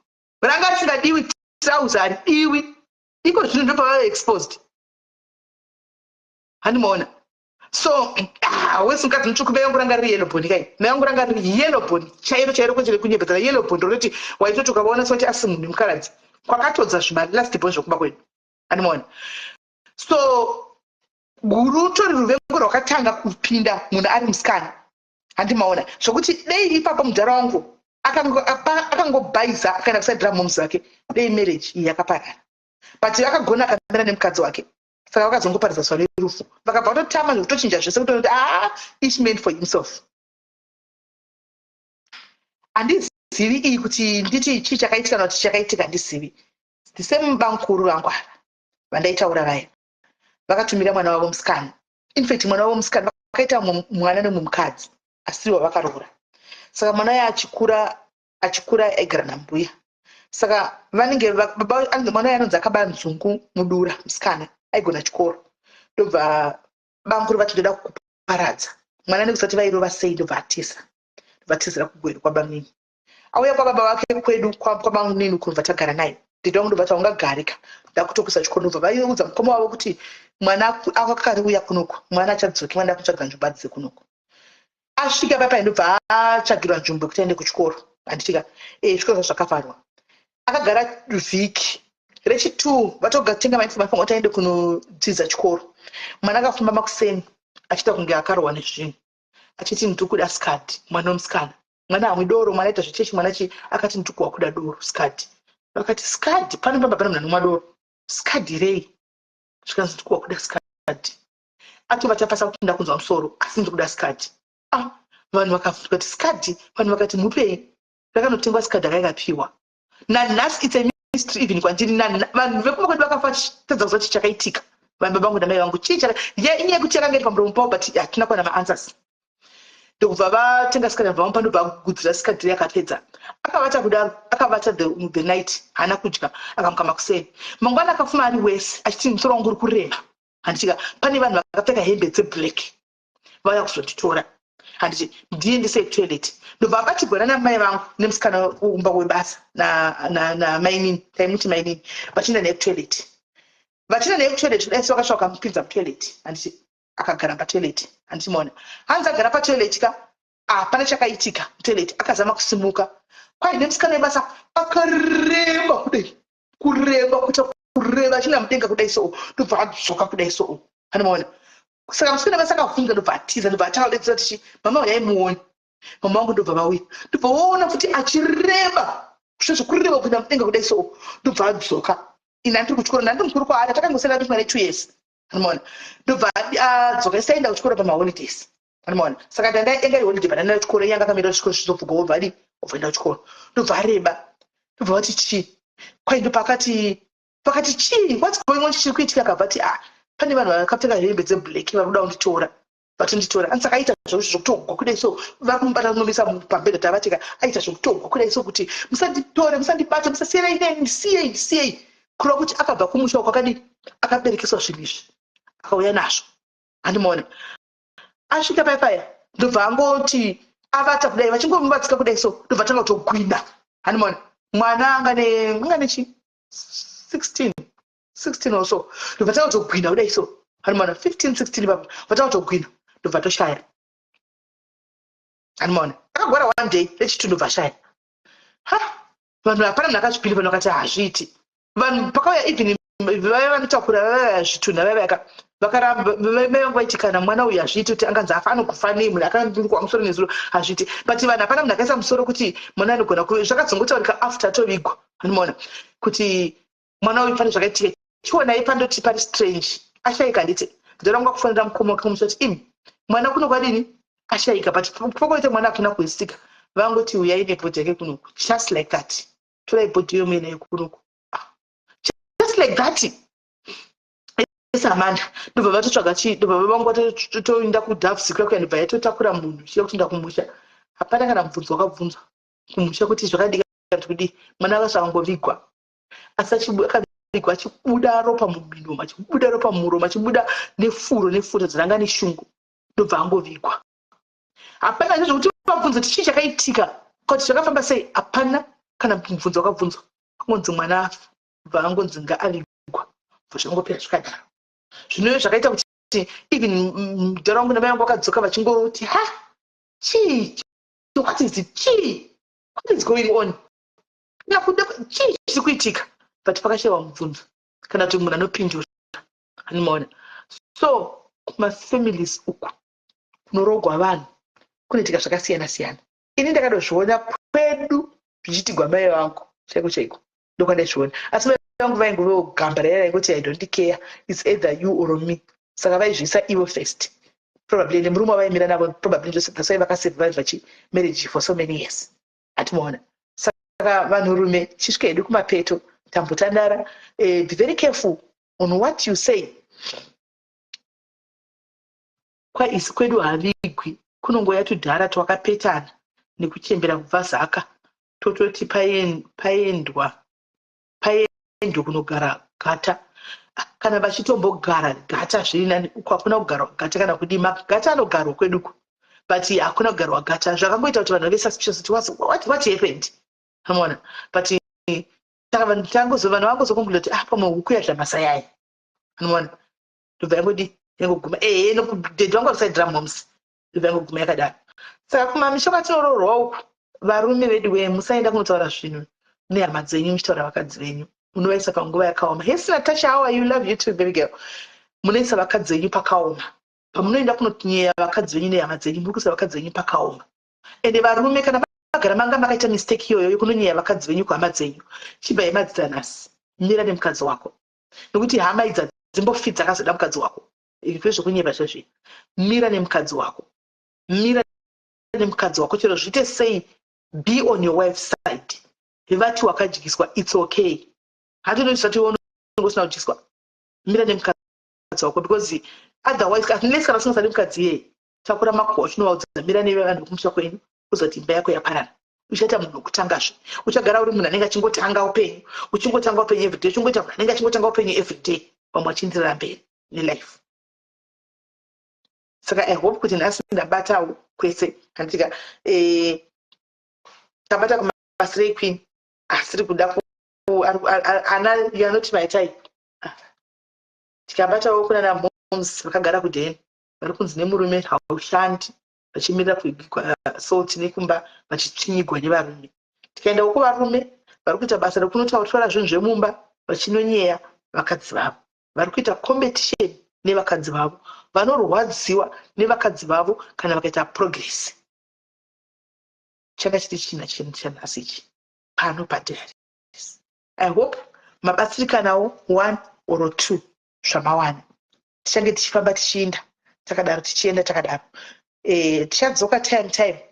ranga risingadiwi trouser haridiwi iko zvinhu ndopavava exposed handimaona so wesimukadzi mutsvuku mai yangu ranga riri yellow bond kai mai yangu ranga riri yellow bond chairo kwechele kunyepedzana yellow bond roti waitoti ukavaona soti asi munhu mukaradzi kwakatodza zvimalast bond zvokumba kwedu handimaona so rutori ruvengo rwakatanga kupinda munhu ari musikana handimaona zvokuti dei ipapo mudhara wangu akangobhaiza akaenda kusaidira moms wake dei marriage iyi yakaparara but akagona akamira nemukadzi wake saka vakazongoparidza zuva rerufu vakabva vatotama nekutochinja zvese kutonoti each man for himself handizivi iyi kuti nditi chii chakaitika kana kuti chakaitika handizivi ndisemubankuru vangu ava vandaitaura vaya vakatumira mwana wavo musikana infact mwana wavo musikana vakaita mwana nemumukadzi asiwo vakaroora saka mwana uya achikura aigara nambuya saka vanenge mwana uya anonzi akabaya nzungu mudura musikana aigona chikoro ndobva bankuru vachitoda kuparadza mwana nekusati vairova sei ndobva atizira kugweru kwabamini auya kwababa vake kwedu kwabanini kunobva tagara naye ndidi wangu ndobva taungagarika ndakutokusa chikoro ndobva vaiudza mukoma wavo kuti mwana akariuya kunoku mwana achadzoki mwana kutsvaga nzvimbo adzize kunoku asvika papai ndobva atsvagirwa nzvimbo yekuti aende kuchikoro handitika zvikoro zvakafarwa akagara vhiki rechi2 vatogatenga mainformation kuti aende kunodzidza chikoro mwana akafamba makuseni achida kunge akarohwa nezvinhu achiti ndikuda skadi mwana womusikana mwana amwe doro, mwana aita zvechechi, mwana chi akati ndikuwa kuda doro skadi. Vakati skadi pane pamba pane munhu doro. Skadi rei? Zvikanzi ndikuwa kuda skadi. Atova chapasa kupinda kunzwa musoro asi ndikuda skadi. Vanhu vakabvunza kuti skadi, vanhu vakati mupei. Rakanotengwa skadi akaikapiwa. Nanhasi it's a mystery even kwandiri vanhu vekuma kwedu vakafa tedza kuziva chichakaitika. Vanhu babangu namai vangu chichaka inyaya yekuti yakanga iri pamuromo pavo but hatina kuwana maanswers. Ndokubva vatenga skadi bva panobva kugudzira skadi yakapedza. Akavata kudaro, akavata the night, hana kudya, akamuka makuseni. Mangwana akafuma ari wese achiti musoro wangu uri kurema. Handichika pane vanhu vakapfeka hembe dzeblack. Vauya kuzotitora. Handiti ndiendese kutoilet. Ndobva vabatirwa namai vangu nemusikana umba webasa namainini, taimuti mainini, vachienda naye kutoilet. Vachienda naye kutoilet kudai vakasvaka vakamupinza mutoilet. Handiti akagara patoilet. Handiti mona. Hanzi agara patoilet ka pane chakaitika mutoilet, akazama kusimuka. Kwai nemusikana webasa akareba kudai. Kureba kuita kureba achina mudenga kudai so. Ndobva adzoka kudai so. Handimona. Saka musikana webasa akavhunza ndobva atiza ndobva ataudza kuti mama uyaimuoni. Mama wangu ndobva vauya. Ndobva waona kuti achireba. Zvokureba kupinda mudenga kudai so. Ndobva adzoka. Ina ndiri kuchikoro ndiri mukuru kwaari takangosenda kuti mwana 2 years. Handimona. Ndobva adzoka isaenda kuchikoro pamaholidays. Handimona. Saka ndanga iri holiday pananda kuchikoro yanga akamira kuchikoro zvizobvuka obva adi obvaenda kuchikoro. Ndobva areba. Ndobva vati chii? Kwai ndo pakati chii? What's going on chiri kuitika akabva ati pane vanhu vakapfeka hembe dzeblack vari kuda kunditora. Vatonditora. Ani saka aita zvokutogwa kudai so vari kumubata kunomisa pabhedha tavatika aita zvokutogwa kudai so kuti musanditore, musandibata, musasiyai neni, ndisiyei. Kureva kuti akabva kumusha kwakadi akaberekeswa zvinhu izvi. Akauya nazvo. Handimona. Asvika paya ndobva angoti avata kudai vachingomubatsika kudai so ndobva tanga kutogwina. Handimona. Mwana angane chi 16 or so. Ndobva tanga kutogwina kudai so. Handimona 15 16 baba. Vatanga kutogwina. Ndobva toshaya. Handimona. Akagora one day lechitu ndobva shaya. Vanhu hapana munhu akazvipiri vanhu vakati hazviiti. Vanhu pakauya even vaiva vanotakura vaiva zvitunha vaiva vakaramba vaiti kana mwana uyu hazviiti kuti anganzi afa anokufa nei munhu akambirwa musoro nezuro hazviiti. But vanhu hapana munhu akaisa musoro kuti mwana anogona zvakadzongotaurika after atovigwa. Handimona. Kuti mwana uyu pane zvakaitika. Chionai pandoti pari strange. Ashayika handiti. Ndoramba kufonera mukoma wakamusa kuti mwana kuno kwadini ashayika but pokoite mwana akuna kuisika. Vangoti uyai nebhodhi yake kunoku. Just like that. Torai bhodhi yomene yekunoku. Just like that. Yes, Amanda. Ndobva vatotsvaga chii? Ndobva vangu toenda kuDoves kwako ndobva yatotakura munhu chiya kuti ndakumusha. Hapana kana mubvunzo wakabvunzwa kumusha kuti zvakadika kuti kudi mwana akasvangovigwa. Asi akavigwa achibuda ropa mumino, achibuda ropa mumuromo, achibuda nefuro dziranga neshungu. Ndobva angovigwa. Hapana nezvokuti vabvunza kuti chii chakaitika kuti zvakafamba sei. Hapana kana mubvunzo wakabvunzwa. Kungonzi mwana afa. Ndobva angonzi ngaavigwa. Zvangopera zvikadaro. Zvino zvakaita kuti even muntaraunda mai vangu vakadzoka vachingoti chii? What is it? Chii? What is going on? Chii chiri kuitika? But pakashayiwa mubvunzo kana kuti munhu anopindura. Handimona. So kumafamilies uku kunorogwa vanhu kunoitika zvakasiyana-siyana. Ini ndakadozviona kwedu zvichiitigwa mai vangu chaiko ndokwandaizviona. Asi mai vangu vaingogambara kuti I don't care, it's either you or me. Saka vaizvisa ivo first. Probably nemurume wavaimira navo probably ndosai vakasurvive vachimarriage for so many years. Atimaona. Saka vanhurume chisvika hedu kumapeto tambotandara. Be very careful on what you say. Kwa isi kwedu havigwi. Kunongoya tudhara twakapetana nekuchembera kubva zaka. Tototi paendwa kunogara gata. Kana vachitombogara gata zviri nani, hakuna kugarwa gata kana kudima. Gata anogarwa kweduku. But hakuna kugarwa gata. Zvakangoita kuti vanhu vave suspicious what happened? Hamona. But vanhu vangozokumbula kuti pamwe huku yazvamasayai. Hamona. Ndobva yangodi yangoguma nokudhedhi wangu akusaidira momusi. Ndobva yangoguma yakadaro. Saka kumamisha kwatinororwa uku, varume vedu musaenda kunotaura zvinhu nehama dzenyu muchitaura vakadzi venyu. Munovaisa panguva yakaoma. Yes, Natasha, how are you? Love you too, baby girl. Munoisa vakadzi venyu pakaoma. Pamunoenda kunotinyeya vakadzi venyu nehama dzenyu, muri kuisa vakadzi venyu pakaoma. Ende varume kana magara manga makaita mistake iyoyo kunonyaya vakadzi venyu kuhama dzenyu chibva yemadzita nhasi mira nemukadzi wako nokuti hama idzi dzimbofidza akazoda mukadzi wako zvezvokunyeva zvezvi mira nemukadzi wako mira nemukadzi wako chero zviite sei be on your wife's side vati wakadyiswa it's okay hatinozvisati unongosina kudyiswa mira nemukadzi wako because otherwise unless kana usingasadi mukadzi iyeye takura makuhwa chinovaudza mira nevanhu vekumusha kwenyu kuzoti imba yako yaparana uchaita munhu wokutangazve uchagara uri munhu anenge achingotanga upenyu everyday uchingoita munhu anenge achingotanga upenyu everyday vamwe vachindirira mberi nelife. Saka I hope kuti nhasi ndabatawo kwese kanditika tabata kumaslay queen asiri kuda ana you are not my type tikabatawo kunana moms vakagara kudheni vari kunzi nemurume haushandi vachimirira salt nekumba vachitsvinyigwa nevarume tikaendawo kuvarume vari kuita basa rekunotaura zvinhu zvemumba vachinonyeya vakadzi vavo vari kuita competition nevakadzi vavo vanorwadziwa nevakadzi vavo kana vakaita progress. Changa chiti china chinhu chanhasi ichi pano padhari. I hope mabatsirikanawo 1 or 2 zvamawana tichange tichifamba tichienda takadaro tichadzoka time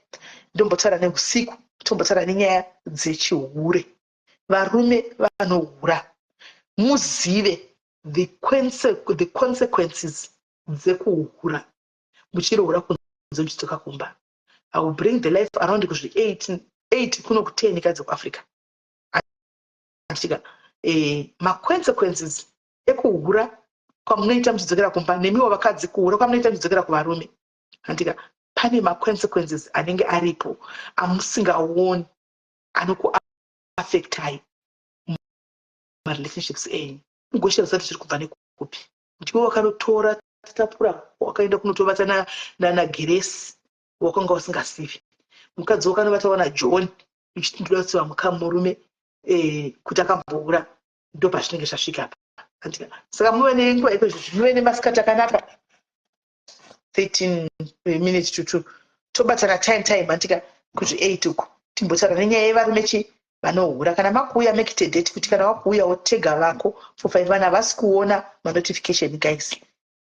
ndombotaura neusiku tombotaura nenyaya dzechihure. Varume vanohura muzive the consequences dzekuhura muchirohura kunze muchitoka kumba. I will bring the life around kuzvi 8 kuno ku 10 kadzi kuAfrica. Ma consequences ekuhura kwamunoita muchidzokera kumba nemiwo vakadzi kuhura kwamunoita muchidzokera kuvarume. Andika pane ma consequences anenge aripo amusingaoni anoku affectai ma relationships enyu. Ngoshera zati zviri kubva nekupi. Ndiwe wakanotora tapura wakaenda kunotovata na Grace wakanga usingasivi. Mukadzi wakanovata na John uchitindira mukamurume kuti akambohura ndo pazvinenge zvasvika apa. Saka muve nenguva ikozvo muve nemasikati akanaka 13 minutes to 2 tobatana time andika kuti 8 uko timbotaura nenyaya yevarume vanohura. Kana makuuya make it a date kuti kana wakuuya wotega vako for 5 vana vasi kuona ma notification guys.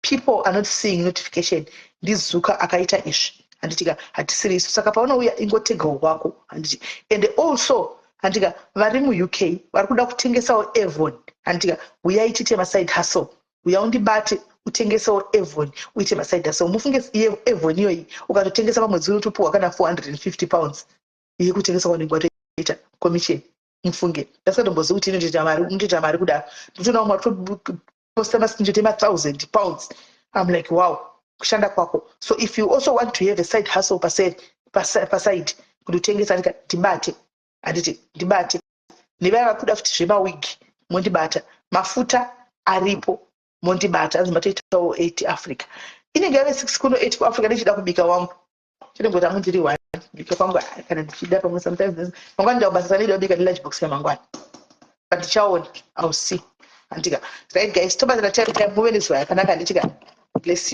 People are not seeing notification. Ndizuka akaita izvi anditika hatisiri isu saka paunouya ingotega wako anditi. And also andika vari mu UK vari kuda kutengesawo Avon andika uyai tiite ma side hustle uya undibate utengesawo Avon uite ma side hustle. Mufunge Avon iyoyi ukatotengesa pamwedzi unotopuwa kana 450 pounds yekutengesa wanenge watoita commission. Mfunge ndasatombozi kuti inoita mari kudaro nditona umwe posta masinjete ma 1000 pounds. I'm like wow kushanda kwako. So if you also want to have a side hustle paside kutotengesa andika tibate anditi ndibate nevaya vakuda futi zvemawigi mondibata mafuta aripo mondibata azimatoitawo 8 Africa inenge yave 6 kuno 8 kuAfrica ndichida kubika wangu chinongoti amundiri 1 bika kwangu kana ndichida pamwe sometimes mangwani ndakubasa nidi wabika lunch box yamangwani but ndichaona I'll see andika right guys tobatana time muve nezuva yakanaka ndichika bless you.